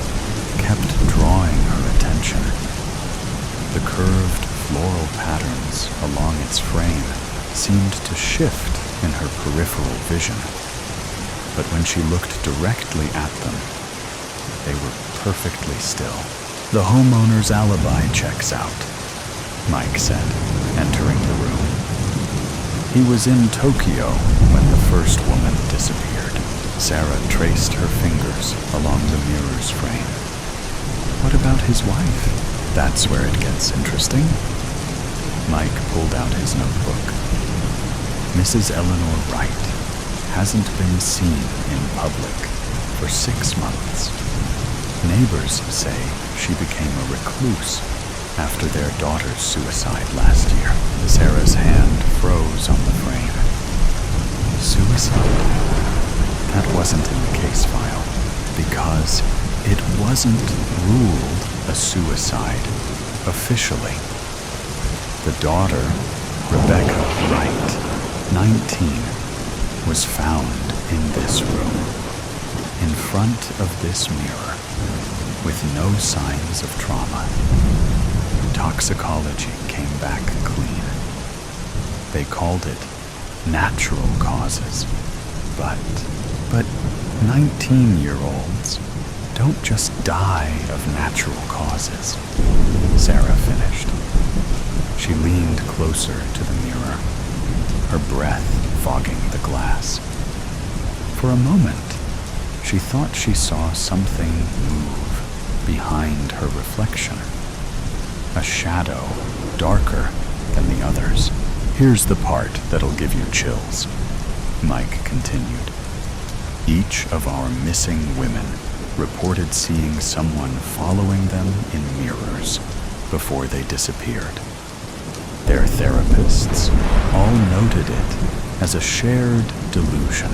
kept drawing her attention. The curved floral patterns along its frame seemed to shift in her peripheral vision. But when she looked directly at them, they were perfectly still. The homeowner's alibi checks out, Mike said, entering the room. He was in Tokyo when the first woman disappeared. Sarah traced her fingers along the mirror's frame. What about his wife? That's where it gets interesting. Mike pulled out his notebook. Mrs. Eleanor Wright hasn't been seen in public for 6 months. Neighbors say she became a recluse after their daughter's suicide last year. Sarah's hand froze on the frame. Suicide? That wasn't in the case file, because it wasn't ruled a suicide officially. The daughter, Rebecca Wright, 19, was found in this room, in front of this mirror, with no signs of trauma. Toxicology came back clean. They called it natural causes, but 19-year-olds don't just die of natural causes, Sarah finished. She leaned closer to the mirror, her breath fogging the glass. For a moment, she thought she saw something move behind her reflection. A shadow darker than the others. Here's the part that'll give you chills, Mike continued. Each of our missing women reported seeing someone following them in mirrors before they disappeared. Their therapists all noted it as a shared delusion.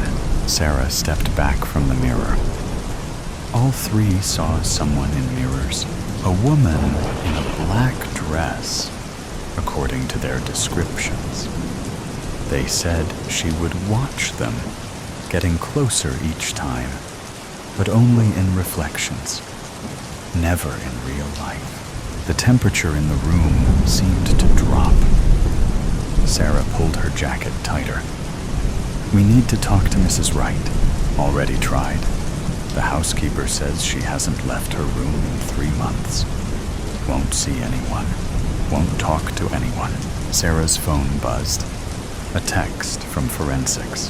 Sarah stepped back from the mirror. All 3 saw someone in mirrors, a woman in a black dress, according to their descriptions. They said she would watch them, getting closer each time, but only in reflections, never in real life. The temperature in the room seemed to drop. Sarah pulled her jacket tighter. We need to talk to Mrs. Wright. Already tried. The housekeeper says she hasn't left her room in 3 months. Won't see anyone. Won't talk to anyone. Sarah's phone buzzed. A text from forensics.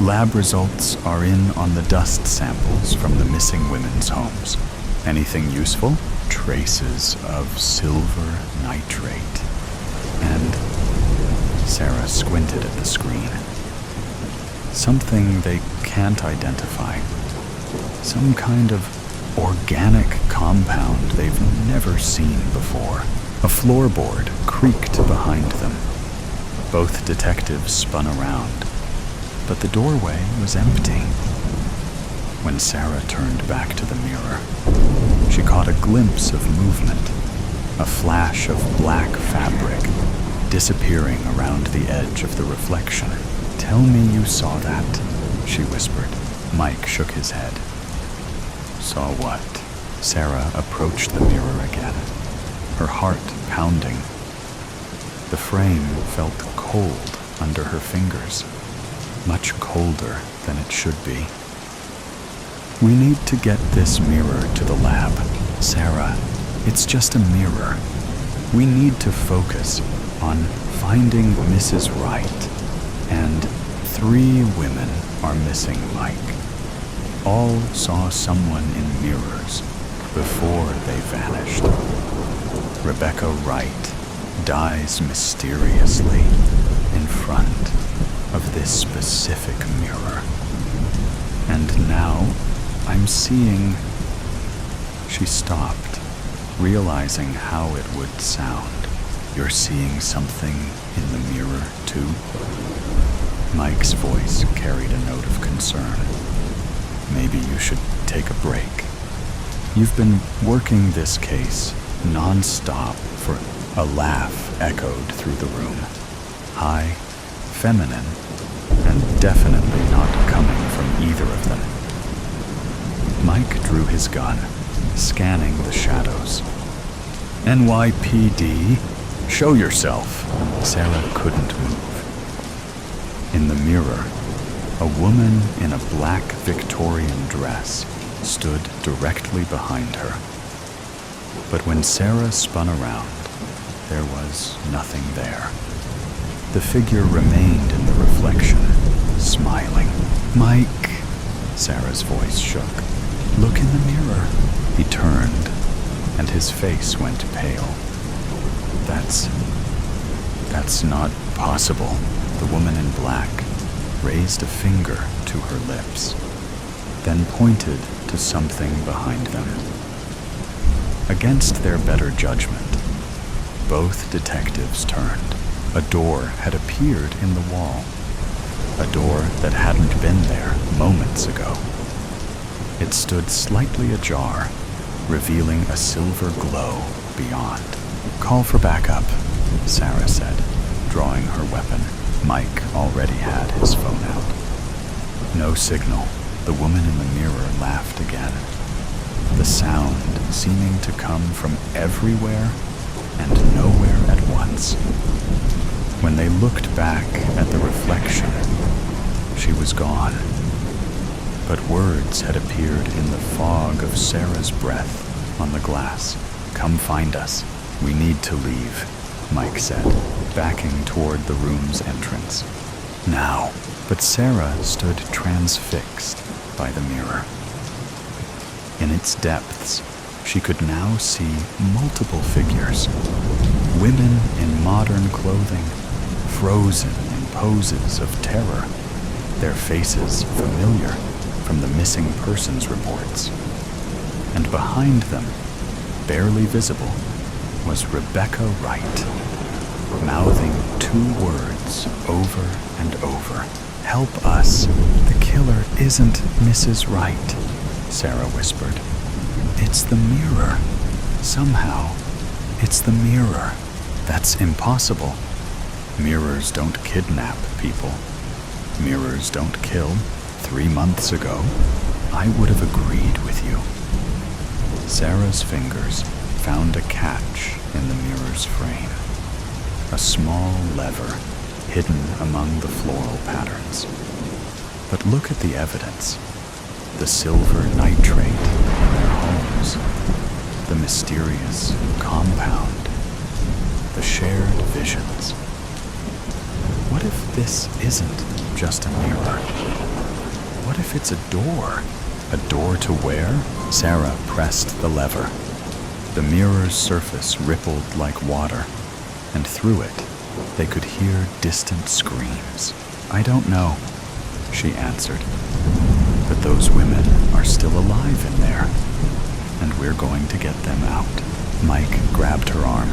Lab results are in on the dust samples from the missing women's homes. Anything useful? Traces of silver nitrate. And Sarah squinted at the screen. Something they can't identify. Some kind of organic compound they've never seen before. A floorboard creaked behind them. Both detectives spun around, but the doorway was empty. When Sarah turned back to the mirror, she caught a glimpse of movement, a flash of black fabric disappearing around the edge of the reflection. Tell me you saw that, she whispered. Mike shook his head. Saw what? Sarah approached the mirror again, her heart pounding. The frame felt cold under her fingers, much colder than it should be. We need to get this mirror to the lab. Sarah, it's just a mirror. We need to focus on finding Mrs. Wright. And 3 women are missing, Mike. All saw someone in mirrors before they vanished. Rebecca Wright dies mysteriously in front of this specific mirror. And now I'm seeing... She stopped, realizing how it would sound. You're seeing something in the mirror, too? Mike's voice carried a note of concern. Maybe you should take a break. You've been working this case non-stop for... A laugh echoed through the room. High, feminine, and definitely not coming from either of them. Mike drew his gun, scanning the shadows. NYPD, show yourself. Sarah couldn't move. In the mirror, a woman in a black Victorian dress stood directly behind her. But when Sarah spun around, there was nothing there. The figure remained in the reflection, smiling. Mike, Sarah's voice shook. Look in the mirror. He turned, and his face went pale. That's not possible. The woman in black raised a finger to her lips, then pointed to something behind them. Against their better judgment, both detectives turned. A door had appeared in the wall, a door that hadn't been there moments ago. It stood slightly ajar, revealing a silver glow beyond. Call for backup, Sarah said, drawing her weapon. Mike already had his phone out. No signal. The woman in the mirror laughed again, the sound seeming to come from everywhere and nowhere at once. When they looked back at the reflection, she was gone. But words had appeared in the fog of Sarah's breath on the glass. Come find us. We need to leave, Mike said, backing toward the room's entrance. Now. But Sarah stood transfixed by the mirror. In its depths, she could now see multiple figures. Women in modern clothing, frozen in poses of terror, their faces familiar from the missing persons reports. And behind them, barely visible, was Rebecca Wright, mouthing two words over and over. Help us. The killer isn't Mrs. Wright, Sarah whispered. It's the mirror. Somehow, it's the mirror. That's impossible. Mirrors don't kidnap people. Mirrors don't kill. 3 months ago, I would have agreed with you. Sarah's fingers found a catch in the mirror's frame. A small lever hidden among the floral patterns. But look at the evidence. The silver nitrate in their homes, the mysterious compound, the shared visions. What if this isn't just a mirror? What if it's a door? A door to where? Sarah pressed the lever. The mirror's surface rippled like water, and through it, they could hear distant screams. I don't know, she answered. But those women are still alive in there, and we're going to get them out. Mike grabbed her arm.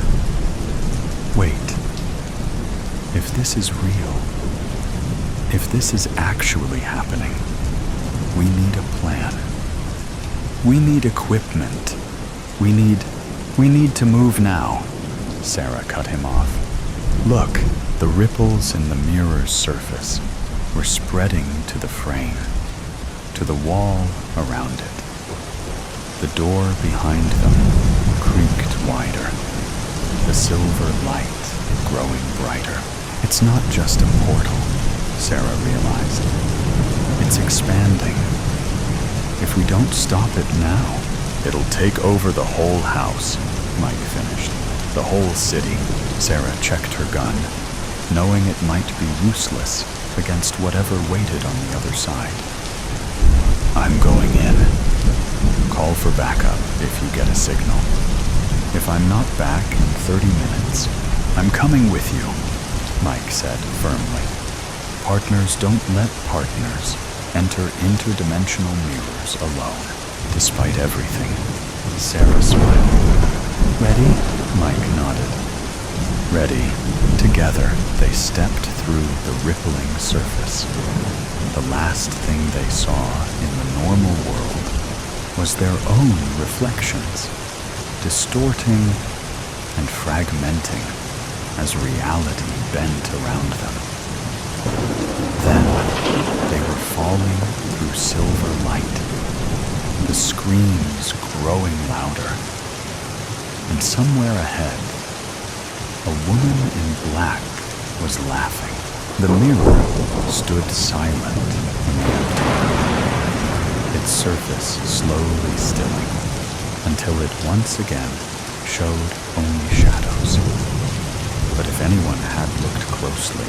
Wait. If this is real, if this is actually happening, we need a plan. We need equipment. We need to move now. Sarah cut him off. Look, the ripples in the mirror's surface were spreading to the frame, to the wall around it. The door behind them creaked wider, the silver light growing brighter. It's not just a portal, Sarah realized. It's expanding. If we don't stop it now, it'll take over the whole house, Mike finished. The whole city. Sarah checked her gun, knowing it might be useless against whatever waited on the other side. I'm going in. Call for backup if you get a signal. If I'm not back in 30 minutes, I'm coming with you, Mike said firmly. Partners don't let partners enter interdimensional mirrors alone, despite everything. Sarah smiled. Ready? Mike nodded. Ready. Together, they stepped through the rippling surface. The last thing they saw in the normal world was their own reflections, distorting and fragmenting as reality bent around them. Then they were falling through silver light, the screams growing louder. And somewhere ahead, a woman in black was laughing. The mirror stood silent in the empty room, its surface slowly stilling, until it once again showed only shadows. But if anyone had looked closely,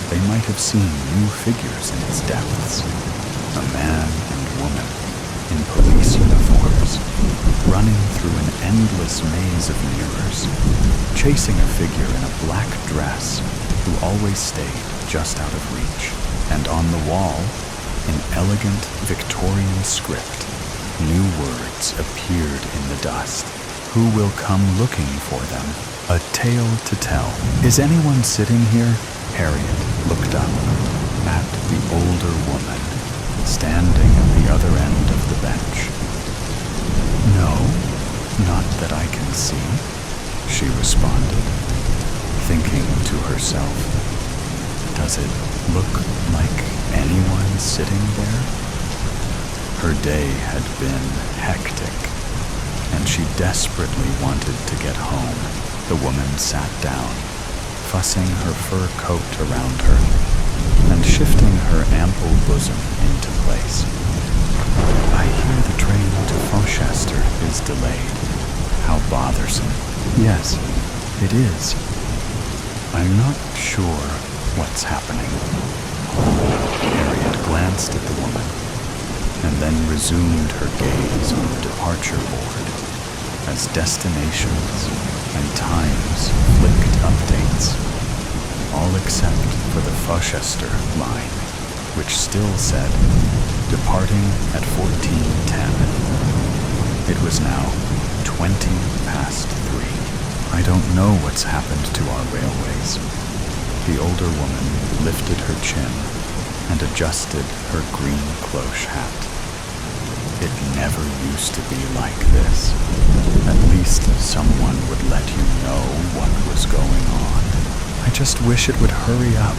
they might have seen new figures in its depths. A man and woman in police uniforms, running through an endless maze of mirrors, chasing a figure in a black dress who always stayed just out of reach. And on the wall, in elegant Victorian script, new words appeared in the dust. Who will come looking for them? A tale to tell. Is anyone sitting here? Harriet looked up at the older woman standing at the other end of the bench. No, not that I can see, she responded, thinking to herself, does it look like anyone sitting there? Her day had been hectic, and she desperately wanted to get home. The woman sat down, fussing her fur coat around her and shifting her ample bosom into place. I hear the train to Fauchester is delayed. How bothersome. Yes, it is. I'm not sure what's happening. Harriet glanced at the woman and then resumed her gaze on the departure board as destinations and times flicked updates, all except for the Fauchester line, which still said, departing at 14:10. It was now 3:20. I don't know what's happened to our railways. The older woman lifted her chin and adjusted her green cloche hat. It never used to be like this. At least someone would let you know what was going on. I just wish it would hurry up.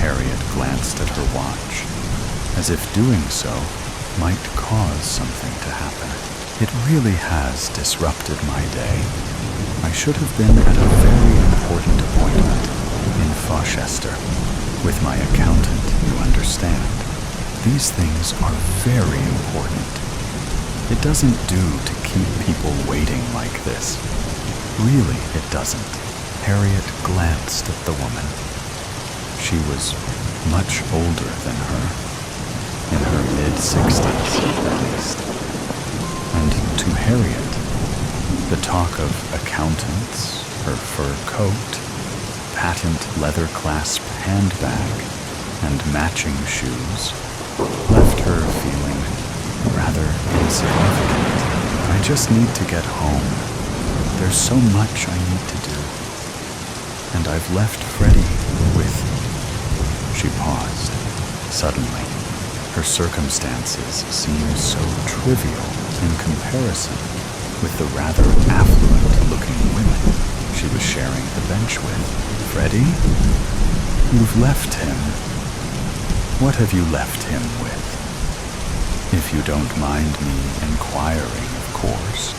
Harriet glanced at her watch, as if doing so might cause something to happen. It really has disrupted my day. I should have been at a very important appointment in Fauchester with my accountant, you understand. These things are very important. It doesn't do to keep people waiting like this. Really, it doesn't. Harriet glanced at the woman. She was much older than her, in her mid-60s at least. And to Harriet, the talk of accountants, her fur coat, patent leather clasp handbag, and matching shoes left her feeling rather insignificant. I just need to get home. There's so much I need to do. And I've left Freddie with... She paused. Suddenly, her circumstances seemed so trivial in comparison with the rather affluent-looking women she was sharing the bench with. Freddie? You've left him. What have you left him with? If you don't mind me inquiring, of course.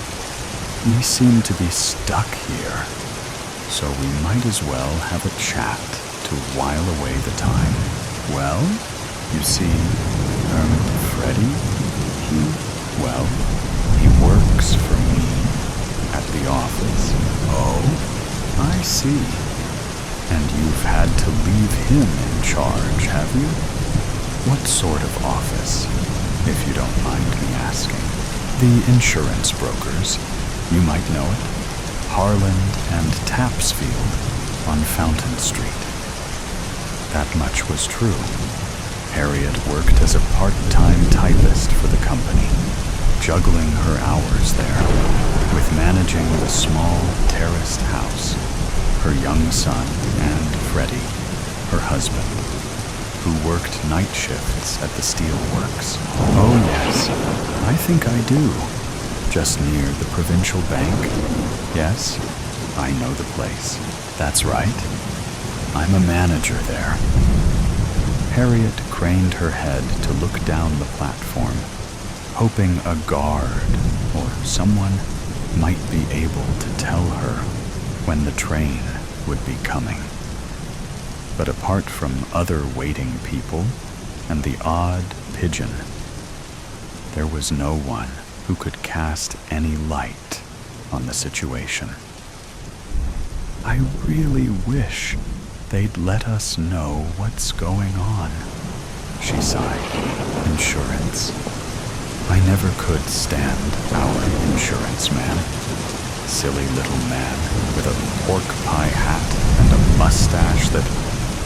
We seem to be stuck here, so we might as well have a chat to while away the time. Well, you see, Freddie, he works for me at the office. Oh, I see. And you've had to leave him in charge, have you? What sort of office, if you don't mind me asking? The insurance brokers. You might know it. Harland and Tapsfield on Fountain Street. That much was true. Harriet worked as a part-time typist for the company, juggling her hours there with managing the small terraced house, her young son, and Freddie, her husband, who worked night shifts at the steel works. Oh yes, I think I do. Just near the provincial bank. Yes, I know the place. That's right. I'm a manager there. Harriet craned her head to look down the platform, hoping a guard or someone might be able to tell her when the train would be coming. But apart from other waiting people and the odd pigeon, there was no one who could cast any light on the situation. I really wish they'd let us know what's going on, she sighed. Insurance. I never could stand our insurance man. Silly little man with a pork pie hat and a mustache that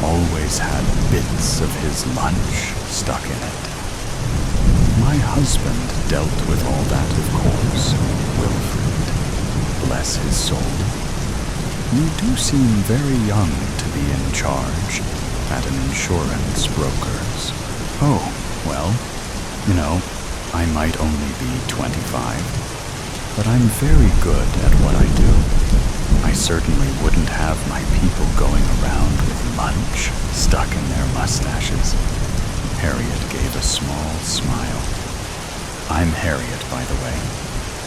always had bits of his lunch stuck in it. My husband dealt with all that, of course, Wilfred. Bless his soul. You do seem very young to be in charge at an insurance broker's. Oh, well, I might only be 25, but I'm very good at what I do. I certainly wouldn't have my people going around with lunch stuck in their mustaches. Harriet gave a small smile. I'm Harriet, by the way.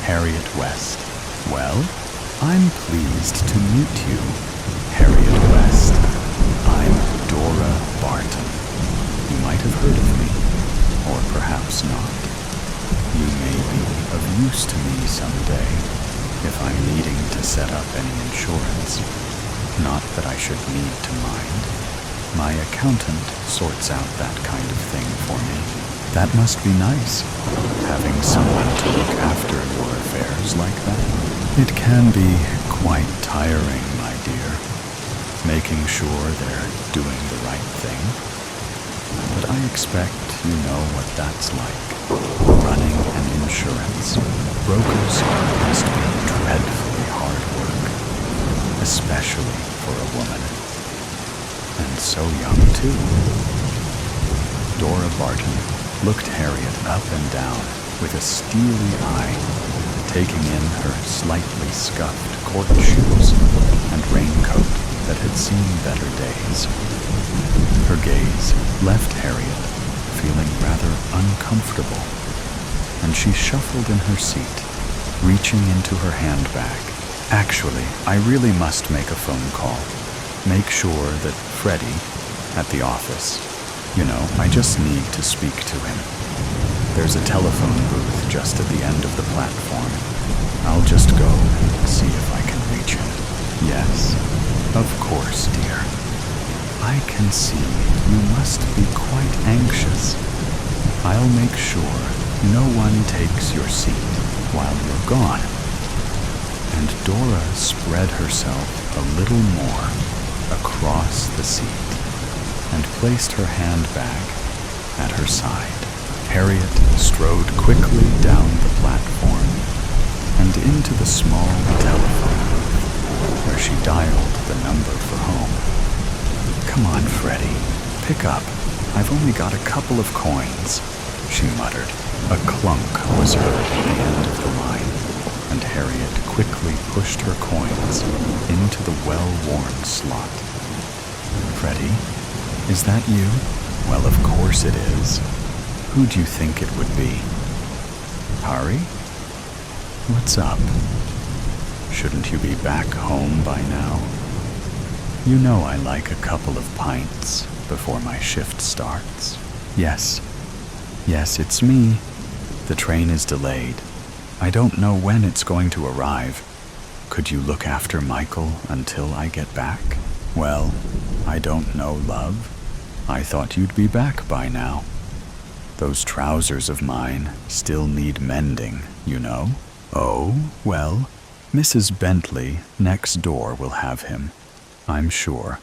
Harriet West. Well, I'm pleased to meet you, Harriet West. I'm Dora Barton. You might have heard of me, or perhaps not. You may be of use to me someday, if I'm needing to set up any insurance. Not that I should need to mind. My accountant sorts out that kind of thing for me. That must be nice, having someone to look after your affairs like that. It can be quite tiring, my dear, making sure they're doing the right thing. But I expect you know what that's like. Running an insurance. Brokers must be dreadfully hard work, especially for a woman. And so young, too. Dora Barton looked Harriet up and down with a steely eye, taking in her slightly scuffed court shoes and raincoat that had seen better days. Her gaze left Harriet feeling rather uncomfortable, and she shuffled in her seat, reaching into her handbag. Actually, I really must make a phone call. Make sure that Freddie, at the office, I just need to speak to him. There's a telephone booth just at the end of the platform. I'll just go and see if I can reach him. Yes, of course, dear. I can see you must be quite anxious. I'll make sure no one takes your seat while you're gone. And Dora spread herself a little more across the seat and placed her handbag at her side. Harriet strode quickly down the platform and into the small telephone booth, where she dialed the number for home. Come on, Freddie, pick up. I've only got a couple of coins, she muttered. A clunk was heard at the end of the line, and Harriet quickly pushed her coins into the well-worn slot. Freddie, is that you? Well, of course it is. Who do you think it would be? Hari? What's up? Shouldn't you be back home by now? You know I like a couple of pints before my shift starts. Yes, it's me. The train is delayed. I don't know when it's going to arrive. Could you look after Michael until I get back? Well, I don't know, love. I thought you'd be back by now. Those trousers of mine still need mending, you know. Oh, well, Mrs. Bentley next door will have him, I'm sure,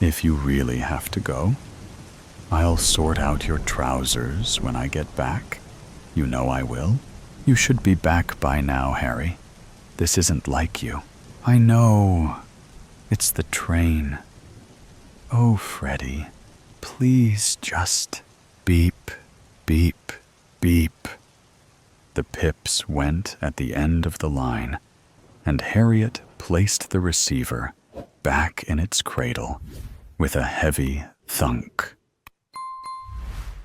if you really have to go. I'll sort out your trousers when I get back. You know I will. You should be back by now, Harry. This isn't like you. I know. It's the train. Oh, Freddie, please just beep, beep, beep. The pips went at the end of the line, and Harriet placed the receiver back in its cradle with a heavy thunk.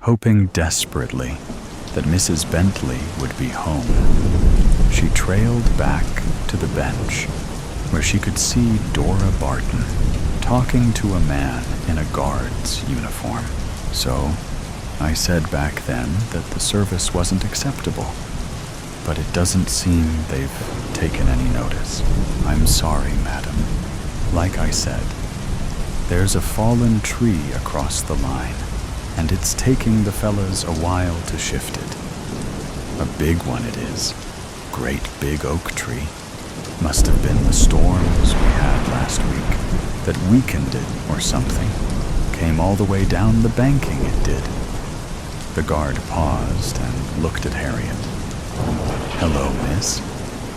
Hoping desperately that Mrs. Bentley would be home, she trailed back to the bench where she could see Dora Barton talking to a man in a guard's uniform. So I said back then that the service wasn't acceptable, but it doesn't seem they've taken any notice. I'm sorry, madam. Like I said, there's a fallen tree across the line, and it's taking the fellas a while to shift it. A big one it is. Great big oak tree. Must have been the storms we had last week that weakened it or something. Came all the way down the banking, it did. The guard paused and looked at Harriet. Hello, miss.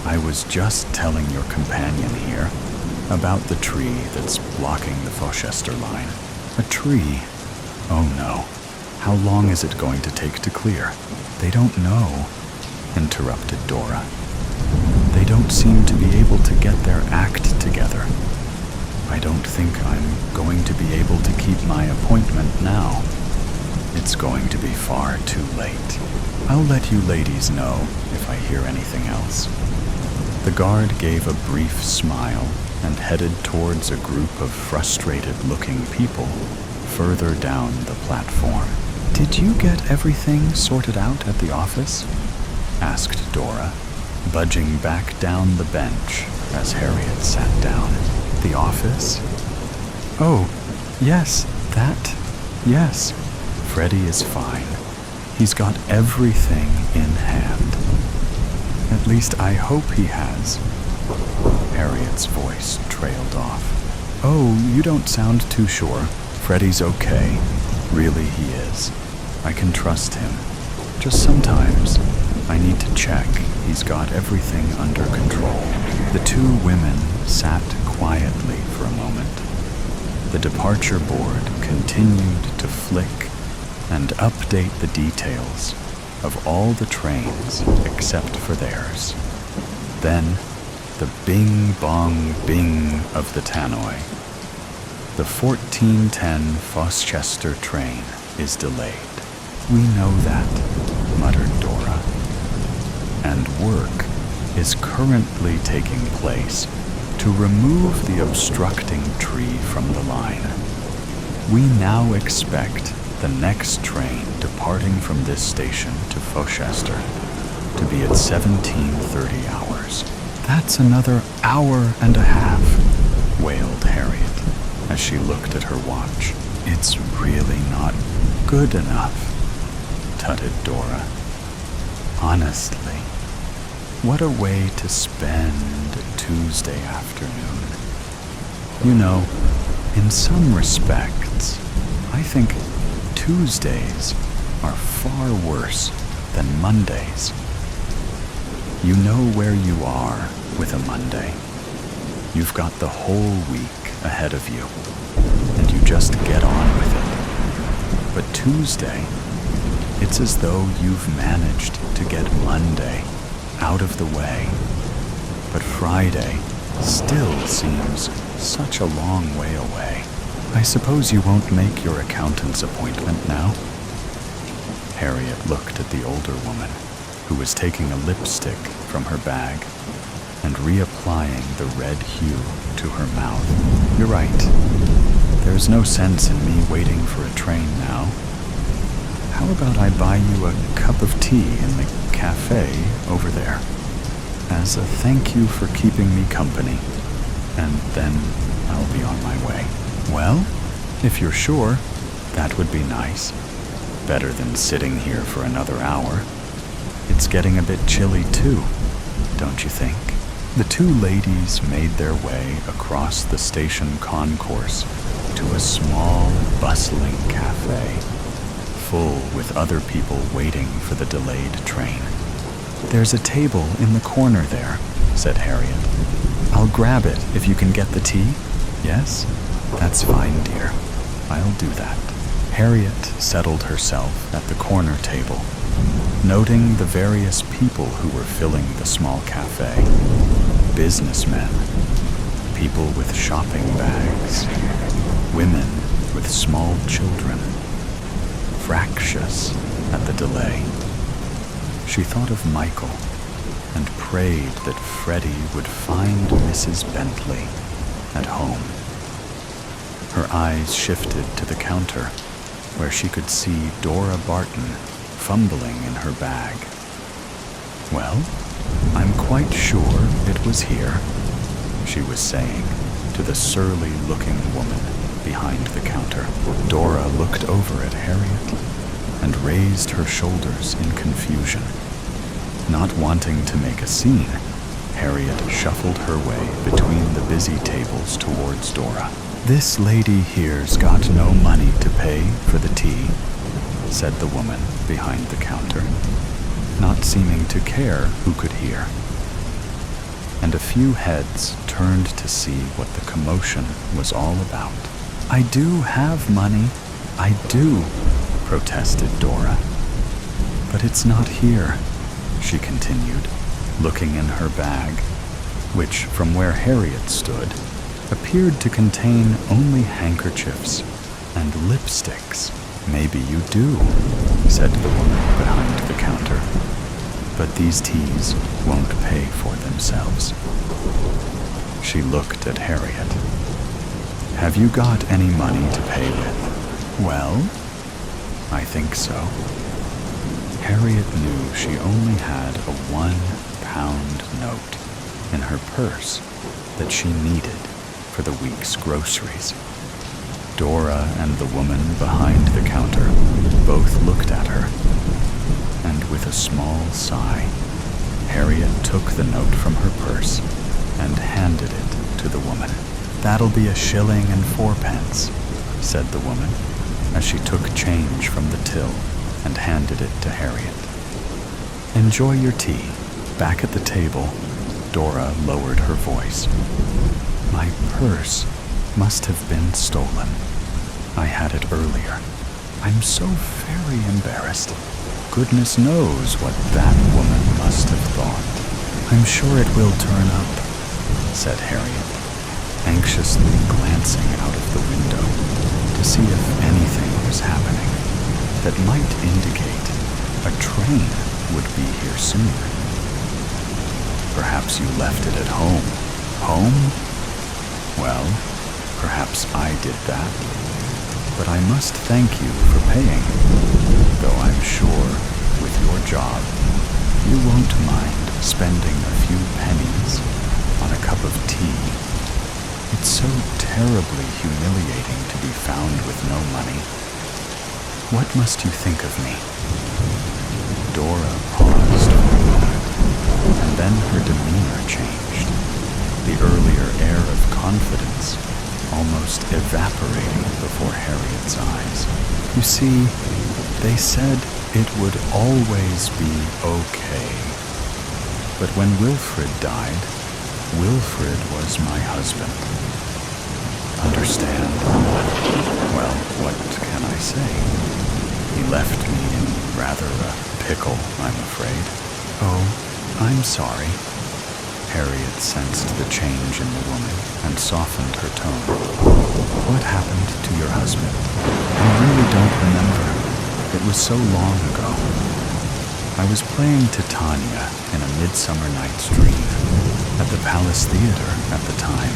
I was just telling your companion here about the tree that's blocking the Fauchester line. A tree? Oh no. How long is it going to take to clear? They don't know, interrupted Dora. They don't seem to be able to get their act together. I don't think I'm going to be able to keep my appointment now. It's going to be far too late. I'll let you ladies know if I hear anything else. The guard gave a brief smile and headed towards a group of frustrated-looking people further down the platform. Did you get everything sorted out at the office? Asked Dora, budging back down the bench as Harriet sat down. The office? Oh, yes, that. Yes. Freddie is fine. He's got everything in hand. At least I hope he has. Harriet's voice trailed off. Oh, you don't sound too sure. Freddie's okay. Really, he is. I can trust him. Just sometimes I need to check he's got everything under control. The two women sat quietly for a moment. The departure board continued to flick and update the details of all the trains except for theirs. Then, the bing-bong-bing of the tannoy. The 1410 Fauchester train is delayed. We know that, muttered Dora. And work is currently taking place to remove the obstructing tree from the line. We now expect the next train departing from this station to Fauchester to be at 17:30 hours. That's another hour and a half, wailed Harriet as she looked at her watch. It's really not good enough, tutted Dora. Honestly, what a way to spend a Tuesday afternoon. You know, in some respects, I think Tuesdays are far worse than Mondays. You know where you are with a Monday. You've got the whole week ahead of you, and you just get on with it. But Tuesday, it's as though you've managed to get Monday out of the way. But Friday still seems such a long way away. I suppose you won't make your accountant's appointment now? Harriet looked at the older woman, who was taking a lipstick from her bag and reapplying the red hue to her mouth. You're right. There's no sense in me waiting for a train now. How about I buy you a cup of tea in the cafe over there, as a thank you for keeping me company, and then I'll be on my way. Well, if you're sure, that would be nice. Better than sitting here for another hour. It's getting a bit chilly too, don't you think? The two ladies made their way across the station concourse to a small, bustling cafe, full with other people waiting for the delayed train. "There's a table in the corner there," said Harriet. "I'll grab it if you can get the tea." "Yes, that's fine, dear. I'll do that." Harriet settled herself at the corner table, noting the various people who were filling the small cafe. Businessmen, people with shopping bags, women with small children, fractious at the delay. She thought of Michael and prayed that Freddie would find Mrs. Bentley at home. Her eyes shifted to the counter, where she could see Dora Barton fumbling in her bag. "Well, I'm quite sure it was here," she was saying to the surly-looking woman behind the counter. Dora looked over at Harriet and raised her shoulders in confusion. Not wanting to make a scene, Harriet shuffled her way between the busy tables towards Dora. "This lady here's got no money to pay for the tea," said the woman behind the counter, not seeming to care who could hear. And a few heads turned to see what the commotion was all about. "I do have money, I do," protested Dora. "But it's not here," she continued, looking in her bag, which, from where Harriet stood, appeared to contain only handkerchiefs and lipsticks. "Maybe you do," said the woman behind the counter, "but these teas won't pay for themselves." She looked at Harriet. "Have you got any money to pay with?" "Well, I think so." Harriet knew she only had a £1 note in her purse that she needed for the week's groceries. Dora and the woman behind the counter both looked at her, and with a small sigh, Harriet took the note from her purse and handed it to the woman. "That'll be 1.04 shillings," said the woman, as she took change from the till and handed it to Harriet. "Enjoy your tea." Back at the table, Dora lowered her voice. "My purse must have been stolen. I had it earlier. I'm so very embarrassed. Goodness knows what that woman must have thought." "I'm sure it will turn up," said Harriet, anxiously glancing out of the window to see if anything was happening that might indicate a train would be here soon. "Perhaps you left it at home." "Home? Well, perhaps I did that. But I must thank you for paying, though I'm sure, with your job, you won't mind spending a few pennies on a cup of tea. It's so terribly humiliating to be found with no money. What must you think of me?" Dora paused for a moment, and then her demeanor changed, the earlier air of confidence almost evaporating before Harriet's eyes. "You see, they said it would always be okay. But when Wilfred died, Wilfred was my husband. Understand? Well, what can I say? He left me in rather a pickle, I'm afraid." "Oh, I'm sorry." Harriet sensed the change in the woman and softened her tone. "What happened to your husband?" "I really don't remember. It was so long ago. I was playing Titania in A Midsummer Night's Dream at the Palace Theater at the time.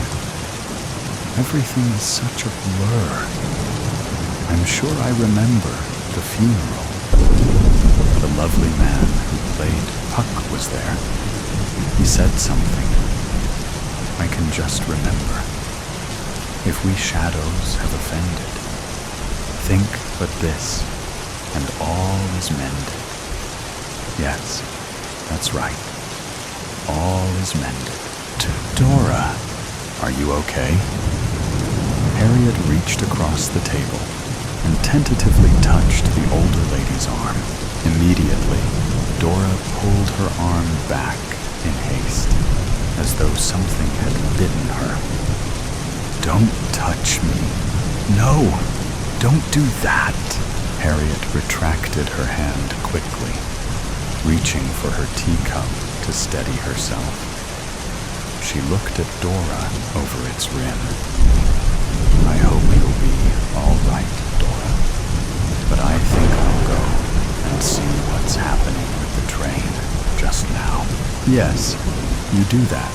Everything is such a blur. I'm sure I remember the funeral. The lovely man who played Puck was there. He said something. I can just remember. If we shadows have offended, think but this, and all is mended. Yes, that's right. All is mended." Dora, are you okay? Harriet reached across the table and tentatively touched the older lady's arm. Immediately, Dora pulled her arm back in haste, as though something had bitten her. Don't touch me. No, don't do that. Harriet retracted her hand quickly, reaching for her teacup to steady herself. She looked at Dora over its rim. I hope you'll be all right, Dora, but I think I'll go and see what's happening with the train just now. Yes, you do that.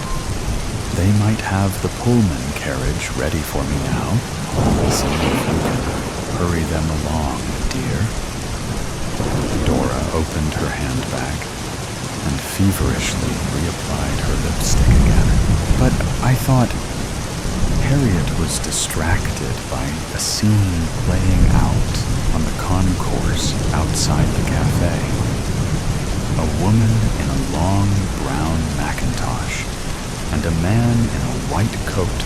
They might have the Pullman carriage ready for me now. See if you can hurry them along, dear. Dora opened her handbag and feverishly reapplied her lipstick again. But I thought Harriet was distracted by a scene playing out on the concourse outside the cafe. A woman in a long brown Macintosh and a man in a white coat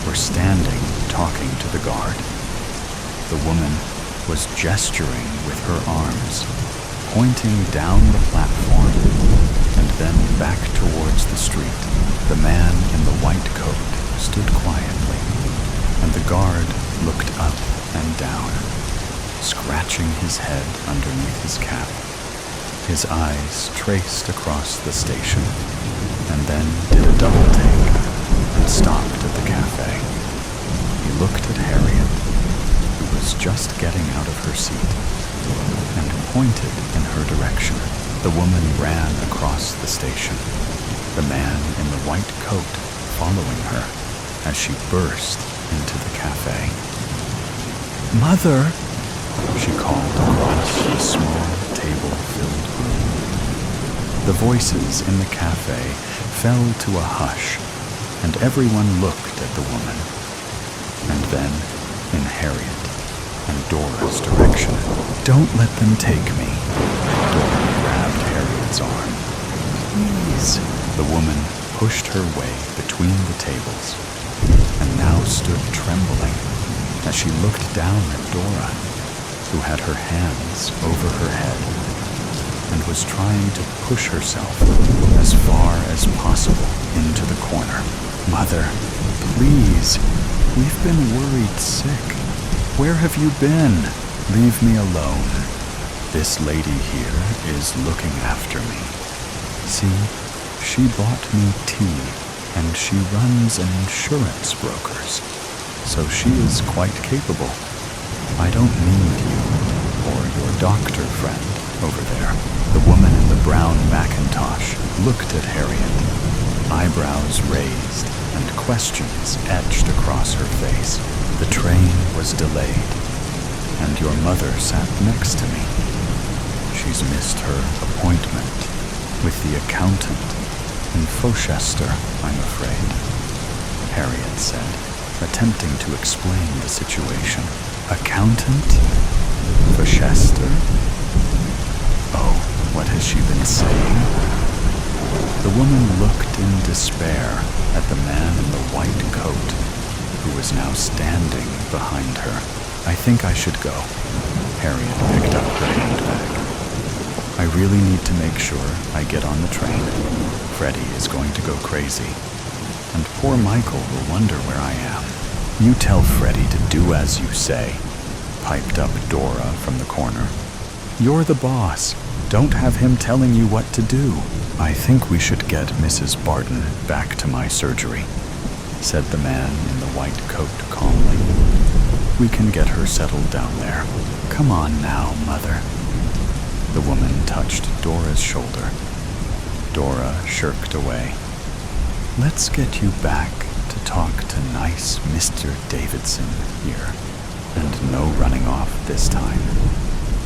were standing talking to the guard. The woman was gesturing with her arms, pointing down the platform and then back towards the street. The man in the white coat stood quietly, and the guard looked up and down, scratching his head underneath his cap. His eyes traced across the station, and then did a double take and stopped at the cafe. He looked at Harriet, who was just getting out of her seat, and pointed in her direction. The woman ran across the station, the man in the white coat following her as she burst into the cafe. Mother, she called across the small table-filled room. The voices in the cafe fell to a hush, and everyone looked at the woman, and then in Harriet and Dora's direction. Don't let them take me. Dora grabbed Harriet's arm. Please. The woman pushed her way between the tables, and now stood trembling as she looked down at Dora, who had her hands over her head and was trying to push herself as far as possible into the corner. Mother, please, we've been worried sick. Where have you been? Leave me alone. This lady here is looking after me. See, she bought me tea, and she runs an insurance broker's, so she is quite capable. I don't need you or your doctor friend over there. The woman in the brown Macintosh looked at Harriet, eyebrows raised and questions etched across her face. The train was delayed, and your mother sat next to me. She's missed her appointment with the accountant in Fauchester, I'm afraid, Harriet said, attempting to explain the situation. Accountant? Fauchester? Oh, what has she been saying? The woman looked in despair at the man in the white coat, who was now standing behind her. I think I should go. Harriet picked up her handbag. I really need to make sure I get on the train. Freddie is going to go crazy, and poor Michael will wonder where I am. You tell Freddie to do as you say, piped up Dora from the corner. You're the boss. Don't have him telling you what to do. I think we should get Mrs. Barton back to my surgery, said the man in the white coat calmly. We can get her settled down there. Come on now, Mother. The woman touched Dora's shoulder. Dora shirked away. Let's get you back to talk to nice Mr. Davidson here, and no running off this time.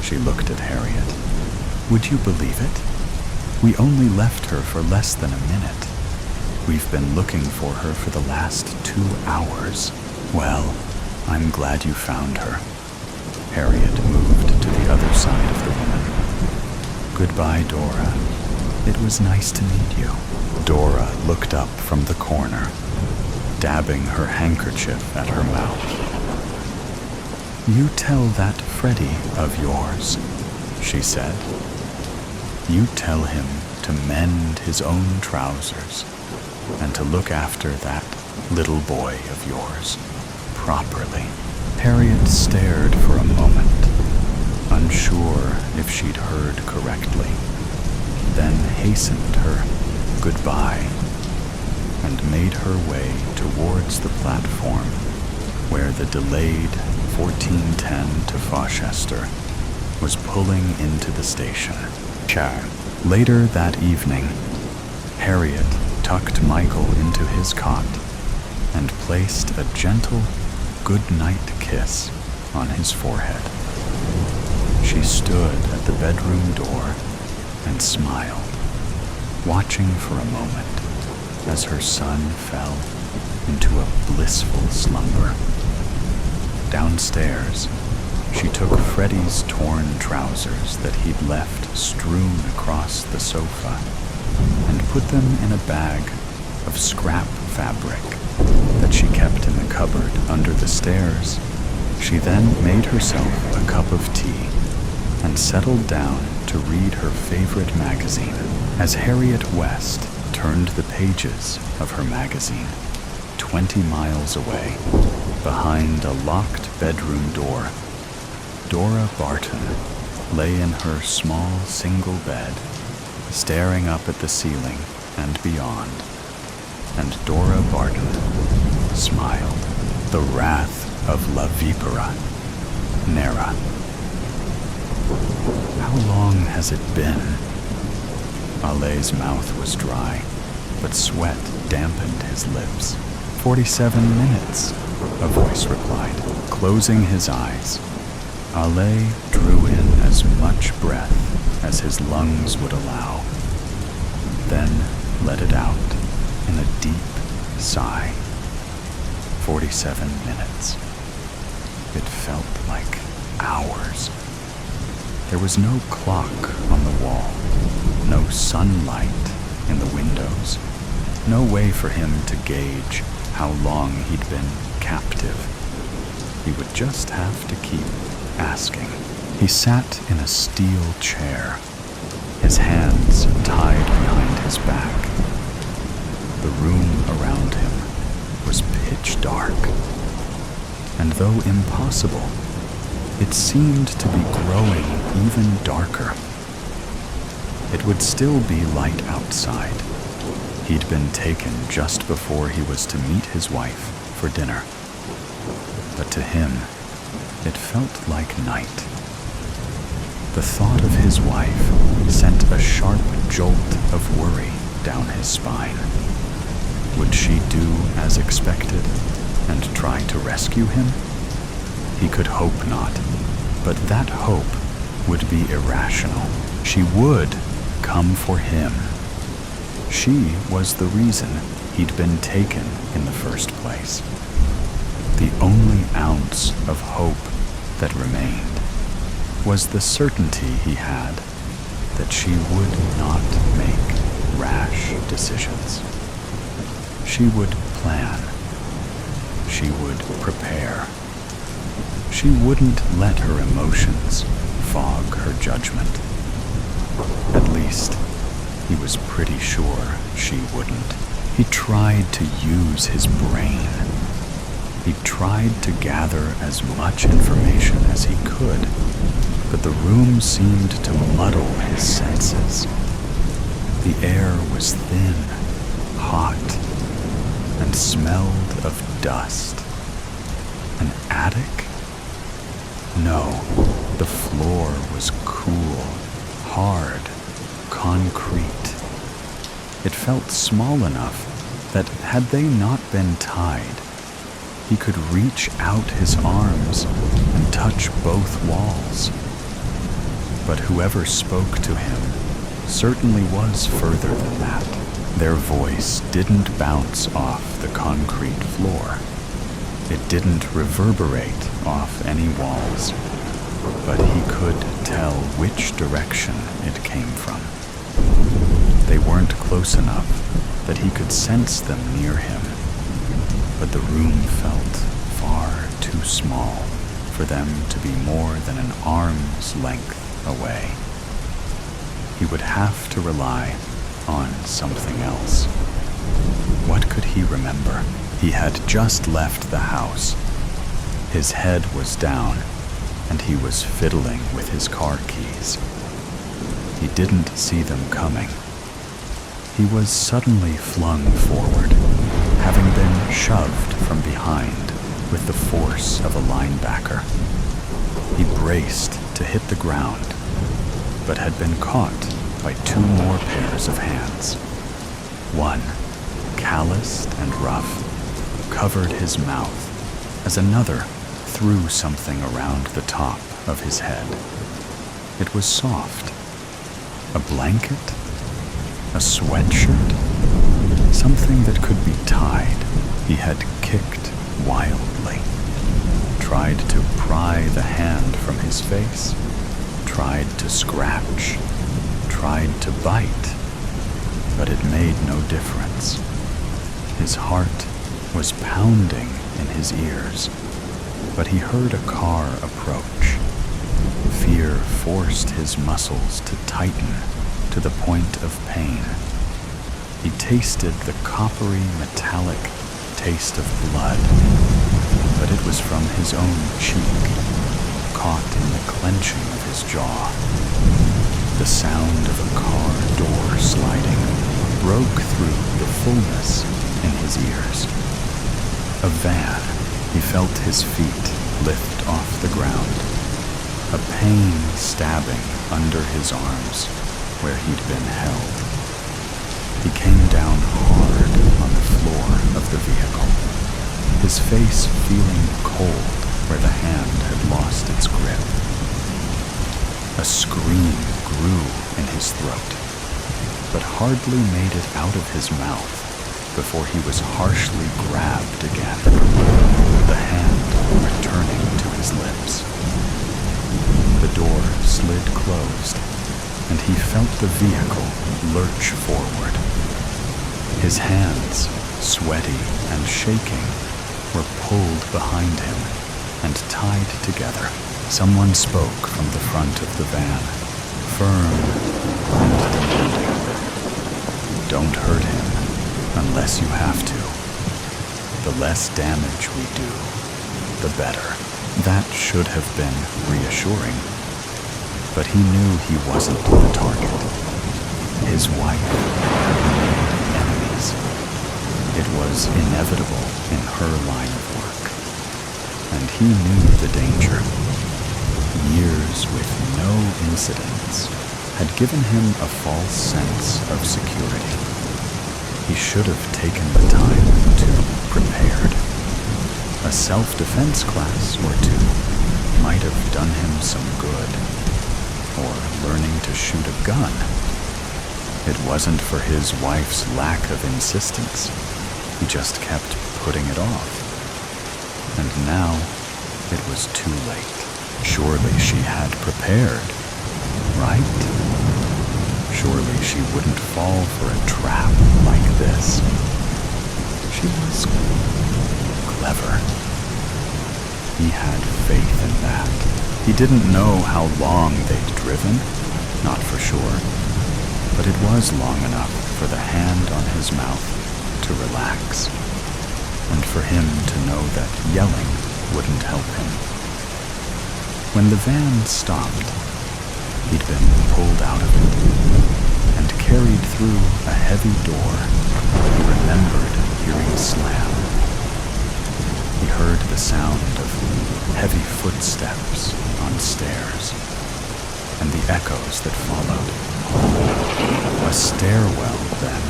She looked at Harriet. Would you believe it? We only left her for less than a minute. We've been looking for her for the last 2 hours. Well, I'm glad you found her. Harriet moved to the other side of the woman. Goodbye, Dora. It was nice to meet you. Dora looked up from the corner, dabbing her handkerchief at her mouth. "You tell that Freddie of yours," she said. "You tell him to mend his own trousers and to look after that little boy of yours properly." Harriet stared for a moment, unsure if she'd heard correctly, then hastened her goodbye and made her way towards the platform where the delayed 1410 to Fochester was pulling into the station. Later that evening, Harriet tucked Michael into his cot and placed a gentle good-night kiss on his forehead. She stood at the bedroom door and smiled, watching for a moment as her son fell into a blissful slumber. Downstairs, she took Freddie's torn trousers that he'd left strewn across the sofa and put them in a bag of scrap fabric that she kept in the cupboard under the stairs. She then made herself a cup of tea and settled down to read her favorite magazine. As Harriet West turned the pages of her magazine, 20 miles away, behind a locked bedroom door, Dora Barton lay in her small single bed, staring up at the ceiling and beyond. And Dora Barton smiled. The wrath of La Vipera, Nera. How long has it been? Ale's mouth was dry, but sweat dampened his lips. 47 minutes, a voice replied. Closing his eyes, Ale drew in as much breath as his lungs would allow, then let it out in a deep sigh. 47 minutes. It felt like hours. There was no clock on the wall, no sunlight in the windows, no way for him to gauge how long he'd been captive. He would just have to keep asking. He sat in a steel chair, his hands tied behind his back. The room around him was pitch dark, and though impossible, it seemed to be growing even darker. It would still be light outside. He'd been taken just before he was to meet his wife for dinner. But to him, it felt like night. The thought of his wife sent a sharp jolt of worry down his spine. Would she do as expected and try to rescue him? He could hope not, but that hope would be irrational. She would come for him. She was the reason he'd been taken in the first place. The only ounce of hope that remained was the certainty he had that she would not make rash decisions. She would plan. She would prepare. She wouldn't let her emotions fog her judgment. At least, he was pretty sure she wouldn't. He tried to use his brain. He tried to gather as much information as he could, but the room seemed to muddle his senses. The air was thin, hot, and smelled of dust. An attic? No, the floor was cool, hard, concrete. It felt small enough that had they not been tied, he could reach out his arms and touch both walls. But whoever spoke to him certainly was further than that. Their voice didn't bounce off the concrete floor. It didn't reverberate off any walls, but he could tell which direction it came from. They weren't close enough that he could sense them near him, but the room felt far too small for them to be more than an arm's length away. He would have to rely on something else. What could he remember? He had just left the house. His head was down, and he was fiddling with his car keys. He didn't see them coming. He was suddenly flung forward, having been shoved from behind with the force of a linebacker. He braced to hit the ground, but had been caught by two more pairs of hands. One, calloused and rough, covered his mouth as another threw something around the top of his head. It was soft. A blanket? A sweatshirt? Something that could be tied. He had kicked wildly. Tried to pry the hand from his face. Tried to scratch. Tried to bite. But it made no difference. His heart was pounding in his ears, but he heard a car approach. Fear forced his muscles to tighten to the point of pain. He tasted the coppery, metallic taste of blood, but it was from his own cheek, caught in the clenching of his jaw. The sound of a car door sliding broke through the fullness in his ears. A van. He felt his feet lift off the ground. A pain stabbing under his arms where he'd been held. He came down hard on the floor of the vehicle, his face feeling cold where the hand had lost its grip. A scream grew in his throat, but hardly made it out of his mouth before he was harshly grabbed again, the hand returning to his lips. The door slid closed, and he felt the vehicle lurch forward. His hands, sweaty and shaking, were pulled behind him and tied together. Someone spoke from the front of the van, firm and demanding. Don't hurt him unless you have to. The less damage we do, the better. That should have been reassuring, but he knew he wasn't the target. His wife had made enemies. It was inevitable in her line of work, and he knew the danger. Years with no incidents had given him a false sense of security. He should have taken the time to prepared. A self-defense class or two might have done him some good, or learning to shoot a gun. It wasn't for his wife's lack of insistence. He just kept putting it off. And now it was too late. Surely she had prepared, right? Surely she wouldn't fall for a trap like this. She was clever. He had faith in that. He didn't know how long they'd driven, not for sure, but it was long enough for the hand on his mouth to relax, and for him to know that yelling wouldn't help him. When the van stopped, he'd been pulled out of it and carried through a heavy door he remembered hearing slam. He heard the sound of heavy footsteps on stairs and the echoes that followed. A stairwell, then.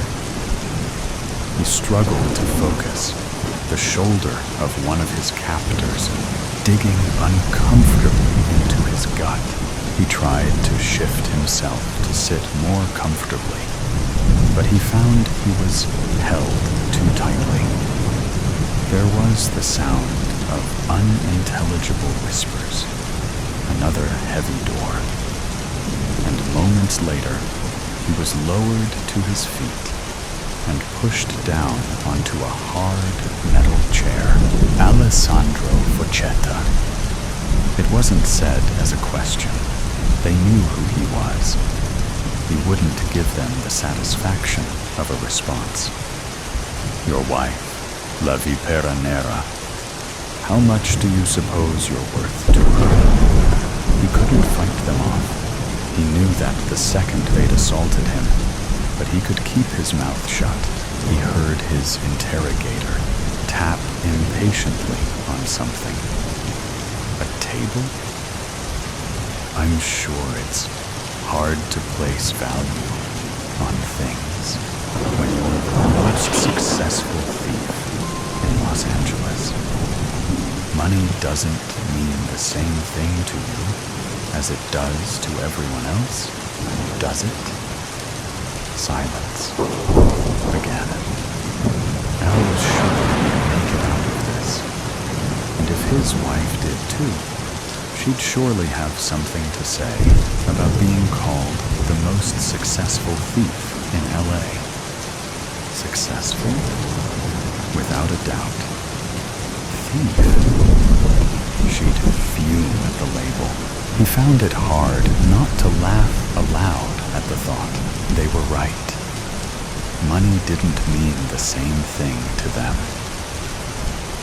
He struggled to focus, the shoulder of one of his captors digging uncomfortably into his gut. He tried to shift himself to sit more comfortably, but he found he was held too tightly. There was the sound of unintelligible whispers, another heavy door, and moments later, he he was lowered to his feet and pushed down onto a hard metal chair. Alessandro Foccetta. It wasn't said as a question. They knew who he was. He wouldn't give them the satisfaction of a response. Your wife, La Vipera Nera. How much do you suppose you're worth to her? He couldn't fight them off. He knew that the second they'd assaulted him, but he could keep his mouth shut. He heard his interrogator tap impatiently on something. A table? I'm sure it's hard to place value on things when you're the most successful thief in Los Angeles. Money doesn't mean the same thing to you as it does to everyone else, does it? Silence. Again. Al was sure he'd make it out of this. And if his wife did too, she'd surely have something to say about being called the most successful thief in LA. Successful? Without a doubt. Thief? She'd fume at the label. He found it hard not to laugh aloud at the thought. They were right. Money didn't mean the same thing to them.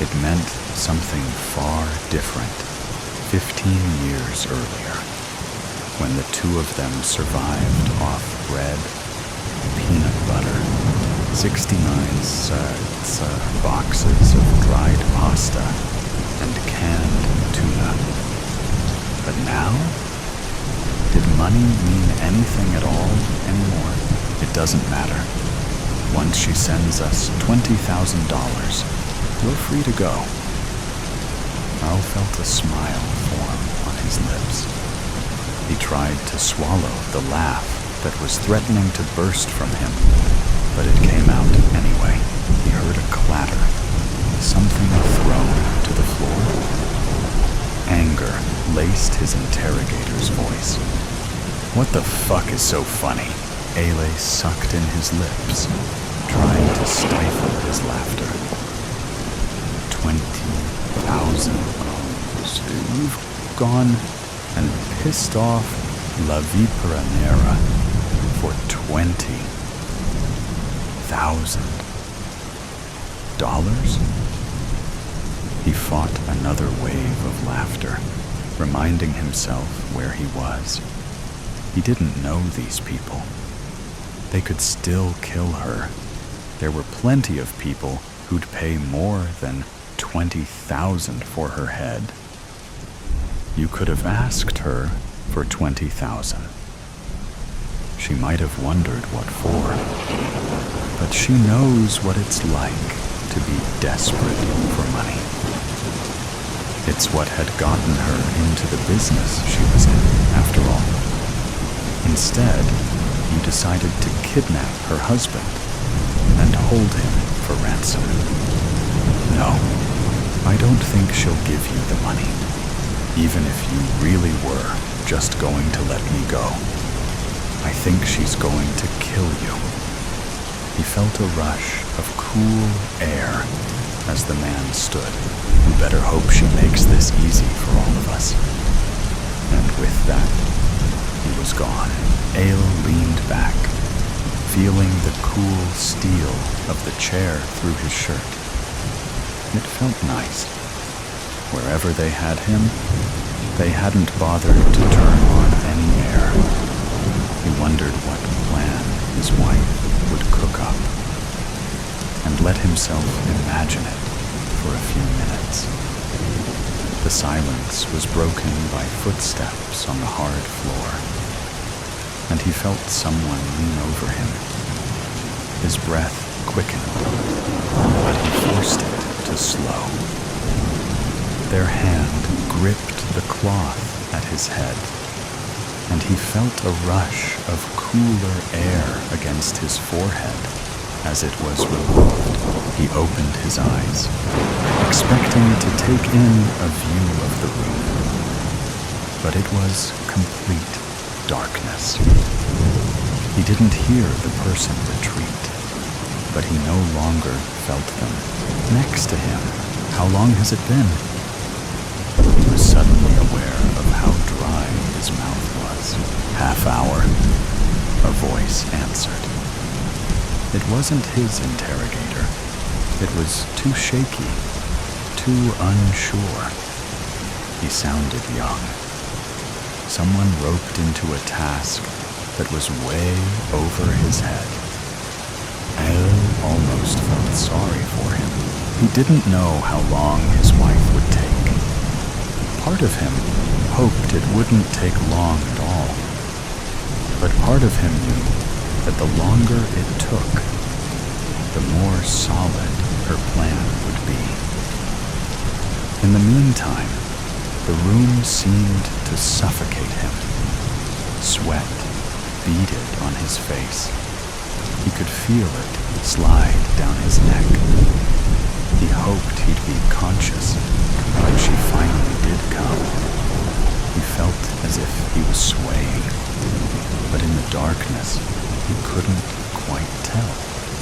It meant something far different 15 years earlier, when the two of them survived off bread, peanut butter, 69 boxes of dried pasta, and canned tuna. But now? Did money mean anything at all anymore? It doesn't matter. Once she sends us $20,000, we're free to go. Al felt a smile form on his lips. He tried to swallow the laugh that was threatening to burst from him, but it came out anyway. He heard a clatter, something thrown to the floor. Anger laced his interrogator's voice. What the fuck is so funny? Ale sucked in his lips, trying to stifle his laughter. 20,000. So you've gone and pissed off La Vipera Nera for $20,000? He fought another wave of laughter, reminding himself where he was. He didn't know these people. They could still kill her. There were plenty of people who'd pay more than $20,000 for her head. You could have asked her for $20,000. She might have wondered what for, but she knows what it's like to be desperate for money. It's what had gotten her into the business she was in, after all. Instead, you decided to kidnap her husband and hold him for ransom. No, I don't think she'll give you the money, even if you really were just going to let me go. I think she's going to kill you. He felt a rush of cool air as the man stood. We better hope she makes this easy for all of us. And with that, he was gone. Ale leaned back, feeling the cool steel of the chair through his shirt. It felt nice. Wherever they had him, they hadn't bothered to turn on any air. He wondered what plan his wife would cook up, and let himself imagine it for a few minutes. The silence was broken by footsteps on the hard floor, and he felt someone lean over him. His breath quickened, but he forced it to slow. Their hand gripped the cloth at his head, and he felt a rush of cooler air against his forehead as it was removed. He opened his eyes, expecting to take in a view of the room, but it was complete darkness. He didn't hear the person retreat, but he no longer felt them next to him. How long has it been? He was suddenly aware of how dry his mouth was. Half hour, a voice answered. It wasn't his interrogator. It was too shaky, too unsure. He sounded young. Someone roped into a task that was way over his head. El almost felt sorry for him. He didn't know how long his wife would take. Part of him hoped it wouldn't take long at all. But part of him knew that the longer it took, the more solid her plan would be. In the meantime, the room seemed to suffocate him. Sweat beaded on his face. He could feel it slide down his neck. He hoped he'd be conscious when she finally did come. He felt as if he was swaying, but in the darkness, he couldn't quite tell.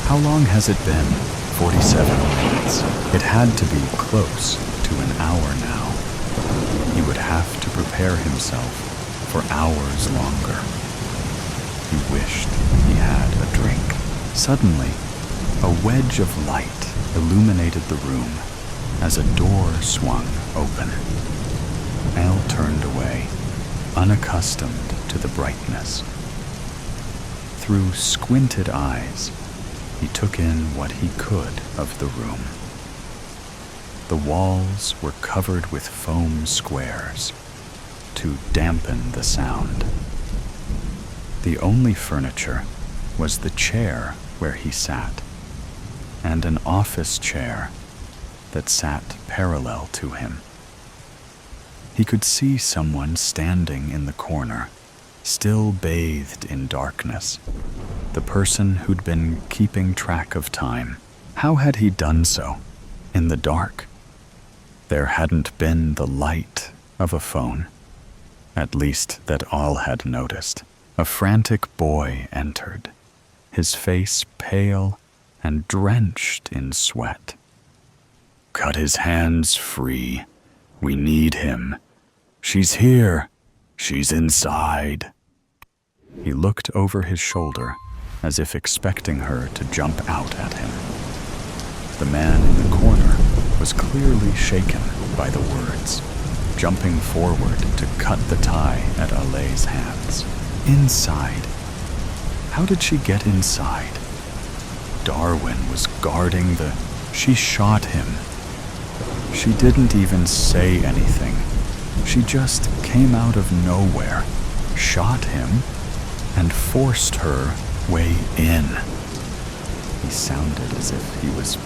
How long has it been? 47 minutes. It had to be close to an hour now. He would have to prepare himself for hours longer. He wished he had a drink. Suddenly, a wedge of light illuminated the room as a door swung open. Al turned away, unaccustomed to the brightness. Through squinted eyes, he took in what he could of the room. The walls were covered with foam squares to dampen the sound. The only furniture was the chair where he sat, and an office chair that sat parallel to him. He could see someone standing in the corner, still bathed in darkness. The person who'd been keeping track of time. How had he done so? In the dark. There hadn't been the light of a phone, at least that Al had noticed. A frantic boy entered, his face pale and drenched in sweat. Cut his hands free. We need him. She's here. She's inside. He looked over his shoulder as if expecting her to jump out at him. The man in the corner was clearly shaken by the words, jumping forward to cut the tie at Alay's hands. Inside. How did she get inside? Darwin was guarding the... She shot him. She didn't even say anything. She just came out of nowhere, shot him, and forced her way in. He sounded as if he was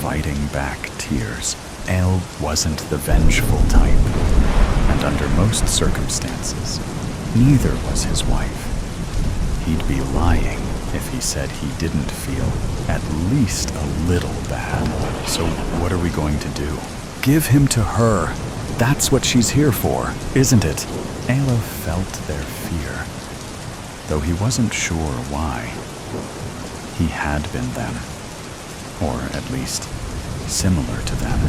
fighting back tears. El wasn't the vengeful type, and under most circumstances, neither was his wife. He'd be lying if he said he didn't feel at least a little bad. So what are we going to do? Give him to her. That's what she's here for, isn't it? Ayla felt their fear, though he wasn't sure why. He had been them, or at least similar to them.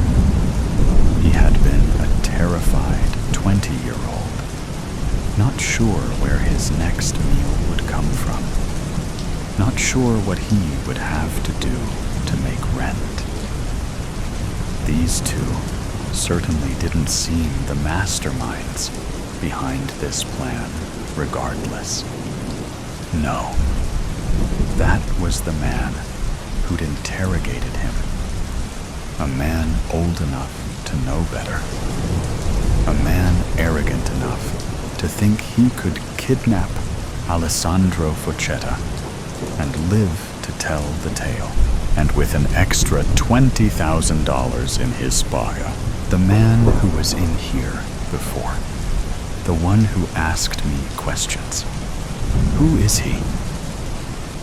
He had been a terrified 20-year-old, not sure where his next meal would come from, not sure what he would have to do to make rent. These two certainly didn't seem the masterminds behind this plan, regardless. No, that was the man who'd interrogated him. A man old enough to know better. A man arrogant enough to think he could kidnap Alessandro Fochetta and live to tell the tale. And with an extra $20,000 in his spaga. The man who was in here before. The one who asked me questions. Who is he?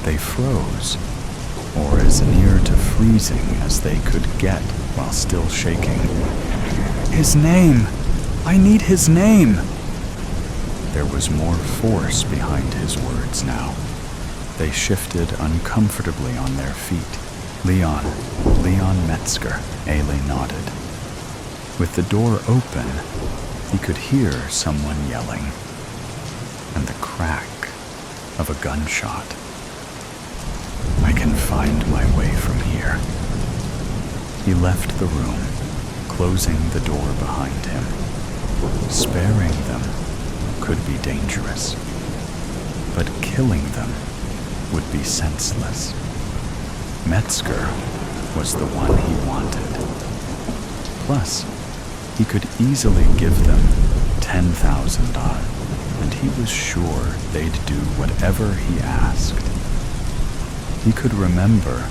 They froze, or as near to freezing as they could get while still shaking. His name! I need his name! There was more force behind his words now. They shifted uncomfortably on their feet. Leon Metzger, Ailey nodded. With the door open, he could hear someone yelling, and the crack of a gunshot. I can find my way from here. He left the room, closing the door behind him. Sparing them could be dangerous, but killing them would be senseless. Metzger was the one he wanted. Plus, he could easily give them $10,000, and he was sure they'd do whatever he asked. He could remember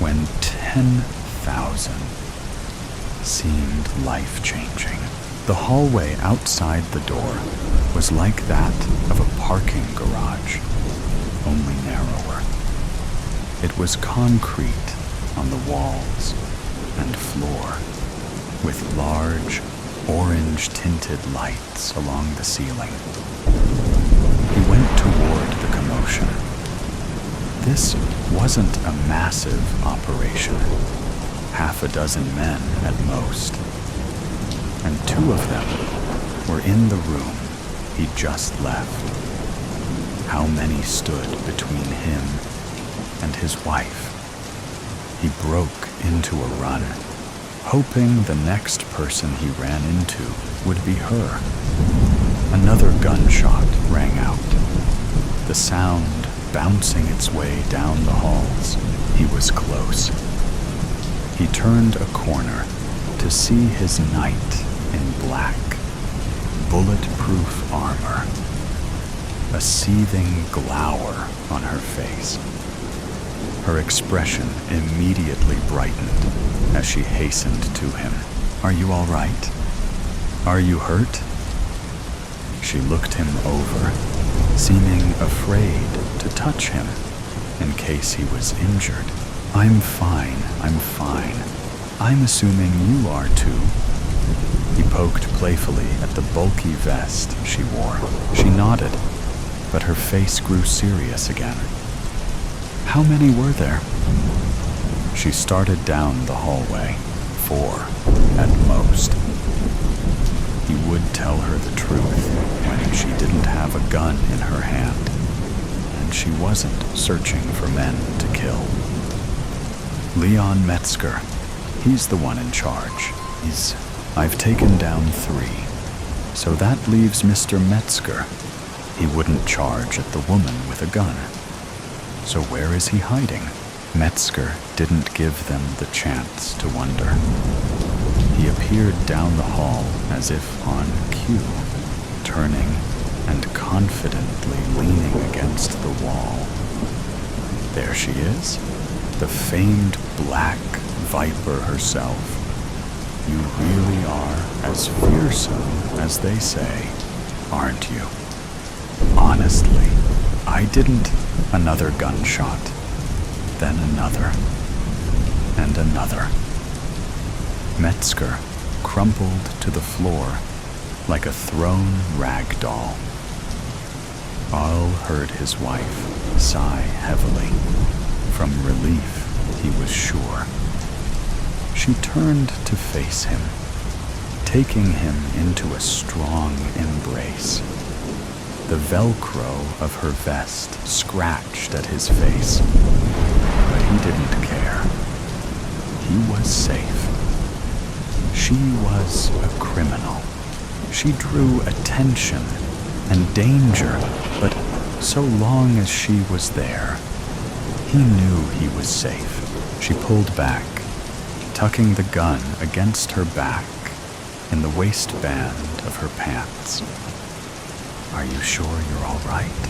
when 10,000 seemed life-changing. The hallway outside the door was like that of a parking garage, only narrower. It was concrete on the walls and floor, with large, orange-tinted lights along the ceiling. He went toward the commotion. This wasn't a massive operation, half a dozen men at most, and two of them were in the room he'd just left. How many stood between him and his wife? He broke into a run, hoping the next person he ran into would be her. Another gunshot rang out, the sound bouncing its way down the halls. He was close. He turned a corner to see his knight in black, bulletproof armor, a seething glower on her face. Her expression immediately brightened as she hastened to him. "Are you all right? Are you hurt?" She looked him over, seeming afraid to touch him in case he was injured. I'm fine. I'm assuming you are too." He poked playfully at the bulky vest she wore. She nodded, but her face grew serious again. "How many were there?" She started down the hallway. 4, at most. He would tell her the truth when she didn't have a gun in her hand, and she wasn't searching for men to kill. Leon Metzger, he's the one in charge. I've taken down 3, so that leaves Mr. Metzger. He wouldn't charge at the woman with a gun. So where is he hiding? Metzger didn't give them the chance to wonder. He appeared down the hall as if on cue, turning and confidently leaning against the wall. There she is, the famed Black Viper herself. You really are as fearsome as they say, aren't you? Honestly, I didn't. Another gunshot, then another, and another. Metzger crumpled to the floor like a thrown rag doll. All heard his wife sigh heavily. From relief, he was sure. She turned to face him, taking him into a strong embrace. The Velcro of her vest scratched at his face, but he didn't care. He was safe. She was a criminal. She drew attention and danger, but so long as she was there, he knew he was safe. She pulled back, tucking the gun against her back in the waistband of her pants. "Are you sure you're all right?"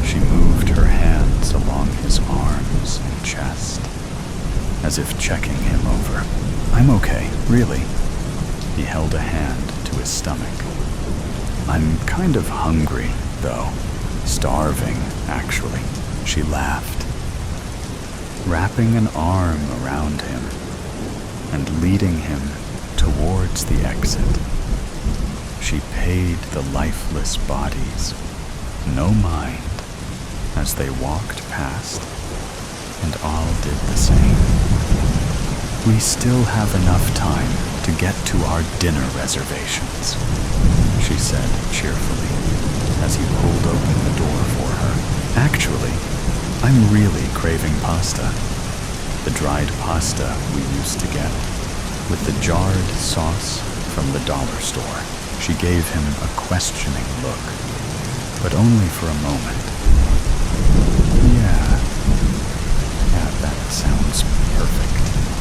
She moved her hands along his arms and chest, as if checking him over. "I'm okay, really." He held a hand to his stomach. "I'm kind of hungry, though. Starving, actually." She laughed, wrapping an arm around him and leading him towards the exit. She paid the lifeless bodies no mind as they walked past, and all did the same. "We still have enough time to get to our dinner reservations," she said cheerfully, as he pulled open the door for her. "Actually, I'm really craving pasta. The dried pasta we used to get, with the jarred sauce from the dollar store." She gave him a questioning look, but only for a moment. Yeah, that sounds perfect.